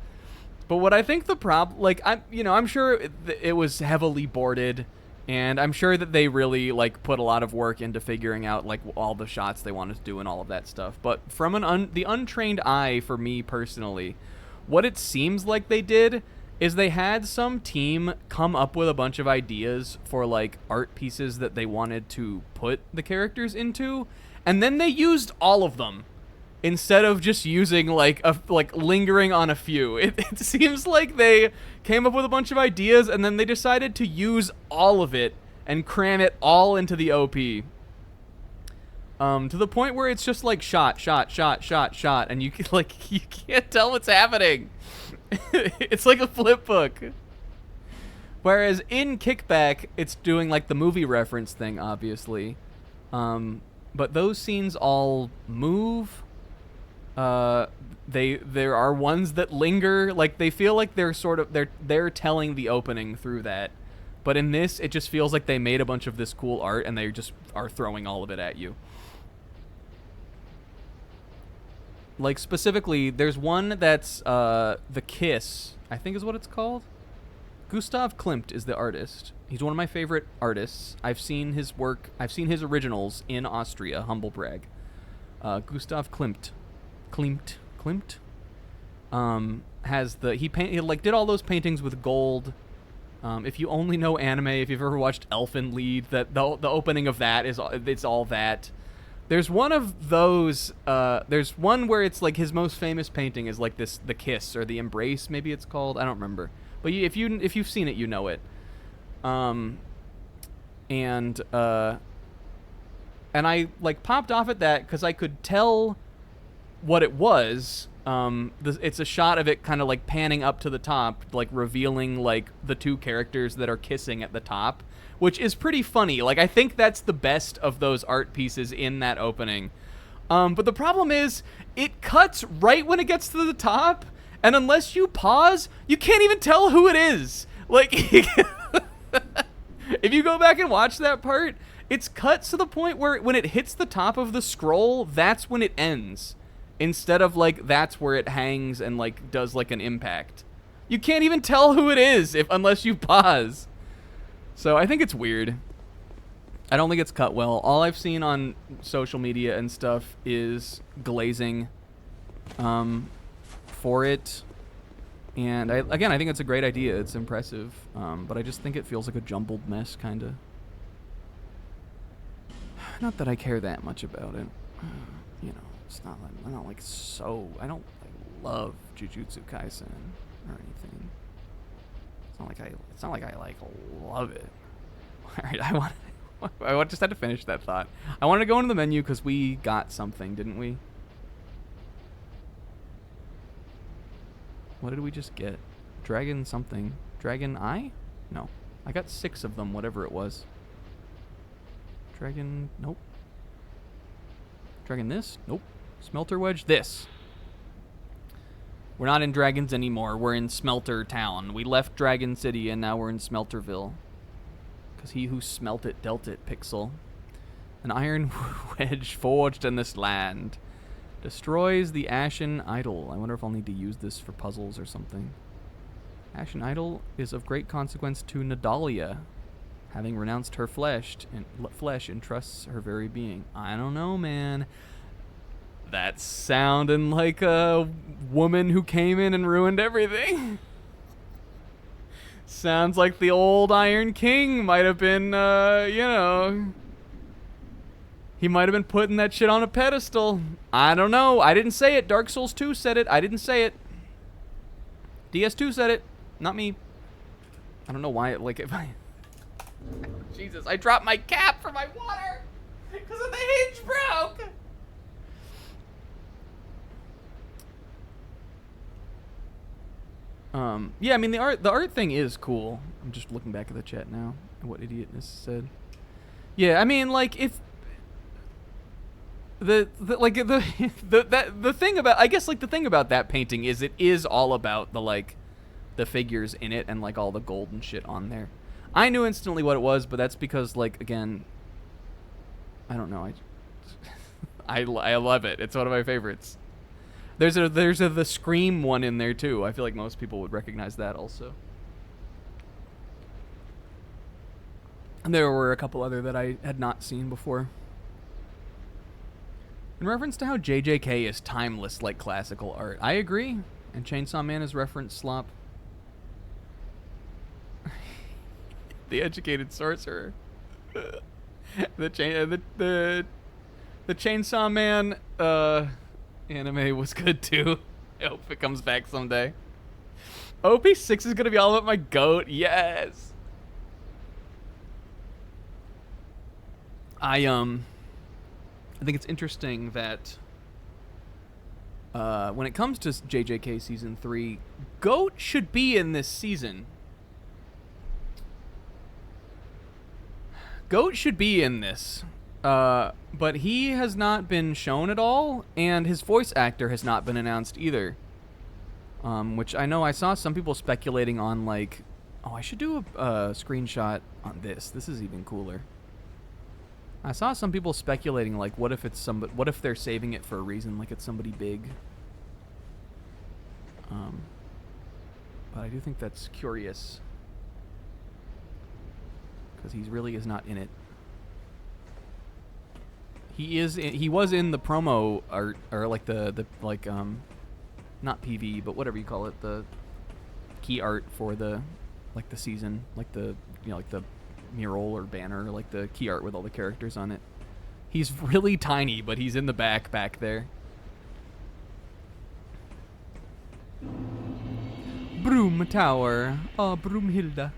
But what I think the problem, like, I'm sure it was heavily boarded, and I'm sure that they really like put a lot of work into figuring out like all the shots they wanted to do and all of that stuff. But from the untrained eye, for me personally, what it seems like they did is they had some team come up with a bunch of ideas for like art pieces that they wanted to put the characters into, and then they used all of them instead of just using like lingering on a few. It seems like they came up with a bunch of ideas and then they decided to use all of it and cram it all into the OP. To the point where it's just like shot, and you can't tell what's happening. It's like a flip book. Whereas in Kickback, it's doing like the movie reference thing, obviously. But those scenes all move. There are ones that linger. Like they feel like they're telling the opening through that. But in this, it just feels like they made a bunch of this cool art and they just are throwing all of it at you. Like, specifically, there's one that's, The Kiss, I think is what it's called. Gustav Klimt is the artist. He's one of my favorite artists. I've seen his work, I've seen his originals in Austria, humble brag. Gustav Klimt. Has he did all those paintings with gold. If you only know anime, if you've ever watched Elfen Lied, that the opening of that it's all that. There's one of those, there's one where it's like his most famous painting is like this, The Kiss or The Embrace, maybe it's called. I don't remember. But if you've seen it, you know it. And I like popped off at that because I could tell what it was. It's a shot of it kind of like panning up to the top, like revealing like the two characters that are kissing at the top, which is pretty funny. Like, I think that's the best of those art pieces in that opening. But the problem is, it cuts right when it gets to the top, and unless you pause, you can't even tell who it is. Like, if you go back and watch that part, it's cut to the point where when it hits the top of the scroll, that's when it ends. Instead of, like, that's where it hangs and, like, does, like, an impact. You can't even tell who it is unless you pause. So I think it's weird. I don't think it's cut well. All I've seen on social media and stuff is glazing for it. And I think it's a great idea. It's impressive. But I just think it feels like a jumbled mess, kind of. Not that I care that much about it. You know, it's not like, I'm not like so... I don't love Jujutsu Kaisen or anything. It's not like I like love it. All right, I just had to finish that thought. I wanted to go into the menu because we got something, didn't we? What did we just get? Dragon something. Dragon Eye? No. I got 6 of them, whatever it was. Dragon... Nope. Dragon this? Nope. Smelter Wedge? This. We're not in Dragons anymore. We're in Smelter Town. We left Dragon City, and now we're in Smelterville. Because he who smelt it dealt it, Pixel. An iron wedge forged in this land. Destroys the Ashen Idol. I wonder if I'll need to use this for puzzles or something. Ashen Idol is of great consequence to Nadalia, having renounced her flesh and trusts her very being. I don't know, man. That's sounding like a woman who came in and ruined everything. Sounds like the old Iron King might have been, you know... He might have been putting that shit on a pedestal. I don't know. I didn't say it. Dark Souls 2 said it. I didn't say it. DS2 said it. Not me. I don't know why it, like, if I... Jesus, I dropped my cap for my water because of the hinge broke. Yeah, I mean, the art thing is cool. I'm just looking back at the chat now and what Idiotness said. Yeah, I mean, like, if... The thing about, I guess, like, the thing about that painting is it is all about the, like, the figures in it and, like, all the gold and shit on there. I knew instantly what it was, but that's because, like, again, I don't know. I love it. It's one of my favorites. There's the Scream one in there too. I feel like most people would recognize that also. And there were a couple other that I had not seen before. In reference to how JJK is timeless like classical art, I agree. And Chainsaw Man is reference slop. The educated sorcerer. The Chainsaw Man anime was good too. I hope it comes back someday. OP6 is gonna be all about my goat. Yes. I think it's interesting that when it comes to JJK Season 3, GOAT should be in this season. GOAT should be in this. But he has not been shown at all, and his voice actor has not been announced either. Which I know I saw some people speculating on, like, oh, I should do a screenshot on this. This is even cooler. I saw some people speculating, like, what if it's somebody, what if they're saving it for a reason, like it's somebody big. But I do think that's curious, because he really is not in it. He was in the promo art, or like the not PV, but whatever you call it, the key art for the, like, the season, like the, you know, like the mural or banner, like the key art with all the characters on it. He's really tiny, but he's in the back there. Broom Tower. Oh, Broomhilda.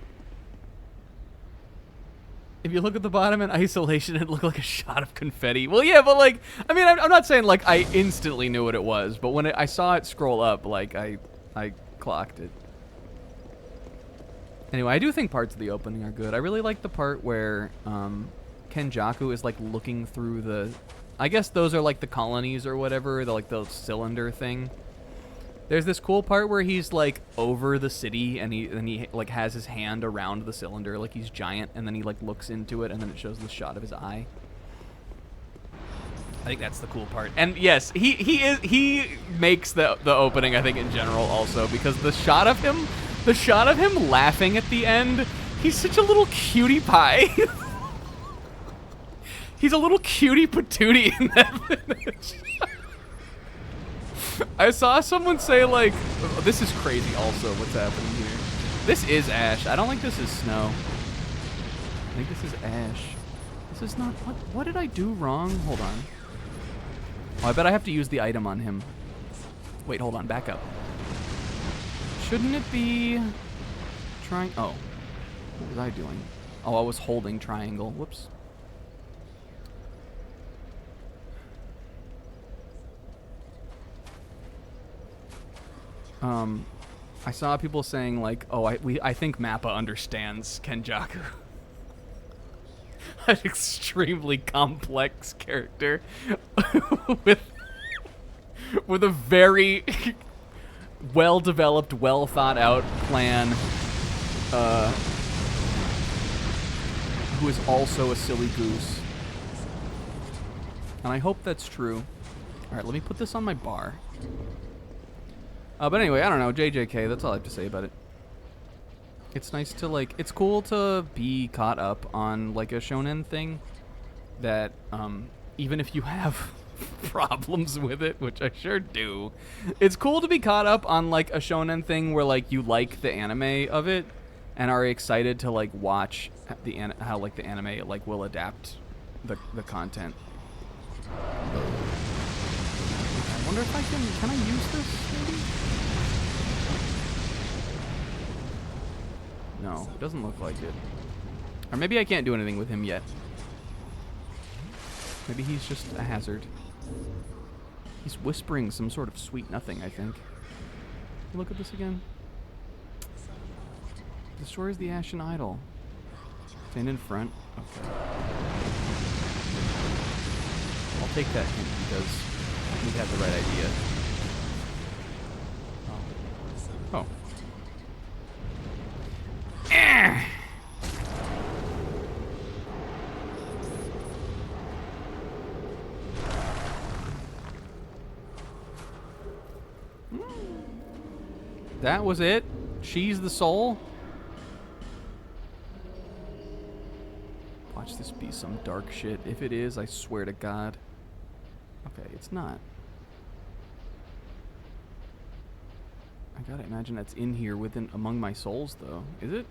If you look at the bottom in isolation, it looked like a shot of confetti. Well, yeah, but, like, I mean, I'm not saying, like, I instantly knew what it was, but when I saw it scroll up, like, I clocked it. Anyway, I do think parts of the opening are good. I really like the part where Kenjaku is, like, looking through the... I guess those are, like, the colonies or whatever, the, like, the cylinder thing. There's this cool part where he's, like, over the city, and he like, has his hand around the cylinder, like he's giant, and then he, like, looks into it, and then it shows the shot of his eye. I think that's the cool part. And yes, he makes the opening, I think, in general also, because the shot of him laughing at the end, he's such a little cutie pie. He's a little cutie patootie in that finish. I saw someone say, like, oh, this is crazy also what's happening here. This is Ash. I don't think this is Snow. I think this is Ash. This is not... What did I do wrong? Hold on. Oh, I bet I have to use the item on him. Wait, hold on. Back up. Shouldn't it be... trying... Oh. What was I doing? Oh, I was holding triangle. Whoops. I saw people saying, like, oh, I think Mappa understands Kenjaku. An extremely complex character with a very well-developed, well-thought-out plan who is also a silly goose. And I hope that's true. All right, let me put this on my bar. But anyway, I don't know, JJK, that's all I have to say about it. It's nice to, like, it's cool to be caught up on, like, a shonen thing that, even if you have problems with it, which I sure do, it's cool to be caught up on, like, a shonen thing where, like, you like the anime of it and are excited to, like, watch how, like, the anime, like, will adapt the content. I wonder if I can I use this, maybe? No, it doesn't look like it. Or maybe I can't do anything with him yet. Maybe he's just a hazard. He's whispering some sort of sweet nothing, I think. Look at this again. Destroys the Ashen Idol. Stand in front. Okay. I'll take that hint because we had the right idea. Oh. That was it? She's the soul? Watch this be some dark shit. If it is, I swear to God. Okay, it's not. I gotta imagine that's in here among my souls, though. Is it?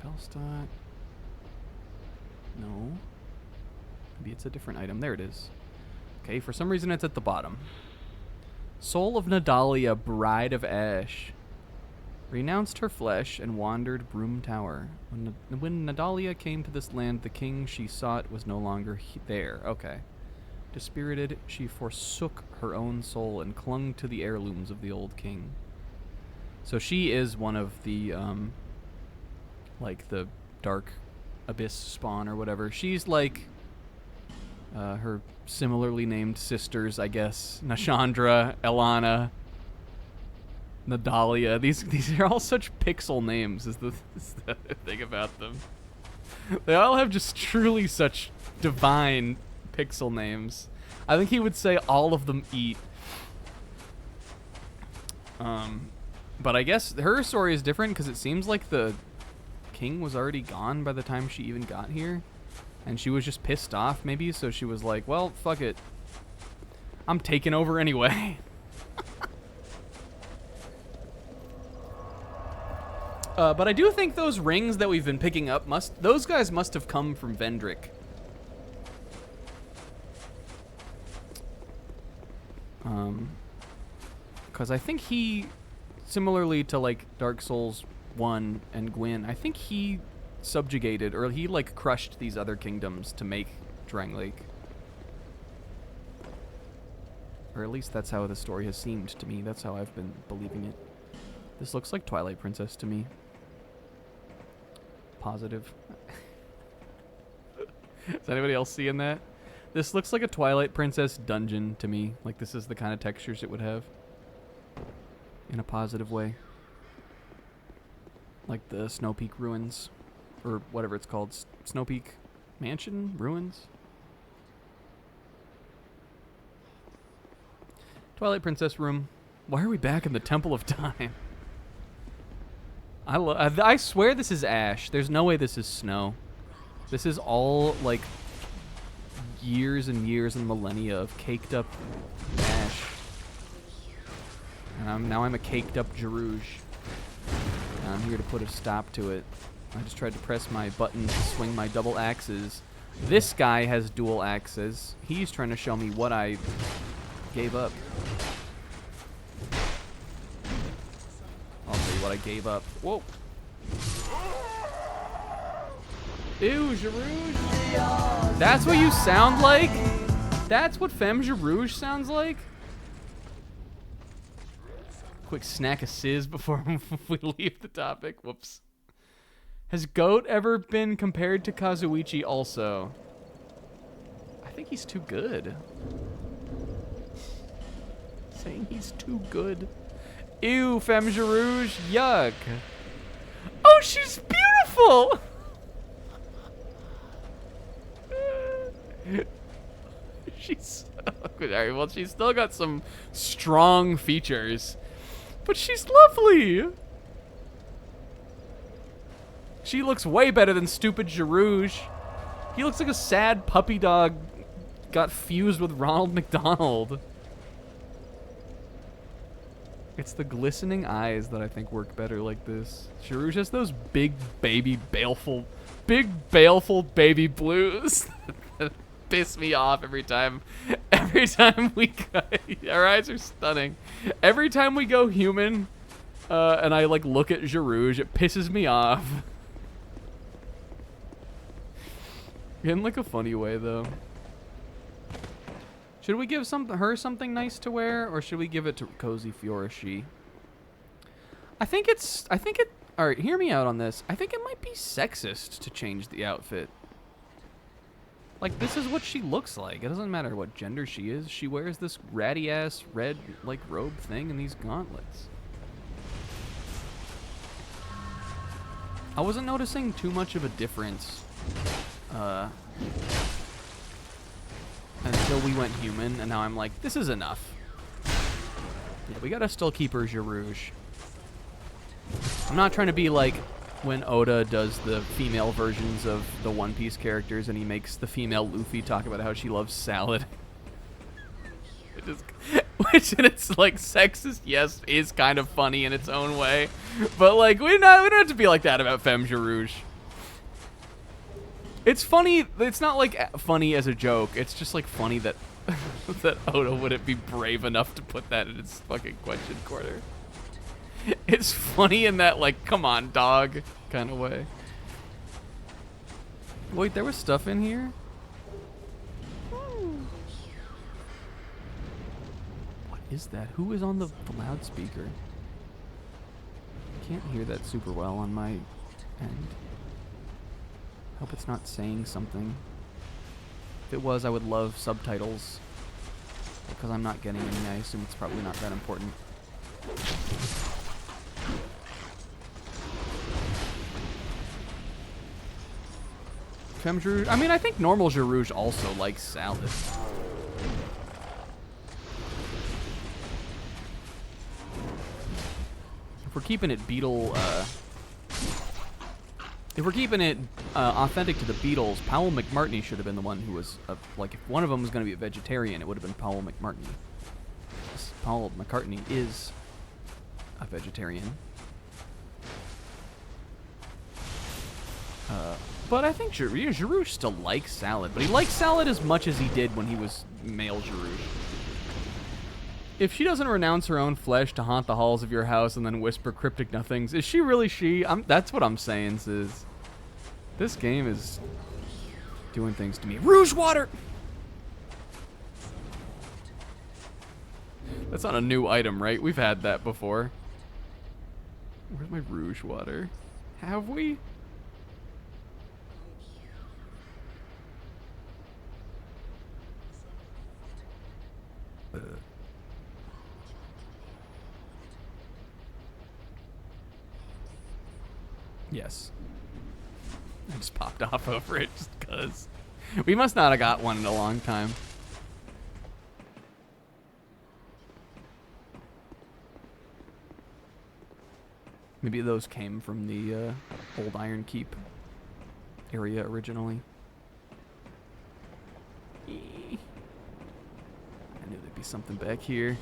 Bellstock. No. Maybe it's a different item. There it is. Okay, for some reason it's at the bottom. Soul of Nadalia, Bride of Ash. Renounced her flesh and wandered Broom Tower. When Nadalia came to this land, the king she sought was no longer there. Okay. Dispirited, she forsook her own soul and clung to the heirlooms of the old king. So she is one of the, like, the Dark Abyss spawn or whatever. She's like her similarly named sisters, I guess. Nashandra, Elana, Nadalia. These are all such pixel names, is the thing about them. They all have just truly such divine pixel names. I think he would say all of them eat. But I guess her story is different because it seems like the king was already gone by the time she even got here. And she was just pissed off, maybe, so she was like, well, fuck it. I'm taking over anyway. But I do think those rings that we've been picking up, those guys must have come from Vendrick. Because I think he, similarly to, like, Dark Souls 1 and Gwyn, I think he subjugated, or he, like, crushed these other kingdoms to make Drang Lake. Or at least that's how the story has seemed to me. That's how I've been believing it. This looks like Twilight Princess to me. Positive. Is anybody else seeing that? This looks like a Twilight Princess dungeon to me. Like, this is the kind of textures it would have. In a positive way. Like the Snow Peak ruins. Or whatever it's called. Snow Peak Mansion? Ruins? Twilight Princess room. Why are we back in the Temple of Time? I swear this is ash. There's no way this is snow. This is all, like, years and years and millennia of caked up ash. And now I'm a caked up Gerouge. And I'm here to put a stop to it. I just tried to press my button to swing my double axes. This guy has dual axes. He's trying to show me what I gave up. I'll tell you what I gave up. Whoa. Ew, Gerouge. That's what you sound like? That's what Femme Gerouge sounds like? Quick snack of sizz before we leave the topic. Whoops. Has Goat ever been compared to Kazuichi also? I think he's too good. saying he's too good. Ew, Femme Rouge, yuck. Oh, she's beautiful! She's alright, well, she's still got some strong features, but she's lovely. She looks way better than stupid Gerouge. He looks like a sad puppy dog got fused with Ronald McDonald. It's the glistening eyes that I think work better like this. Gerouge has those big baleful baby blues that piss me off every time. Every time we go, our eyes are stunning. Every time we go human, and I like look at Gerouge, it pisses me off. In like a funny way though. Should we give her something nice to wear, or should we give it to Cozy Fiorishi? I think it. All right, hear me out on this. I think it might be sexist to change the outfit. Like, this is what she looks like. It doesn't matter what gender she is. She wears this ratty ass red like robe thing and these gauntlets. I wasn't noticing too much of a difference until we went human, and now I'm like, this is enough. Yeah, we gotta still keep her Gerouge. I'm not trying to be like when Oda does the female versions of the One Piece characters and he makes the female Luffy talk about how she loves salad. Which and it's like sexist, yes, is kind of funny in its own way. But like we don't have to be like that about Femme Gerouge. It's funny. It's not like funny as a joke. It's just like funny that that Oda wouldn't be brave enough to put that in its fucking question corner. It's funny in that like, come on, dog, kind of way. Wait, there was stuff in here? What is that? Who is on the loudspeaker? Can't hear that super well on my end. Hope it's not saying something. If it was, I would love subtitles. Because I'm not getting any, I assume it's probably not that important. Femme Gerouge. I mean, I think normal Gerouge also likes salad. If we're keeping it if we're keeping it authentic to the Beatles, Powell McMartney should have been the one who was, like, if one of them was going to be a vegetarian, it would have been Powell McMartney. Paul McCartney is a vegetarian. But I think Gerouge still likes salad, but he likes salad as much as he did when he was male Gerouge. If she doesn't renounce her own flesh to haunt the halls of your house and then whisper cryptic nothings, is she really she? That's what I'm saying, sis. This game is doing things to me. Rouge water! That's not a new item, right? We've had that before. Where's my rouge water? Have we? Yes. I just popped off over it just because. We must not have got one in a long time. Maybe those came from the old Iron Keep area originally. I knew there'd be something back here.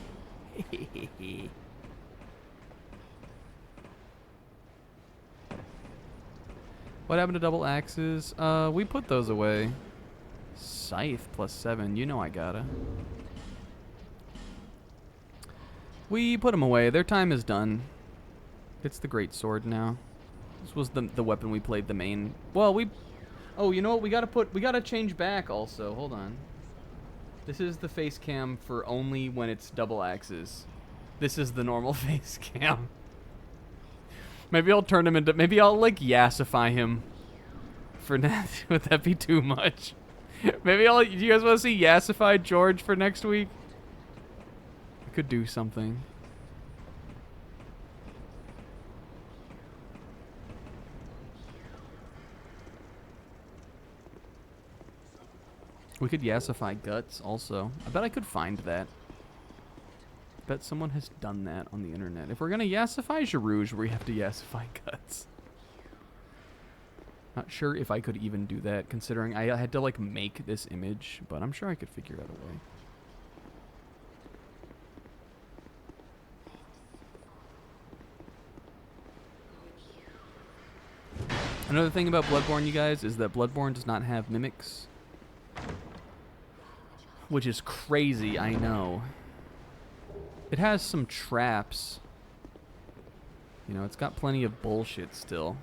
What happened to double axes? We put those away. Scythe +7. You know I gotta. We put them away. Their time is done. It's the great sword now. This was the weapon we played the main. Well, oh, you know what? We gotta change back also. Hold on. This is the face cam for only when it's double axes. This is the normal face cam. Maybe I'll turn him into. Maybe I'll like yassify him. For next, would that be too much? Maybe I'll. Do you guys want to see yassified George for next week? could do something. We could yassify guts also. I bet I could find that. Bet someone has done that on the internet. If we're gonna yassify Gerivers, we have to yassify guts. Not sure if I could even do that, considering I had to like make this image, but I'm sure I could figure out a way. Another thing about Bloodborne, you guys, is that Bloodborne does not have mimics. Which is crazy, I know. It has some traps. You know, it's got plenty of bullshit still.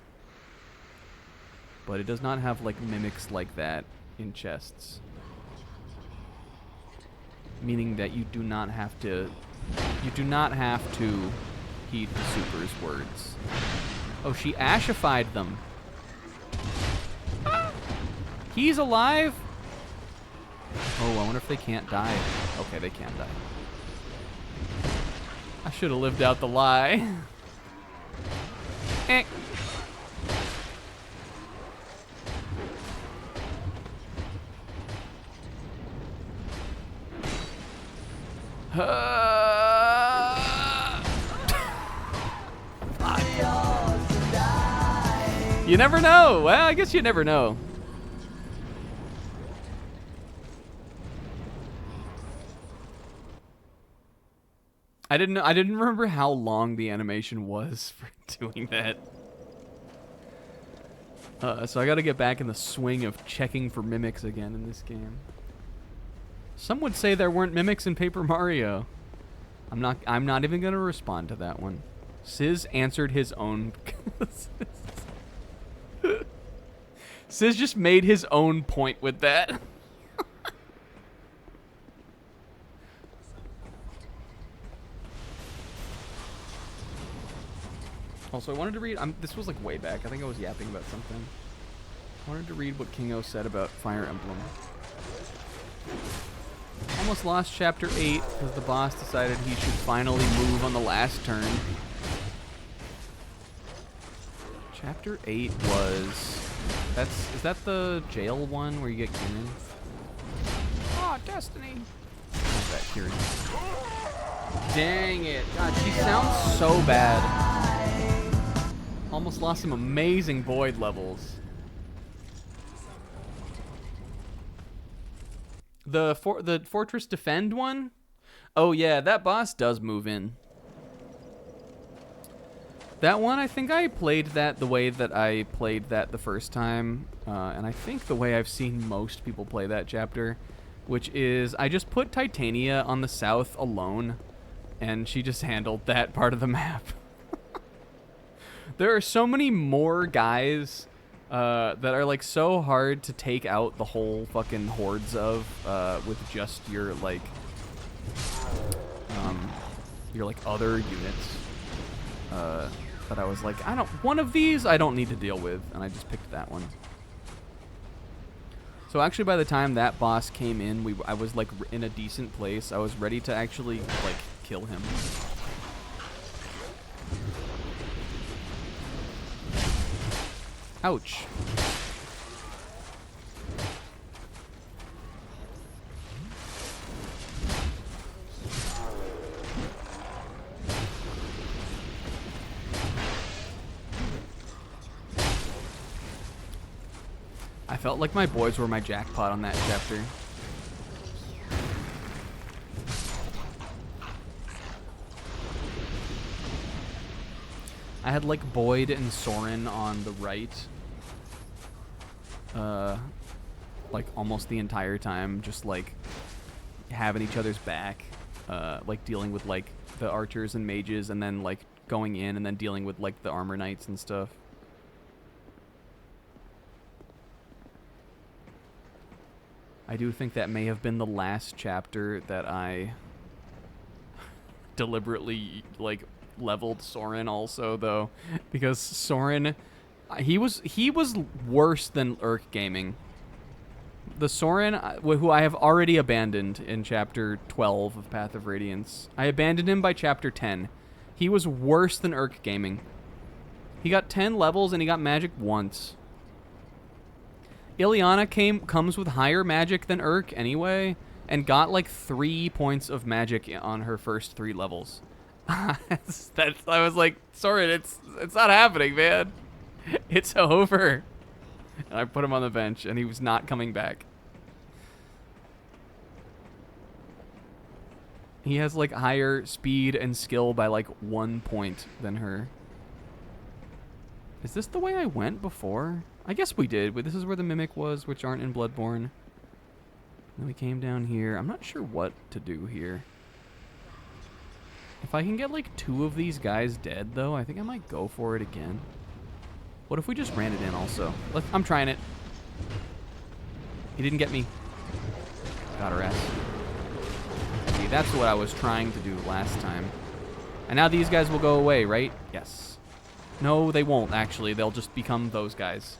But it does not have, like, mimics like that in chests. Meaning that you do not have to... You do not have to heed the Super's words. Oh, she ashified them. He's alive? Oh, I wonder if they can't die. Okay, they can't die. I should have lived out the lie. Eh. You never know. Well, I guess you never know. I didn't remember how long the animation was for doing that. So I got to get back in the swing of checking for mimics again in this game. Some would say there weren't mimics in Paper Mario. I'm not even going to respond to that one. Sizz answered his own. Sizz just made his own point with that. Also, I wanted to read, this was like way back. I think I was yapping about something. I wanted to read what Kingo said about Fire Emblem. Almost lost Chapter 8 because the boss decided he should finally move on the last turn. Chapter 8 was... Is that the jail one where you get Kieran? Oh, Destiny! What's that, Kieran? Dang it. God, she sounds so bad. Almost lost some amazing Void levels. The Fortress Defend one? Oh yeah, that boss does move in. That one, I think I played that the way that I played that the first time. And I think the way I've seen most people play that chapter. Which is, I just put Titania on the south alone. And she just handled that part of the map. There are so many more guys that are like so hard to take out the whole fucking hordes of with just your like other units. But I was like, one of these I don't need to deal with, and I just picked that one. So actually, by the time that boss came in, I was like in a decent place. I was ready to actually like kill him. Ouch. I felt like my boys were my jackpot on that chapter. I had like Boyd and Soren on the right. Like almost the entire time, just like having each other's back, like dealing with like the archers and mages, and then like going in and then dealing with like the armor knights and stuff. I do think that may have been the last chapter that I deliberately like leveled Soren also, though, because Soren, he was worse than Urk Gaming the Soren, who I have already abandoned in Chapter 12 of Path of Radiance. I abandoned him by Chapter 10. He was worse than Urk Gaming. He got 10 levels and he got magic once. Ileana comes with higher magic than Urk anyway, and got like 3 points of magic on her first 3 levels. I was like, Soren, it's not happening, man. It's over. And I put him on the bench, and he was not coming back. He has like higher speed and skill by like 1 point than her. Is this the way I went before? I guess we did. But this is where the Mimic was, which aren't in Bloodborne. Then we came down here. I'm not sure what to do here. If I can get like 2 of these guys dead, though, I think I might go for it again. What if we just ran it in also? I'm trying it. He didn't get me. Got her ass. See, that's what I was trying to do last time. And now these guys will go away, right? Yes. No, they won't, actually. They'll just become those guys.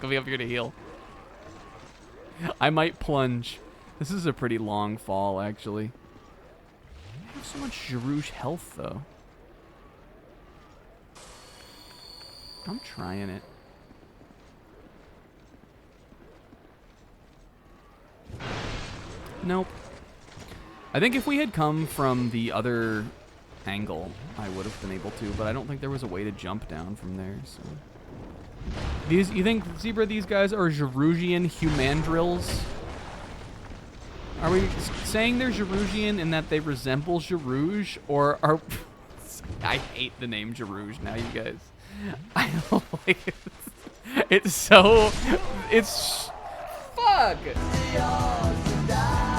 Go be up here to heal. I might plunge. This is a pretty long fall, actually. I have so much Gerouge health, though. I'm trying it. Nope. I think if we had come from the other angle, I would have been able to, but I don't think there was a way to jump down from there, so... You think, Zebra, these guys are Gerougian humandrills? Are we saying they're Gerougian in that they resemble Gerouge, or are... I hate the name Gerouge now, you guys. I don't like it. It's so... It's... Fuck!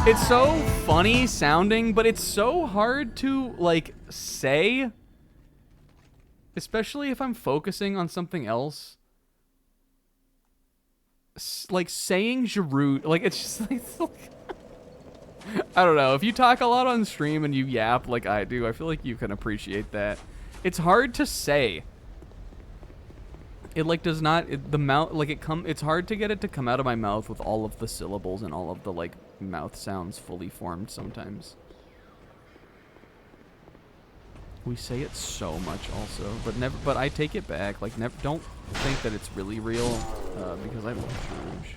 It's so funny sounding, but it's so hard to, like, say. Especially if I'm focusing on something else. Like, saying Gerouge... Like, it's just like... I don't know. If you talk a lot on stream and you yap like I do, I feel like you can appreciate that. It's hard to say. It like does not the mouth like it's hard to get it to come out of my mouth with all of the syllables and all of the like mouth sounds fully formed sometimes. We say it so much also, but I take it back. Like don't think that it's really real because I love Gerouge.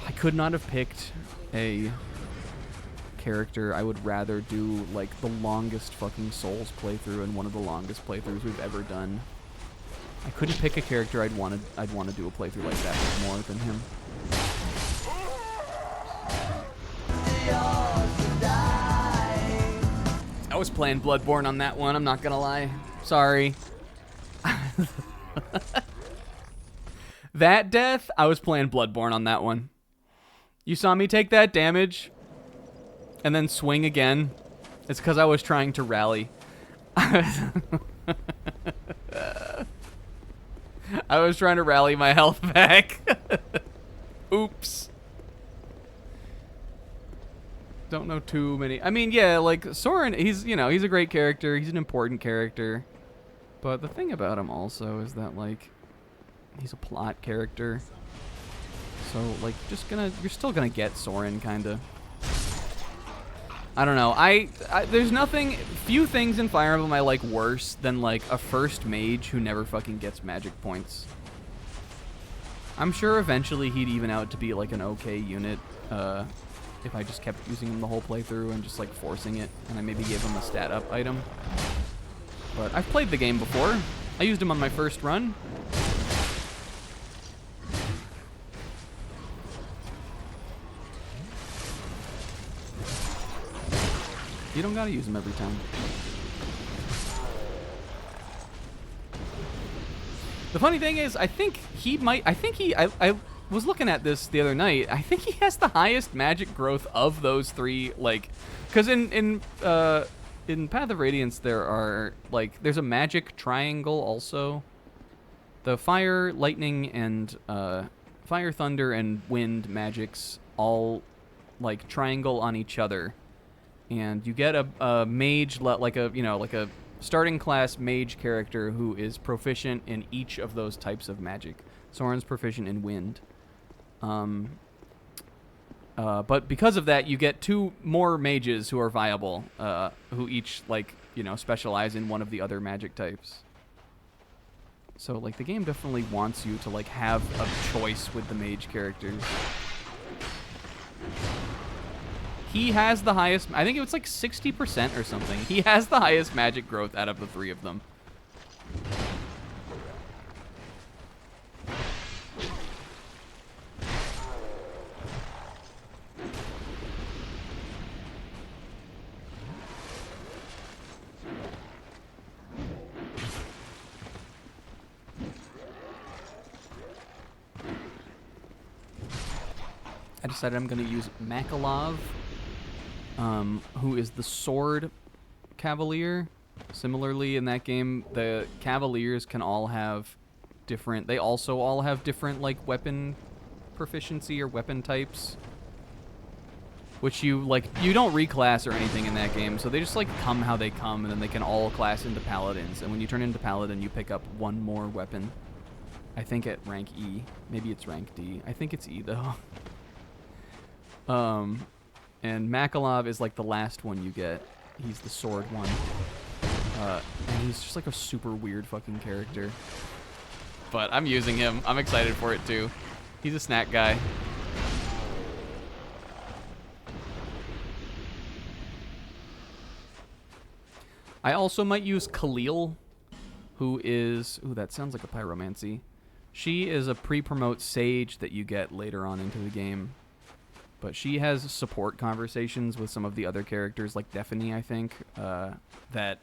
I could not have picked a character. I would rather do like the longest fucking Souls playthrough and one of the longest playthroughs we've ever done. I couldn't pick a character I'd want to do a playthrough like that with more than him. I was playing Bloodborne on that one, I'm not gonna lie. Sorry. That death, I was playing Bloodborne on that one. You saw me take that damage and then swing again. It's because I was trying to rally. I was trying to rally my health back. Oops. Don't know too many. I mean, yeah, like Soren, he's a great character. He's an important character. But the thing about him also is that like he's a plot character. So like you're still gonna get Soren kinda. I don't know. There's few things in Fire Emblem I like worse than like a first mage who never fucking gets magic points. I'm sure eventually he'd even out to be like an okay unit if I just kept using him the whole playthrough and just like forcing it, and I maybe gave him a stat up item. But I've played the game before. I used him on my first run. You don't gotta use them every time. The funny thing is, I was looking at this the other night. I think he has the highest magic growth of those three, like, because in Path of Radiance there's a magic triangle also. The fire, lightning, and fire, thunder, and wind magics all like triangle on each other. and you get a mage, like a starting class mage character who is proficient in each of those types of magic. Soren's proficient in wind. But because of that, you get 2 more mages who are viable, who each, like, specialize in one of the other magic types. So, like, the game definitely wants you to, like, have a choice with the mage characters. He has the highest, I think it was like 60% or something. He has the highest magic growth out of the 3 of them. I decided I'm going to use Makalov, who is the sword cavalier. Similarly, in that game, the cavaliers can all have different... They also all have different, like, weapon proficiency or weapon types. Which you don't reclass or anything in that game, so they just, like, come how they come, and then they can all class into paladins. And when you turn into paladin, you pick up 1 more weapon. I think at rank E. Maybe it's rank D. I think it's E, though. And Makalov is like the last one you get. He's the sword one. And he's just like a super weird fucking character. But I'm using him. I'm excited for it too. He's a snack guy. I also might use Khalil, who is... Ooh, that sounds like a pyromancy. She is a pre-promote sage that you get later on into the game. But she has support conversations with some of the other characters, like Dephany, I think, that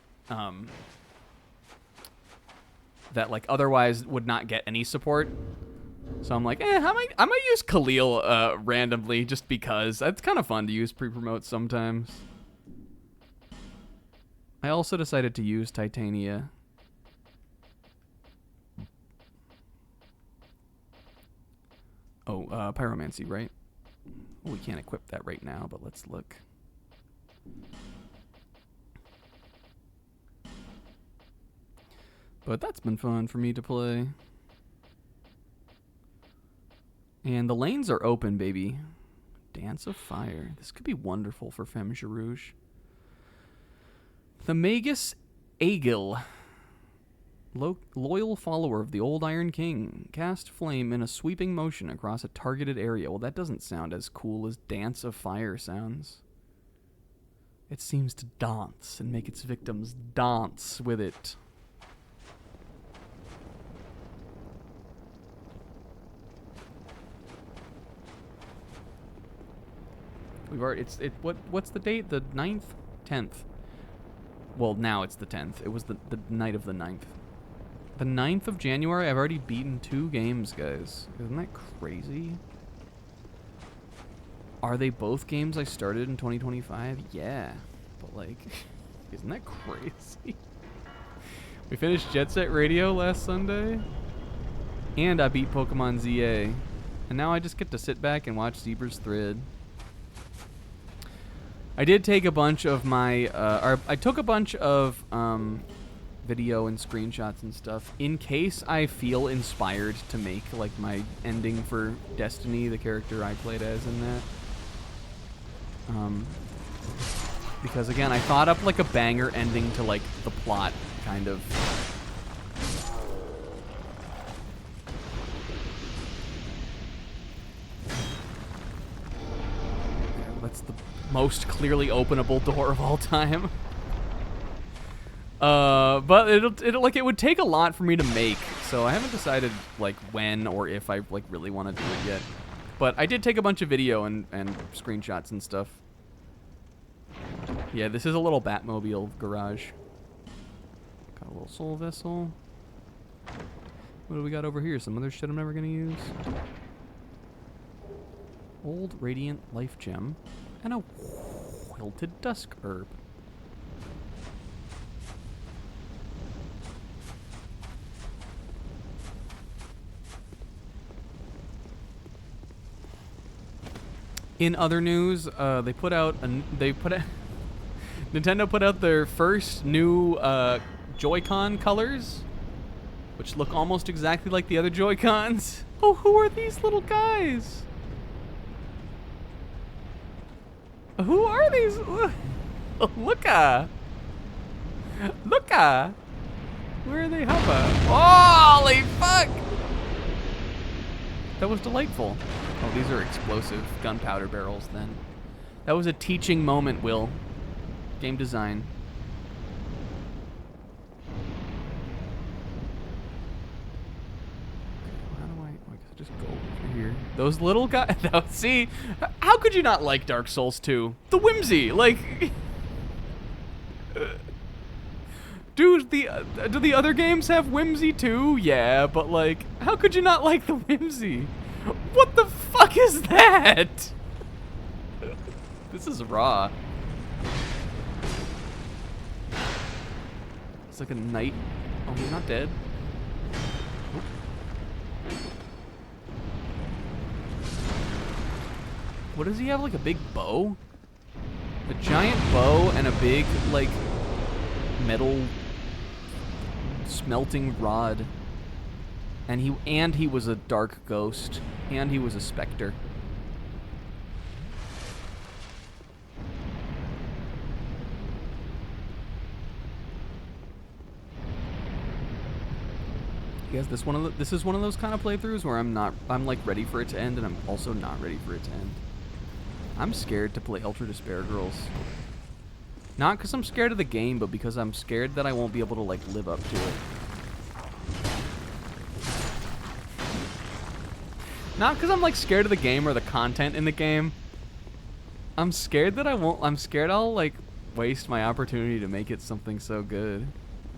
like otherwise would not get any support. So I'm like, I might use Khalil randomly just because it's kind of fun to use pre-promotes sometimes. I also decided to use Titania. Oh, pyromancy, right? Well, we can't equip that right now, but let's look. But that's been fun for me to play. And the lanes are open, baby. Dance of Fire. This could be wonderful for Femme Rouge. The Magus Aegil. Loyal follower of the Old Iron King. Cast flame in a sweeping motion across a targeted area. Well, that doesn't sound as cool as Dance of Fire sounds. It seems to dance and make its victims dance with it. We've already... What's the date? The 9th? 10th. Well, now it's the 10th. It was the night of the 9th. The 9th of January, I've already beaten 2 games, guys. Isn't that crazy? Are they both games I started in 2025? Yeah. But, like, isn't that crazy? We finished Jet Set Radio last Sunday. And I beat Pokemon ZA. And now I just get to sit back and watch Zebra's Thread. I did take a bunch of my... I took a bunch of... video and screenshots and stuff in case I feel inspired to make like my ending for Destiny, the character I played as in that. Because again, I thought up like a banger ending to like the plot kind of. That's the most clearly openable door of all time. But it would take a lot for me to make, so I haven't decided like when or if I like really want to do it yet. But I did take a bunch of video and screenshots and stuff. Yeah, this is a little Batmobile garage. Got a little soul vessel. What do we got over here? Some other shit I'm never gonna use. Old Radiant Life Gem and a Wilted Dusk Herb. In other news, they put out Nintendo put out their first new Joy-Con colors, which look almost exactly like the other Joy-Cons. Oh, who are these little guys? Who are these? Looka! Looka! Where are they hover? Holy fuck! That was delightful. Oh, these are explosive gunpowder barrels then. That was a teaching moment, Will. Game design. How do I guess I just go over here. Those little guys, see? How could you not like Dark Souls 2? The whimsy, like... Dude, do the other games have whimsy too? Yeah, but like, how could you not like the whimsy? What the fuck is that? This is raw. It's like a knight. Oh, he's not dead. What does he have, like a big bow? A giant bow and a big, like, metal smelting rod. And he was a dark ghost. And he was a specter. Yes, this is one of those kind of playthroughs where I'm like ready for it to end, and I'm also not ready for it to end. I'm scared to play Ultra Despair Girls. Not because I'm scared of the game, but because I'm scared that I won't be able to like live up to it. Not because I'm like scared of the game or the content in the game. I'm scared that I'm scared I'll like waste my opportunity to make it something so good.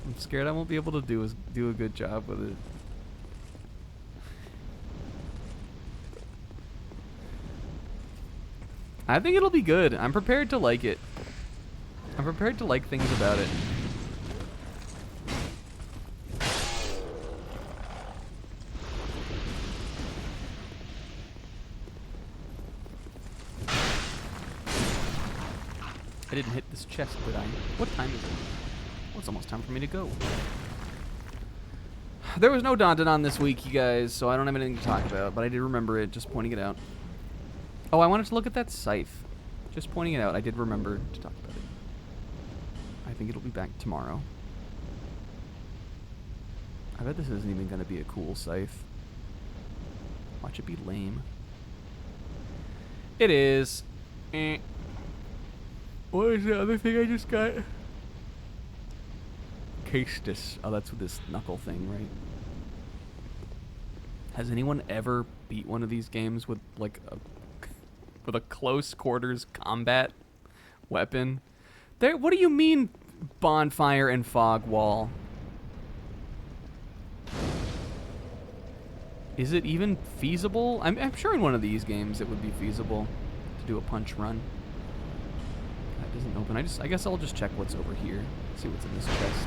I'm scared I won't be able to do a good job with it. I think it'll be good. I'm prepared to like it. I'm prepared to like things about it. I didn't hit this chest, did I? What time is it? Well, it's almost time for me to go. There was no Danton on this week, you guys, so I don't have anything to talk about, but I did remember it, just pointing it out. Oh, I wanted to look at that scythe. Just pointing it out, I did remember to talk about it. I think it'll be back tomorrow. I bet this isn't even going to be a cool scythe. Watch it be lame. It is. Eh. What is the other thing I just got? Castus. Oh, that's with this knuckle thing, right? Has anyone ever beat one of these games with like a close quarters combat weapon? What do you mean bonfire and fog wall? Is it even feasible? I'm sure in one of these games it would be feasible to do a punch run. That doesn't open. I guess I'll just check what's over here. See what's in this chest.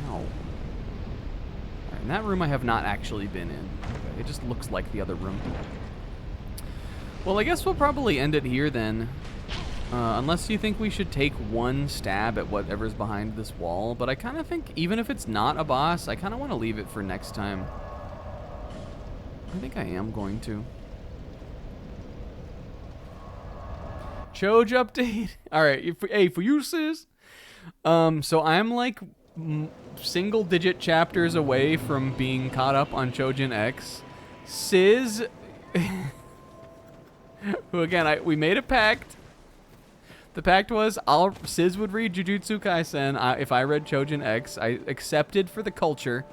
Ow. Alright, in that room I have not actually been in. Okay, it just looks like the other room. Well, I guess we'll probably end it here then. Unless you think we should take one stab at whatever's behind this wall. But I kind of think, even if it's not a boss, I kind of want to leave it for next time. I think I am going to. Choj update. All right, hey, for you, sis. So I'm like single-digit chapters away from being caught up on Chojin X. Sis, who again, we made a pact. The pact was Sis would read Jujutsu Kaisen if I read Chojin X. I accepted for the culture.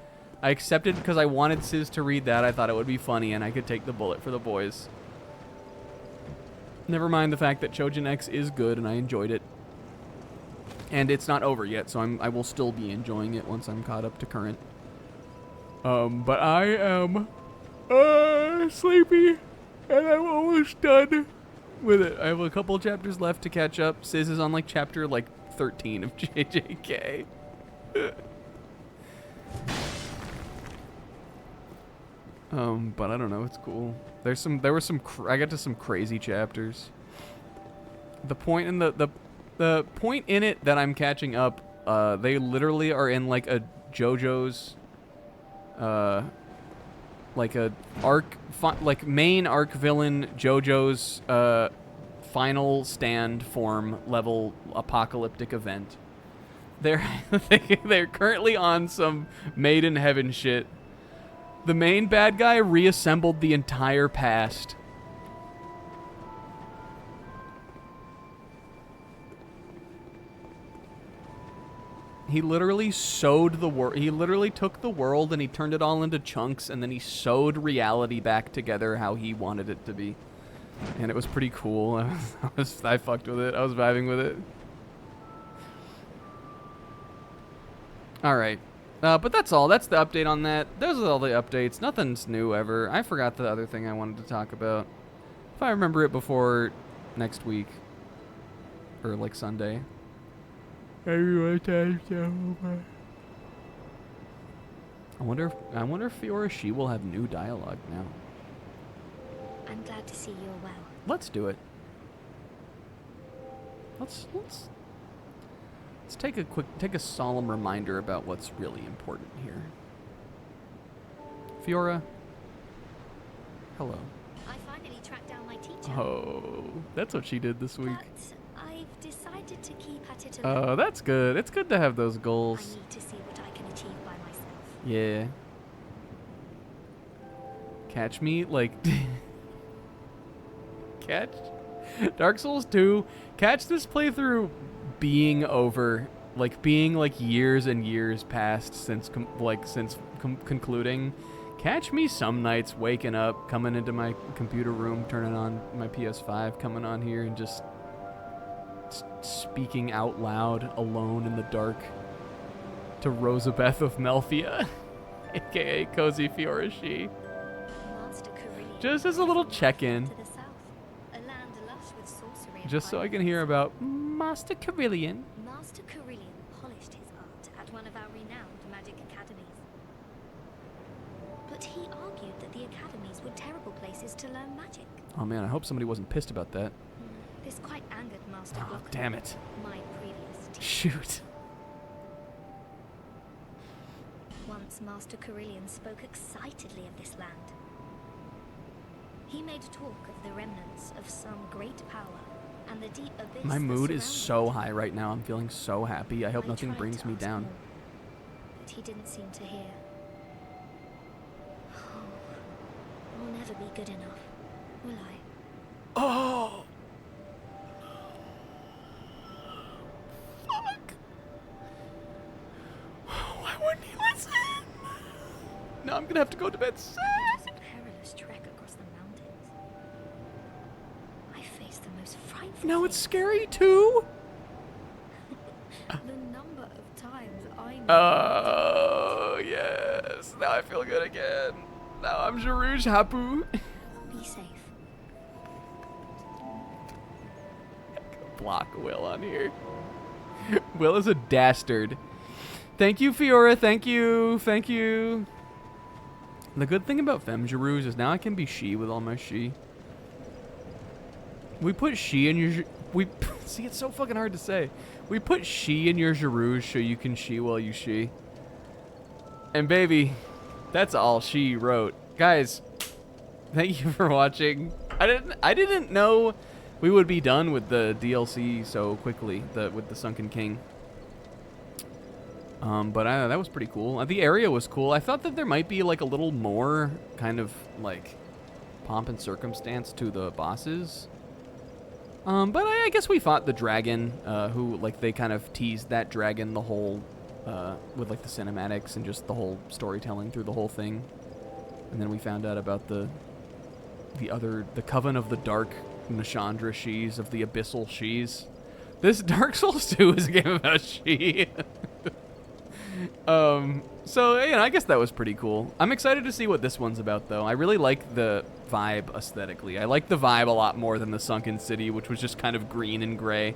I accepted because I wanted Sis to read that. I thought it would be funny and I could take the bullet for the boys. Never mind the fact that Chojin X is good and I enjoyed it. And it's not over yet, so I will still be enjoying it once I'm caught up to current. But I am sleepy and I'm almost done with it. I have a couple chapters left to catch up. Sis is on like chapter like 13 of JJK. But I don't know, it's cool. I got to some crazy chapters. the point in the point in it that I'm catching up, they literally are in like a JoJo's, like a like main arc villain JoJo's final stand form level apocalyptic event. They're currently on some Made in Heaven shit. The main bad guy reassembled the entire past. He literally sewed the world. He literally took the world and he turned it all into chunks, and then he sewed reality back together how he wanted it to be. And it was pretty cool. I fucked with it. I was vibing with it. All right. But that's all. That's the update on that. Those are all the updates. Nothing's new ever. I forgot the other thing I wanted to talk about. If I remember it before next week. Or like Sunday. I wonder if Fiora She will have new dialogue now. I'm glad to see you're well. Let's do it. Let's take a solemn reminder about what's really important here. Fiora. Hello. I finally tracked down my teacher. Oh, that's what she did this week. But I've decided to keep at it Oh, alone. that's good. It's good to have those I goals. need to see what I can achieve by myself. Yeah. Catch me, like... catch... Dark Souls 2, catch this playthrough being over. Like, being, like, years and years past since concluding. Catch me some nights waking up, coming into my computer room, turning on my PS5, coming on here and just speaking out loud, alone in the dark, to Rosabeth of Melfia, aka Cozy Fiora She. Master Carillion Just as a little check-in, to the south, a land lush with sorcery and just so I can violence. hear about Master Carillion. Master Carillion polished his art at one of our renowned magic academies. But he argued that the academies were terrible places to learn magic. Oh man, I hope somebody wasn't pissed about that. This quite angered Master Oh, Blocker, damn it. my previous teacher. Shoot. Once Master Carillion spoke excitedly of this land. He made talk of the remnants of some great power and the deep abyss. My that mood is surrounded so high right now. I'm feeling so happy. I hope I nothing tried brings to me ask down. more, but he didn't seem to hear. I'll never be good enough, will I? Oh! Fuck! Why wouldn't he listen? Now I'm gonna have to go to bed It sad. was a perilous trek across the mountains. I faced the most frightful Now it's things. scary too? The number of times I Oh, yes. Now I feel good again. Now I'm Jarouge Hapu. be safe. Block Will on here. Will is a dastard. Thank you, Fiora. Thank you. Thank you. The good thing about Femme Jarouge is now I can be she with all my she. We put she in your... See, it's so fucking hard to say. We put she in your Jarouge so you can she while you she. And baby, that's all she wrote. Guys, thank you for watching. I didn't know we would be done with the DLC so quickly, with the Sunken King. But that was pretty cool. The area was cool. I thought that there might be like a little more kind of like pomp and circumstance to the bosses. But I guess we fought the dragon, who like they kind of teased that dragon the whole, with like the cinematics and just the whole storytelling through the whole thing. And then we found out about the Coven of the Dark Nashandra Shees, of the Abyssal Shees. This Dark Souls 2 is a game about she. So, you know, I guess that was pretty cool. I'm excited to see what this one's about, though. I really like the vibe aesthetically. I like the vibe a lot more than the Sunken City, which was just kind of green and gray.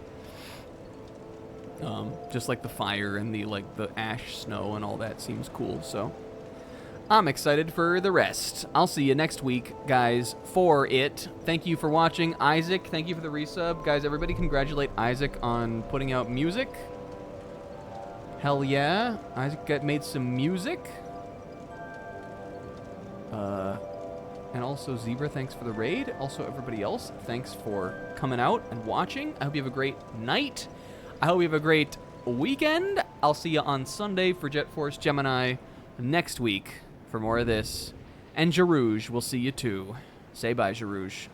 Just like the fire and the ash snow and all that seems cool, so. I'm excited for the rest. I'll see you next week, guys, for it. Thank you for watching. Isaac, thank you for the resub. Guys, everybody congratulate Isaac on putting out music. Hell yeah. Isaac made some music. And also Zebra, thanks for the raid. Also everybody else, thanks for coming out and watching. I hope you have a great night. I hope you have a great weekend. I'll see you on Sunday for Jet Force Gemini. Next week for more of this. And Jarouge, we'll see you too. Say bye, Jarouge.